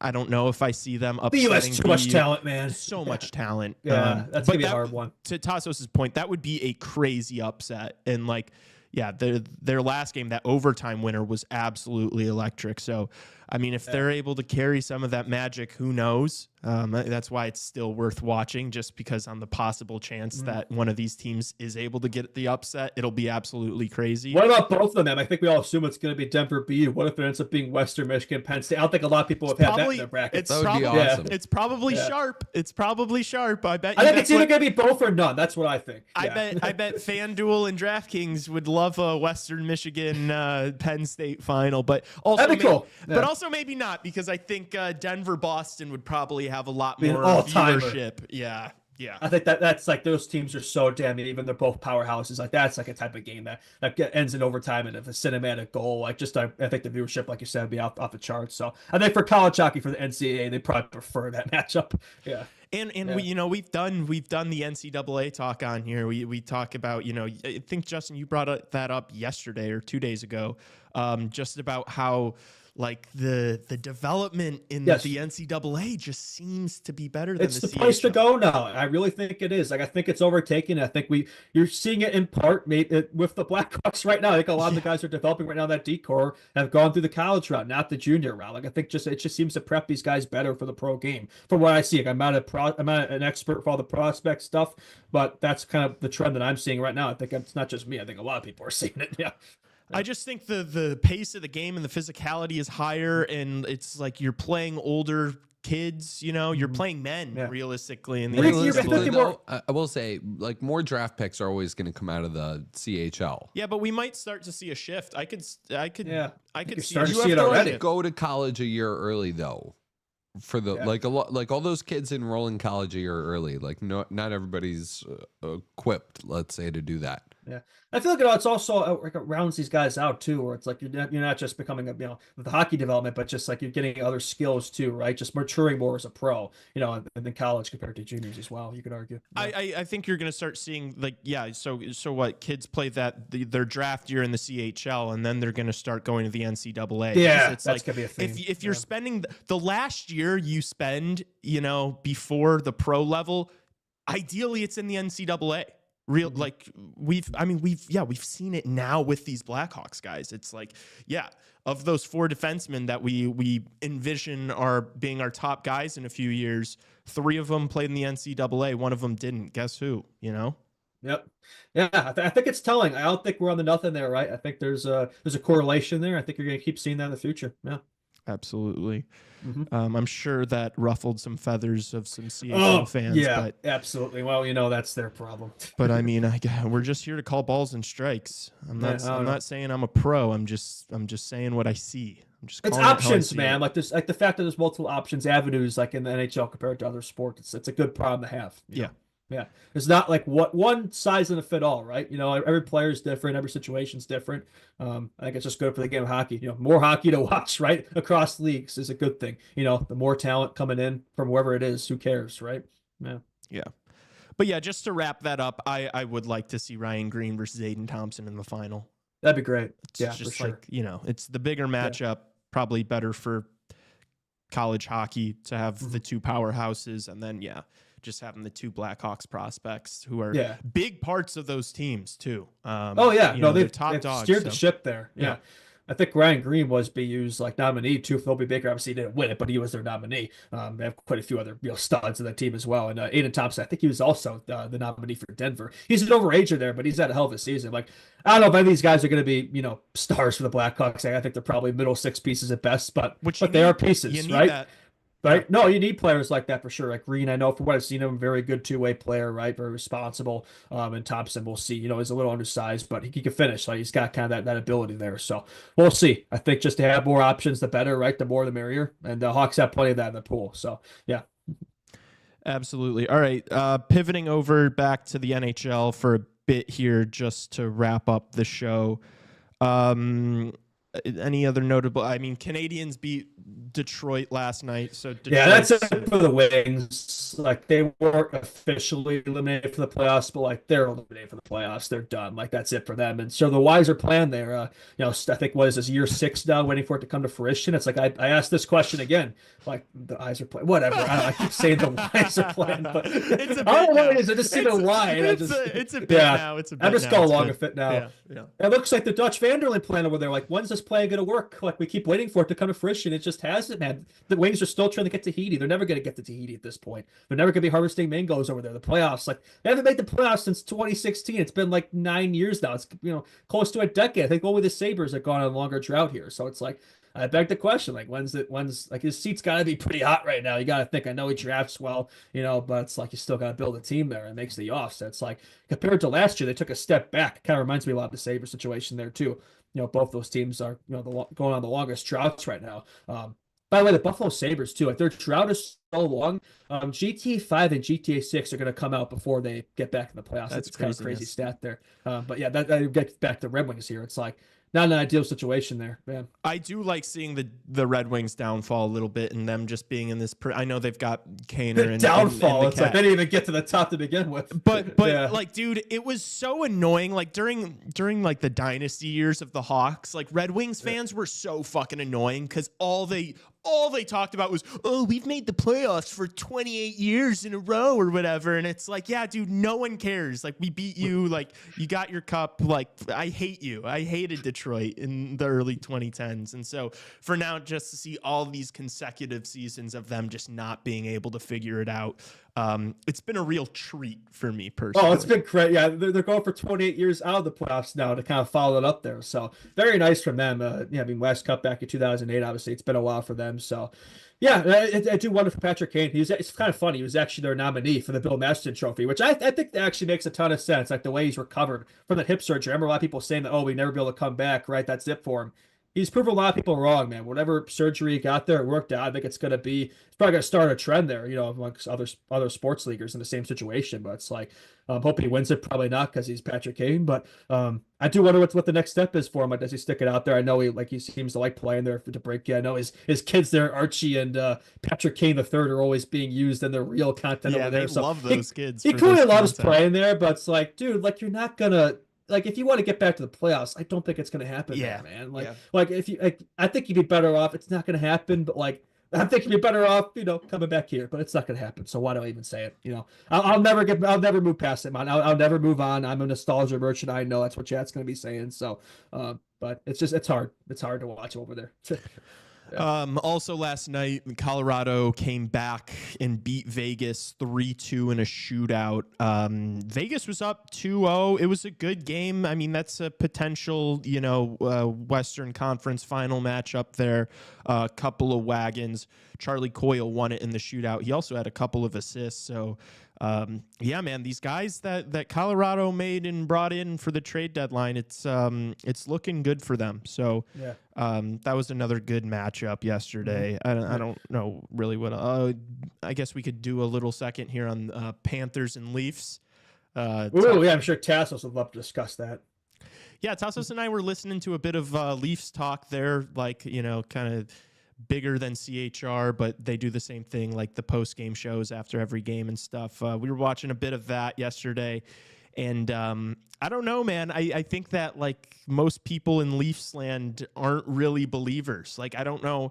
I don't know if I see them upsetting. BU has too much talent, man. So much talent. Yeah, that's gonna be a hard one. To Tassos' point, that would be a crazy upset. And their last game, that overtime winner was absolutely electric. So, I mean, if they're able to carry some of that magic, who knows? That's why it's still worth watching, just because on the possible chance that one of these teams is able to get the upset, it'll be absolutely crazy. What about both of them? I think we all assume it's going to be Denver BU. What if it ends up being Western Michigan, Penn State? I don't think a lot of people have had that in their brackets. That would be awesome. It's probably sharp. It's probably sharp. I bet. I think it's either going to be both or none. That's what I think. I bet FanDuel and DraftKings would love a Western Michigan Penn State final, but also that'd be cool. But also maybe not, because I think Denver Boston would probably have a lot more viewership. Yeah. I think that's like those teams are so damn even. They're both powerhouses. Like that's like a type of game that ends in overtime and if a cinematic goal. Like just I think the viewership, like you said, would be off the charts. So I think for college hockey, for the NCAA, they probably prefer that matchup. Yeah. And we've done the NCAA talk on here. We talk about I think Justin, you brought that up yesterday or 2 days ago, just about how like the development in the NCAA just seems to be better than it's the place to go now. I really think it is. Like I think it's overtaken. I think you're seeing it in part with the Blackhawks right now. I think a lot of the guys who are developing right now that D-core have gone through the college route, not the junior route. Like I think it just seems to prep these guys better for the pro game. From what I see, like, I'm not an expert for all the prospect stuff, but that's kind of the trend that I'm seeing right now. I think it's not just me. I think a lot of people are seeing it. Yeah. I just think the pace of the game and the physicality is higher, and it's like you're playing older kids, you're playing men realistically. In the I will say, like, more draft picks are always going to come out of the CHL. Yeah, but we might start to see a shift. I could see it already. Go to college a year early though. For the like all those kids enroll in college a year early. Like not everybody's equipped, let's say, to do that. Yeah, I feel like it's also like it rounds these guys out too, where it's like you're not just becoming the hockey development, but just like you're getting other skills too, right? Just maturing more as a pro, and then college compared to juniors as well. You could argue. Yeah. I think you're going to start seeing So what kids play their draft year in the CHL, and then they're going to start going to the NCAA. Yeah, it's that's like gonna be a thing. If you're spending the last year you spend, before the pro level, ideally it's in the NCAA. Real like we've seen it now with these Blackhawks guys. It's like, yeah, of those 4 defensemen that we envision are being our top guys in a few years, 3 of them played in the NCAA, 1 of them didn't. Guess who? You know? Yep. Yeah, I think it's telling. I don't think we're on the nothing there, right? I think there's a correlation there. I think you're going to keep seeing that in the future. Yeah. Absolutely. I'm sure that ruffled some feathers of some CHL fans. Yeah, but, absolutely. Well, you know, that's their problem. but I mean, we're just here to call balls and strikes. I'm not saying I'm a pro. I'm just saying what I see. I'm just it's options, man. Like this, like the fact that there's multiple options, avenues, like in the NHL compared to other sports. It's a good problem to have. Yeah. Yeah, it's not like one size doesn't fit all, right? You know, every player is different, every situation's different. I think it's just good for the game of hockey. You know, more hockey to watch, right? Across leagues is a good thing. You know, the more talent coming in from wherever it is, who cares, right? Yeah. Yeah. But yeah, just to wrap that up, I would like to see Ryan Green versus Aiden Thompson in the final. That'd be great. It's yeah, just for sure. like, you know, it's the bigger matchup, probably better for college hockey to have the 2 powerhouses, and then just having the 2 Blackhawks prospects who are big parts of those teams too. They've top dogs, steered the ship there. Yeah. I think Ryan Green was BU's like nominee too. Philby Baker obviously didn't win it, but he was their nominee. They have quite a few other studs in the team as well. And Aiden Thompson, I think he was also the nominee for Denver. He's an overager there, but he's had a hell of a season. Like, I don't know if any of these guys are going to be, stars for the Blackhawks. I think they're probably middle 6 pieces at best, but they are pieces, right? That. Right? No, you need players like that for sure. Like Green, I know from what I've seen him, very good 2-way player, right? Very responsible. And Thompson, we'll see. He's a little undersized, but he can finish. Like he's got kind of that ability there. So we'll see. I think just to have more options, the better, right? The more, the merrier. And the Hawks have plenty of that in the pool. So yeah. Absolutely. All right. Pivoting over back to the NHL for a bit here, just to wrap up the show. Any other notable? I mean, Canadians beat Detroit last night, so that's it for the Wings. Like they weren't officially eliminated for the playoffs, but like they're eliminated for the playoffs. They're done. Like that's it for them. And so the wiser plan there. I think what is this year 6 now, waiting for it to come to fruition. It's like I asked this question again. Like the eyes are playing. Whatever. I keep saying the wiser plan, but it's a bit I don't know now. what it is. I just see the line. It's a bit now. It's a bit I'm just now. going It's along good. with it now. Yeah. It looks like the Dutch Vanderland plan over there. Like, when's this play going to work? Like, we keep waiting for it to come to fruition. It just hasn't, man. The Wings are still trying to get Tahiti. They're never going to get to Tahiti at this point. They're never going to be harvesting mangoes over there. The playoffs, like, they haven't made the playoffs since 2016. It's been like 9 years now. It's, close to a decade. I think only the Sabres have gone on a longer drought here. So it's like, I beg the question, like, when's like his seat's got to be pretty hot right now. You got to think, I know he drafts well, but it's like you still got to build a team there and makes the offset. It's like compared to last year, they took a step back. Kind of reminds me a lot of the Sabres situation there too. Both those teams are, going on the longest droughts right now. By the way, the Buffalo Sabres too, like their drought is so long. GTA 5 and GTA 6 are going to come out before they get back in the playoffs. That's kind of a crazy stat there. But yeah, that gets back to Red Wings here. It's like, not an ideal situation there, man. I do like seeing the Red Wings downfall a little bit and them just being in this. I know they've got Kaner and downfall. And it's like they didn't even get to the top to begin with. But like, dude, it was so annoying. Like during like the dynasty years of the Hawks, like Red Wings fans were so fucking annoying because all they talked about was, oh, we've made the playoffs for 28 years in a row or whatever. And it's like, yeah, dude, no one cares. Like, we beat you. Like, you got your cup. Like, I hate you. I hated Detroit in the early 2010s. And so for now, just to see all these consecutive seasons of them just not being able to figure it out, it's been a real treat for me personally. Oh, it's been great. Yeah, they're going for 28 years out of the playoffs now to kind of follow it up there. So very nice from them. Last Cup back in 2008, obviously it's been a while for them. So yeah, I do wonder for Patrick Kane. It's kind of funny. He was actually their nominee for the Bill Masterton Trophy, which I think that actually makes a ton of sense. Like the way he's recovered from the hip surgery. I remember a lot of people saying that, oh, we never be able to come back, right? That's it for him. He's proven a lot of people wrong, man. Whatever surgery he got there, it worked out. I think it's probably going to start a trend there, amongst other sports leaguers in the same situation. But it's like, I'm hoping he wins it. Probably not because he's Patrick Kane. But I do wonder what the next step is for him. Like, does he stick it out there? I know he seems to like playing there to break. Yeah, I know his kids there, Archie and Patrick Kane III, are always being used in the real content over there. They love those kids. He clearly loves playing there, but it's like, dude, like you're not gonna. Like, if you want to get back to the playoffs, I don't think it's going to happen there, man. I think you'd be better off. It's not going to happen, but like, I think you'd be better off, coming back here, but it's not going to happen. So why do I even say it? I'll never move past it, man. I'll never move on. I'm a nostalgia merchant. I know that's what chat's going to be saying. So, but it's hard. It's hard to watch over there. Also last night, Colorado came back and beat Vegas 3-2 in a shootout. Vegas was up 2-0. It was a good game. I mean, that's a potential, Western Conference final match up there. A couple of wagons. Charlie Coyle won it in the shootout. He also had a couple of assists. So, yeah, man, these guys that Colorado made and brought in for the trade deadline, it's looking good for them. So, yeah. That was another good matchup yesterday. I don't know really what. I guess we could do a little second here on Panthers and Leafs. Ooh, yeah, I'm sure Tassos would love to discuss that. Yeah, Tassos and I were listening to a bit of Leafs talk there, like, kind of bigger than CHR, but they do the same thing, like the post-game shows after every game and stuff. We were watching a bit of that yesterday, and I don't know, man. I think that, like, most people in Leafs land aren't really believers. Like, I don't know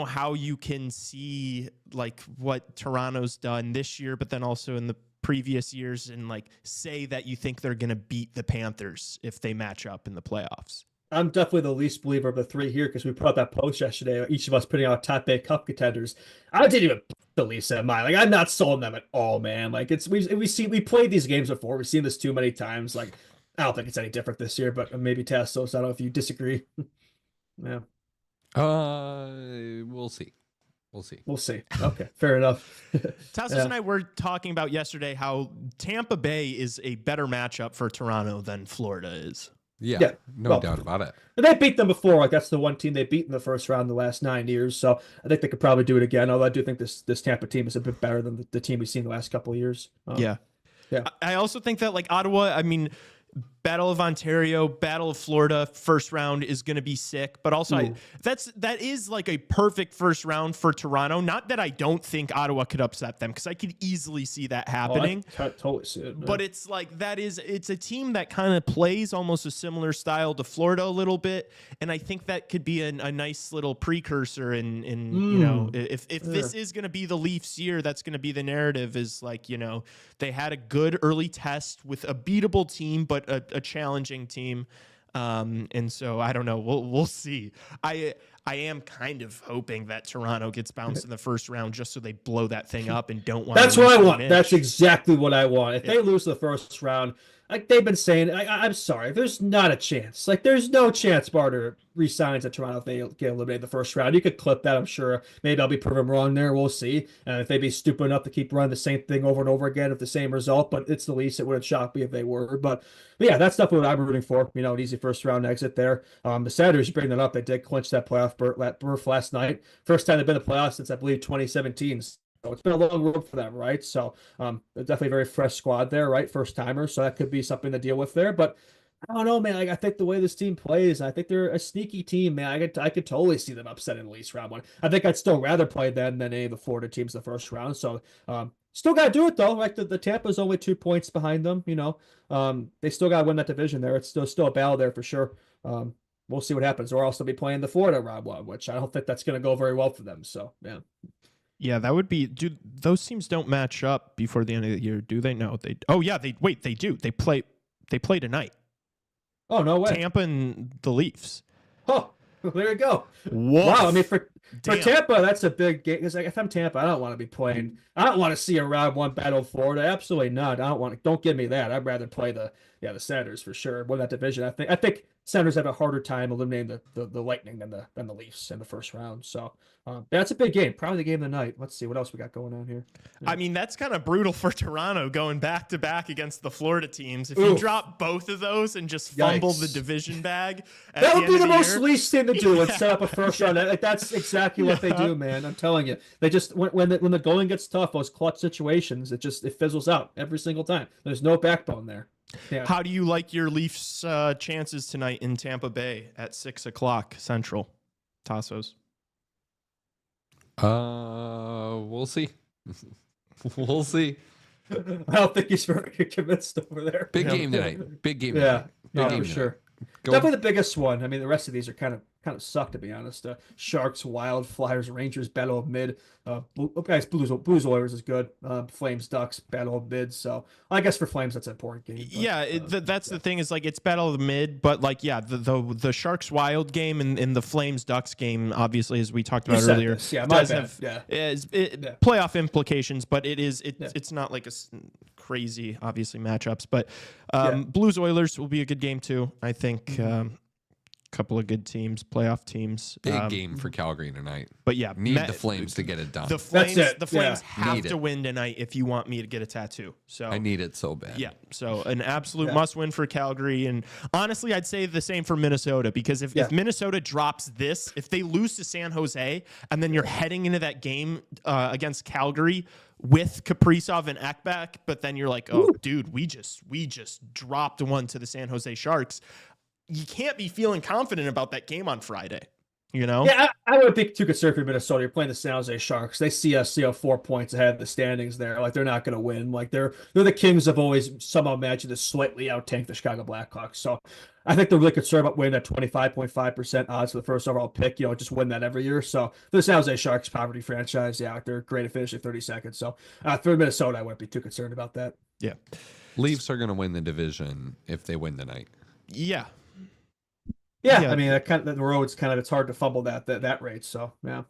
how you can see, like, what Toronto's done this year, but then also in the previous years, and, like, say that you think they're going to beat the Panthers if they match up in the playoffs. I'm definitely the least believer of the three here because we put out that post yesterday, each of us putting out top 8 cup contenders. I didn't even put the Leafs at mine. Like, I'm not sold on them at all, man. Like, we played these games before. We've seen this too many times. Like, I don't think it's any different this year, but maybe Tassos, I don't know if you disagree. Yeah. We'll see. We'll see. Okay, fair enough. Tassos and I were talking about yesterday how Tampa Bay is a better matchup for Toronto than Florida is. Yeah, no doubt about it. And they beat them before. Like, that's the one team they beat in the first round the last 9 years. So I think they could probably do it again. Although I do think this Tampa team is a bit better than the team we've seen the last couple of years. Yeah. Yeah. I also think that, like, Ottawa, I mean, Battle of Ontario, Battle of Florida, first round is going to be sick. But also, that is like a perfect first round for Toronto. Not that I don't think Ottawa could upset them, because I could easily see that happening. I totally see it. But it's like it's a team that kind of plays almost a similar style to Florida a little bit, and I think that could be a nice little precursor. If this is going to be the Leafs' year, that's going to be the narrative. Is like, they had a good early test with a beatable team, but a challenging team, and so I don't know. We'll see. I am kind of hoping that Toronto gets bounced in the first round just so they blow that thing up and don't want. That's what I want. That's exactly what I want. If they lose the first round, like they've been saying, I'm sorry, there's not a chance. Like, there's no chance Barter resigns at Toronto if they get eliminated the first round. You could clip that, I'm sure. Maybe I'll be proven wrong there. We'll see. And if they'd be stupid enough to keep running the same thing over and over again with the same result, but it's the Leafs, it wouldn't shock me if they were. But yeah, that's definitely what I'm rooting for. An easy first round exit there. The Senators, bring that up. They did clinch that playoff berth last night. First time they've been in the playoffs since, I believe, 2017. So it's been a long road for them, right? So definitely a very fresh squad there, right? First timer. So that could be something to deal with there. But I don't know, man. Like, I think the way this team plays, I think they're a sneaky team, man. I could totally see them upsetting the Leafs round one. I think I'd still rather play them than any of the Florida teams in the first round. So still got to do it, though. Like, the Tampa's only 2 points behind them, They still got to win that division there. It's still a battle there for sure. We'll see what happens. Or I'll still be playing the Florida round one, which I don't think that's going to go very well for them. So, yeah. Yeah, that would be. Those teams don't match up before the end of the year, do they? No, they. Oh yeah, they do. They play tonight. Oh, no way. Tampa and the Leafs. Oh, there you go. Woof. Wow. I mean, for Tampa, that's a big game. Because if I'm Tampa, I don't want to be playing. I don't want to see a round one battle of Florida. Absolutely not. I don't want to. Don't give me that. I'd rather play the Senators for sure. Win that division. I think Senators have a harder time eliminating the Lightning than the Leafs in the first round. So that's a big game. Probably the game of the night. Let's see what else we got going on here. Yeah. I mean, that's kind of brutal for Toronto going back to back against the Florida teams. If you drop both of those and just fumble the division bag, that would be the most least thing to do and set up a first round. Like, that's exactly what they do, man. I'm telling you. They just when the going gets tough, those clutch situations, it fizzles out every single time. There's no backbone there. Yeah. How do you like your Leafs chances tonight in Tampa Bay at 6:00 Central, Tassos? We'll see. We'll see. I don't think he's very convinced over there. Big game tonight. Big game. Yeah, Big game game for sure. Go. Definitely the biggest one. I mean, the rest of these are kind kind of suck, to be honest. Sharks, Wild, Flyers, Rangers, battle of mid. Blues, Oilers is good. Flames, Ducks, battle of mid. So I guess for Flames that's an important game. But, That's the thing is like it's battle of the mid, but like the Sharks Wild game and the Flames Ducks game, obviously as we talked about earlier, does have playoff implications, but it's not like a crazy obviously matchups. But Blues Oilers will be a good game too. I think. Couple of good teams, playoff teams. Big game for Calgary tonight. But yeah, need the Flames to get it done. The Flames have to win tonight if you want me to get a tattoo. So I need it so bad. Yeah, so an absolute must win for Calgary, and honestly, I'd say the same for Minnesota because if Minnesota drops this, if they lose to San Jose, and then you're heading into that game against Calgary with Kaprizov and Ekbak, but then you're like, oh, dude, we just dropped one to the San Jose Sharks. You can't be feeling confident about that game on Friday, you know? Yeah, I wouldn't be too concerned for Minnesota. You're playing the San Jose Sharks. They see us, 4 points ahead of the standings there. Like, they're not going to win. Like, they're the Kings have always somehow managed to slightly out-tank the Chicago Blackhawks. So I think they're really concerned about winning at 25.5% odds for the first overall pick. Just win that every year. So for the San Jose Sharks poverty franchise, they're great at finishing 32nd. So for Minnesota, I wouldn't be too concerned about that. Yeah. Leafs are going to win the division if they win tonight. Yeah. Yeah, I mean, the road's it's hard to fumble that rate. So yeah,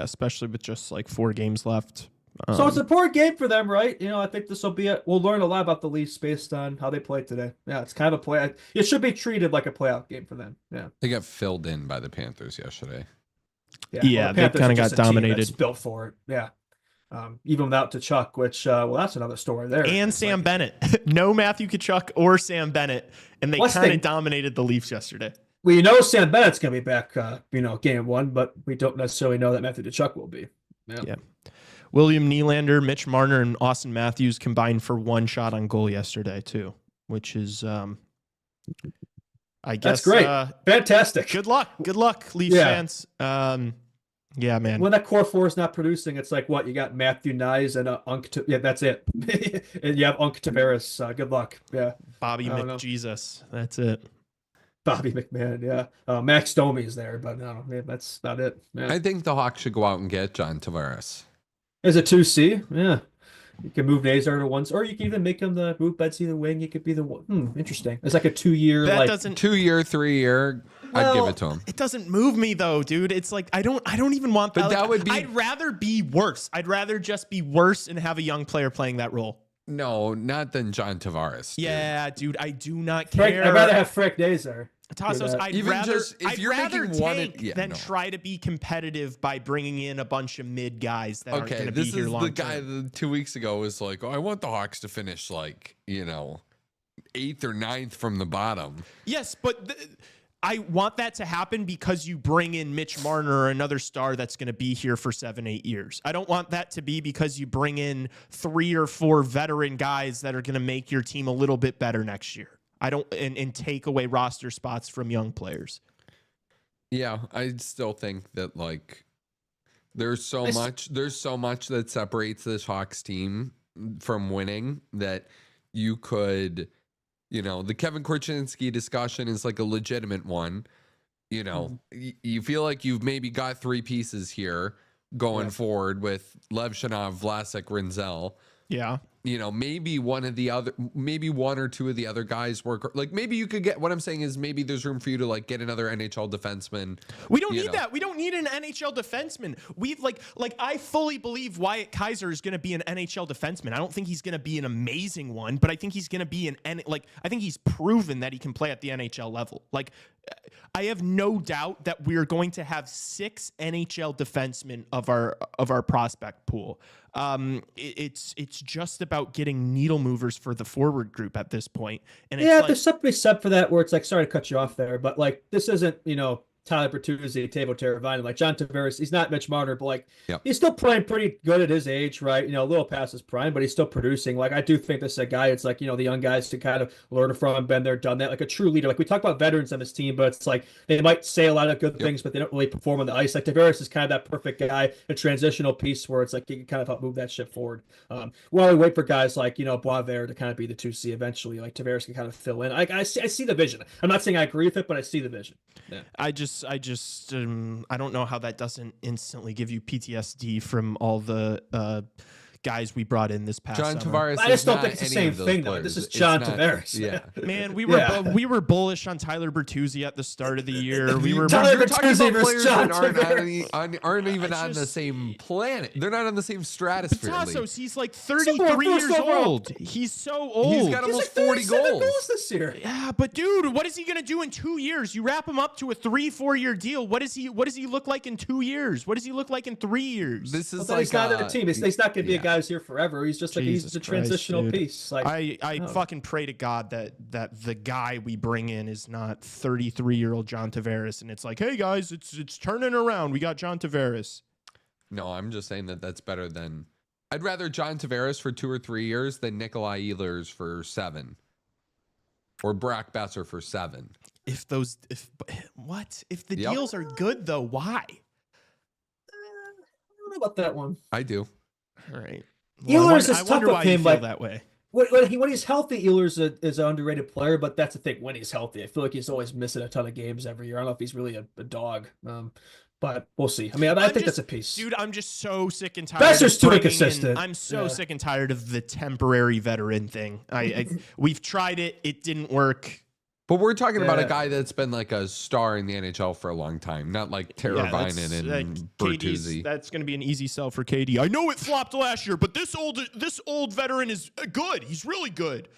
especially with just like 4 games left. So it's an important game for them, right? I think this will be we'll learn a lot about the Leafs based on how they played today. Yeah, it's kind of a play. It should be treated like a playoff game for them. Yeah, they got filled in by the Panthers yesterday. Yeah, they kind of got dominated. Built for it. Yeah. Even without Tkachuk, which that's another story there. And Sam Bennett, no Matthew Tkachuk or Sam Bennett, and they kind of dominated the Leafs yesterday. We know Sam Bennett's going to be back, game 1, but we don't necessarily know that Matthew Tkachuk will be. Yeah. William Nylander, Mitch Marner, and Austin Matthews combined for 1 shot on goal yesterday too, which is, I guess, that's great. Fantastic. Good luck, Leafs fans. Yeah, man. When that core 4 is not producing, it's like what you got: Matthew Nyes and that's it. And you have Unk Tavares. Good luck. Yeah. Bobby McJesus. That's it. Bobby McMahon, Max Domi is there, but no, man, that's not it. Man. I think the Hawks should go out and get John Tavares. As a 2C, yeah. You can move Nazar to once, or you can even make him move Betsy the wing. You could be the one. Interesting. It's like a 2-year, that doesn't 2-year, 3-year. I'd give it to him. It doesn't move me though, dude. It's like I don't even want that. But that would be. I'd rather be worse. I'd rather just be worse and have a young player playing that role. No, not than John Tavares. Dude. Yeah, dude, I do not care. I'd rather have Frank Nazar. Tassos, I'd rather tank than no. try to be competitive by bringing in a bunch of mid guys that aren't going to be here long term. This is the guy that 2 weeks ago was like, oh, I want the Hawks to finish 8th or 9th from the bottom. Yes, but I want that to happen because you bring in Mitch Marner or another star that's going to be here for 7-8 years. I don't want that to be because you bring in 3 or 4 veteran guys that are going to make your team a little bit better next year. I don't and take away roster spots from young players. Yeah, I still think that there's so much that separates this Hawks team from winning that you could, the Kevin Korchinski discussion is like a legitimate one. You feel like you've maybe got 3 pieces here going forward with Lev Shanov, Vlasic, Rinzel. Yeah. Maybe one or 2 of the other guys work. Maybe you could get. What I'm saying is maybe there's room for you to get another NHL defenseman. We don't need that. We don't need an NHL defenseman. We've I fully believe Wyatt Kaiser is going to be an NHL defenseman. I don't think he's going to be an amazing one, but I think he's going to be I think he's proven that he can play at the NHL level. I have no doubt that we're going to have 6 NHL defensemen of our prospect pool. It's just about getting needle movers for the forward group at this point. And there's something to be said for that where it's sorry to cut you off there, but this isn't, Tyler Bertuzzi, Teuvo Teravainen, John Tavares. He's not Mitch Marner, but he's still playing pretty good at his age, right? A little past his prime, but he's still producing. I do think this is a guy. It's the young guys to kind of learn from, been there, done that. A true leader. We talk about veterans on this team, but it's they might say a lot of good things, but they don't really perform on the ice. Tavares is kind of that perfect guy, a transitional piece where it's he can kind of help move that ship forward. While we wait for guys Boisvert to kind of be the 2C eventually, Tavares can kind of fill in. I see the vision. I'm not saying I agree with it, but I see the vision. Yeah. I don't know how that doesn't instantly give you PTSD from all the guys we brought in this past John summer. Tavares. I just don't think it's the same thing, though. This is John Tavares. Yeah. Man, we were bullish on Tyler Bertuzzi at the start of the year. We were Tyler You're talking Bertuzzi about versus players John that aren't even on the same planet. They're not on the same stratosphere. Tassos, he's like 33 years old. He's so old. He's got almost like 40 goals. this year. Yeah, but dude, what is he gonna do in 2 years? You wrap him up to a 3-4 year deal. What does he look like in 2 years? What does he look like in 3 years? This is Well, like he's not in the team. He's not going to be a guy who's here forever. He's just like Jesus he's a Christ, transitional dude. piece. Like I fucking pray to God that the guy we bring in is not 33-year-old John Tavares, and it's like, hey guys, it's turning around. We got John Tavares. No, I'm just saying that's better than. I'd rather John Tavares for 2 or 3 years than Nikolai Ehlers for 7, or Brock Besser for 7. If the deals are good though, why? I don't know about that one. I do. All right. Ehlers is I tough wonder with why you him, feel like- that way. When he's healthy, Ehlers is an underrated player, but that's the thing. When he's healthy, I feel like he's always missing a ton of games every year. I don't know if he's really a dog, but we'll see. I mean, I think that's a piece. Dude, I'm just so sick and tired. Besser's of too bringing inconsistent. I'm so sick and tired of the temporary veteran thing. We've tried it. It didn't work. But we're talking about a Yeah. guy that's been like a star in the NHL for a long time, not like Teravainen and Bertuzzi. That's going to be an easy sell for KD. I know it flopped last year, but this old veteran is good. He's really good.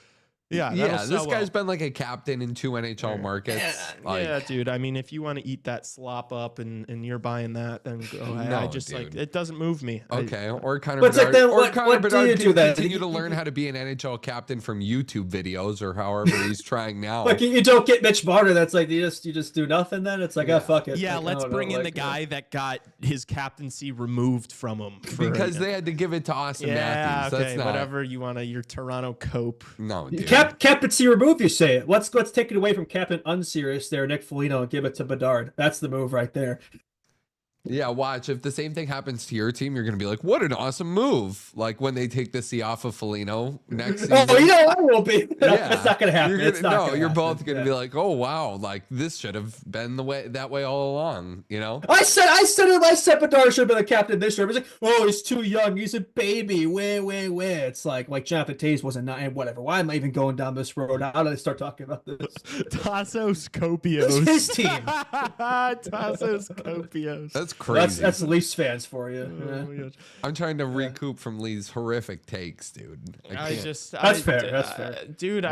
Yeah, Yeah, this guy's been like a captain in 2 NHL markets. Yeah, dude. I mean, if you want to eat that slop up and you're buying that, then go ahead. I just dude. it doesn't move me. Okay, or Connor But it's like Bedard, then or what- Connor what do Bedard you can do then? continue to learn how to be an NHL captain from YouTube videos or however he's trying now. Like you don't get Mitch Marner. That's like you just do nothing. Then it's like fuck it. Yeah, Like, let's I don't know, bring in the like, guy that got his captaincy removed from him because they had to give it to Austin Matthews. Okay, That's not whatever you want to. Your Toronto Cope. No, dude. Captaincy remove, you say it. Let's take it away from Captain Unserious there, Nick Foligno, and give it to Bedard. That's the move right there. Yeah, watch. If the same thing happens to your team, you're going to be like, what an awesome move. Like when they take the C off of Foligno next season. Oh, I will be. Yeah. It's not going to happen. You're It's not gonna you're happen. both going to be like, oh, wow. Like this should have been that way all along, you know? I said Bedard should have been the captain this year. He's like, oh, he's too young. He's a baby. Where? It's like Jonathan Taves wasn't nine, whatever. Why am I even going down this road? How did I start talking about this? Tassos Kopios. It's his team. Tassos Kopios. That's crazy. That's Leafs fans for you. Oh my gosh. I'm trying to recoup from Lee's horrific takes, dude. I can't. That's fair. That's fair. Dude,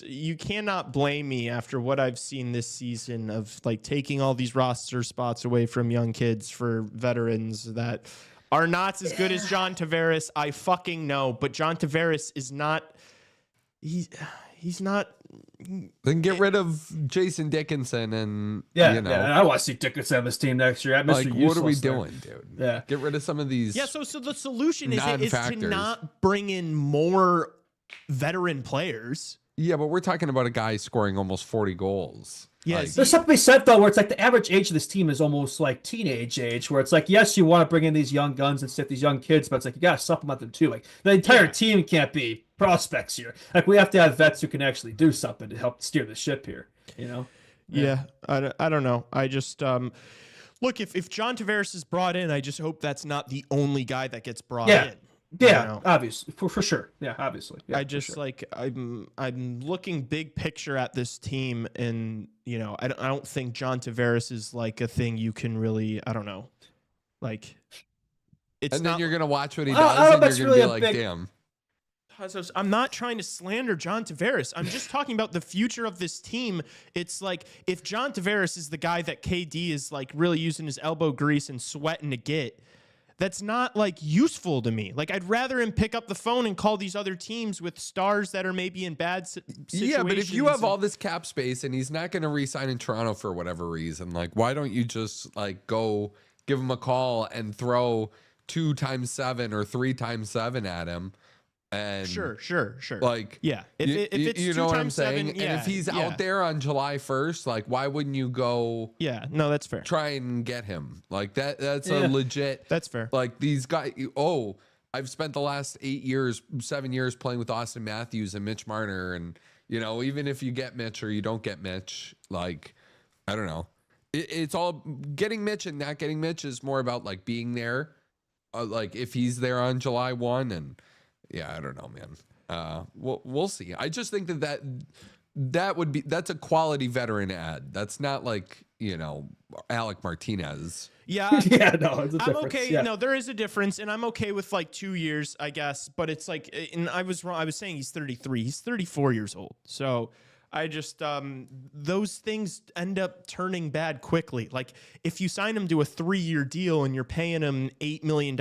you cannot blame me after what I've seen this season of like taking all these roster spots away from young kids for veterans that are not as good as John Tavares. I fucking know, but John Tavares is not. He's not. Then get rid of Jason Dickinson and Yeah, you know, I want to see Dickinson on this team next year. like what are we doing, dude? Yeah. Get rid of some of these. Yeah, so the solution is to non-factors. not bring in more veteran players. Yeah, but we're talking about a guy scoring almost 40 goals. Yeah, Like, There's something to be said though, where it's like the average age of this team is almost like teenage age, where it's like, yes, you want to bring in these young guns and sit these young kids, but it's like you got to supplement them too. Like the entire team can't be prospects here. Like we have to have vets who can actually do something to help steer the ship here. You know? Yeah, I don't know. I just look if John Tavares is brought in, I just hope that's not the only guy that gets brought in. Yeah, you know? obviously, for sure. Yeah, obviously. Yeah, I just like I'm looking big picture at this team, and you know I don't think John Tavares is like a thing you can really like. It's and not, then you're gonna watch what he I don't does, know if and that's you're gonna really be a like, big- damn. I'm not trying to slander John Tavares. I'm just talking about the future of this team. It's like if John Tavares is the guy that KD is like really using his elbow grease and sweating to get, that's not like useful to me. Like I'd rather him pick up the phone and call these other teams with stars that are maybe in bad situations. Yeah, but if you have all this cap space and he's not going to re-sign in Toronto for whatever reason, like why don't you just like go give him a call and throw 2 times 7 or 3 times 7 at him? And Sure. Like, yeah, if it's you 2 know what I'm times saying? 7, And if he's out there on July 1st, like why wouldn't you go? Yeah, no, that's fair. Try and get him. Like that's a legit. That's fair. Like these guys. Oh, I've spent the last 7 years playing with Austin Matthews and Mitch Marner, and you know, even if you get Mitch or you don't get Mitch, like I don't know. It's all getting Mitch and not getting Mitch is more about like being there. Like if he's there on July 1 and I don't know, man. We'll see. I just think that's a quality veteran ad. That's not like, Alec Martinez. Yeah. Yeah, no, it's a I'm difference. okay. Yeah. No, there is a difference, and I'm okay with like 2 years, I guess. But it's like, and I was wrong. I was saying he's 33. He's 34 years old. So I just those things end up turning bad quickly. Like if you sign him to a 3-year deal and you're paying him $8 million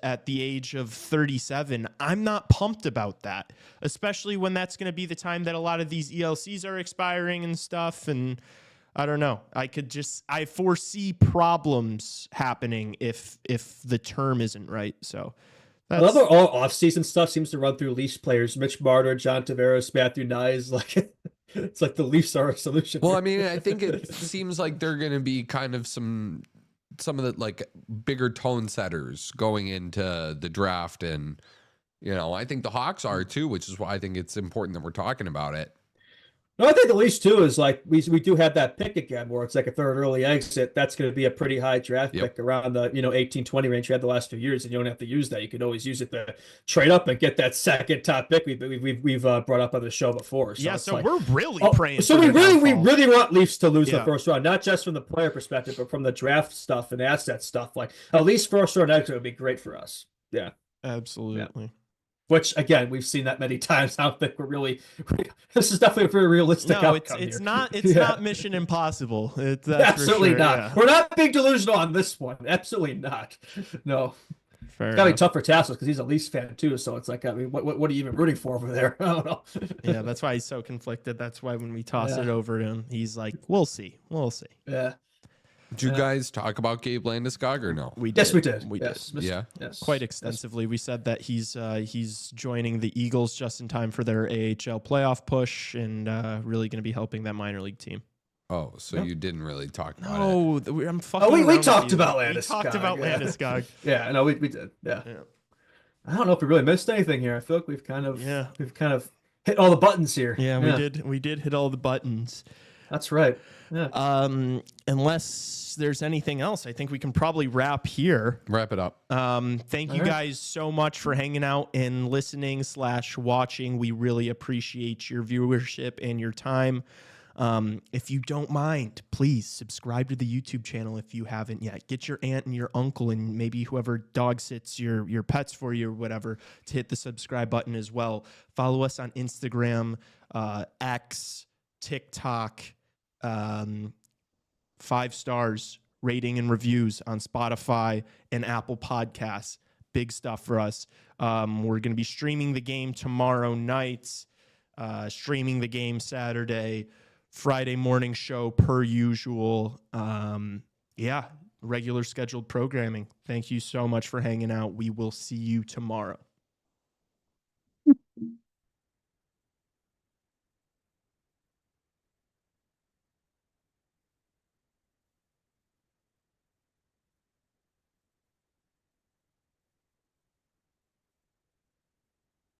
at the age of 37, I'm not pumped about that, especially when that's going to be the time that a lot of these ELCs are expiring and stuff. And I don't know. I foresee problems happening if the term isn't right. So I love how all off-season stuff seems to run through Leafs players. Mitch Marner, John Tavares, Matthew Nyes. Like it's like the Leafs are a solution. Well, I mean, I think it seems like they're going to be kind of some of the like bigger tone setters going into the draft, and I think the Hawks are too, which is why I think it's important that we're talking about it. No, I think the Leafs too is like we do have that pick again where it's like a third early exit. That's going to be a pretty high draft pick around the 18-20 range you had the last few years, and you don't have to use that. You can always use it to trade up and get that second top pick we've brought up on the show before. So we're really praying. So we really want Leafs to lose the first round, not just from the player perspective, but from the draft stuff and asset stuff. Like at least first round exit would be great for us. Yeah, absolutely. Yeah. Which again, we've seen that many times. I don't think we're really. This is definitely a very realistic outcome. It's here. not. It's not Mission Impossible. That's absolutely for sure. not. Yeah. We're not being delusional on this one. Absolutely not. No. Fair it's gotta be enough. tough for Tassos because he's a Leafs fan too. So it's like, I mean, what are you even rooting for over there? I don't know. Yeah, that's why he's so conflicted. That's why when we toss it over to him, he's like, "We'll see. We'll see." Yeah. Did you guys talk about Gabe Landeskog or no? Yes, we did. We did. Yeah. Yes. Quite extensively. We said that he's joining the Eagles just in time for their AHL playoff push and really going to be helping that minor league team. Oh, so you didn't really talk about it. No, I'm fucking. We talked about Landeskog. We talked about Landeskog. Yeah, no, we did. Yeah. I don't know if we really missed anything here. I feel like we've kind of hit all the buttons here. Yeah, we did hit all the buttons. That's right. Yeah. Unless there's anything else, I think we can probably wrap here. Wrap it up. Thank you guys so much for hanging out and listening / watching. We really appreciate your viewership and your time. If you don't mind, please subscribe to the YouTube channel if you haven't yet. Get your aunt and your uncle and maybe whoever dog sits your pets for you or whatever to hit the subscribe button as well. Follow us on Instagram, X, TikTok, 5 stars rating and reviews on Spotify and Apple Podcasts. Big stuff for us. We're going to be streaming the game tomorrow night, streaming the game Saturday, Friday morning show per usual. Regular scheduled programming. Thank you so much for hanging out. We will see you tomorrow.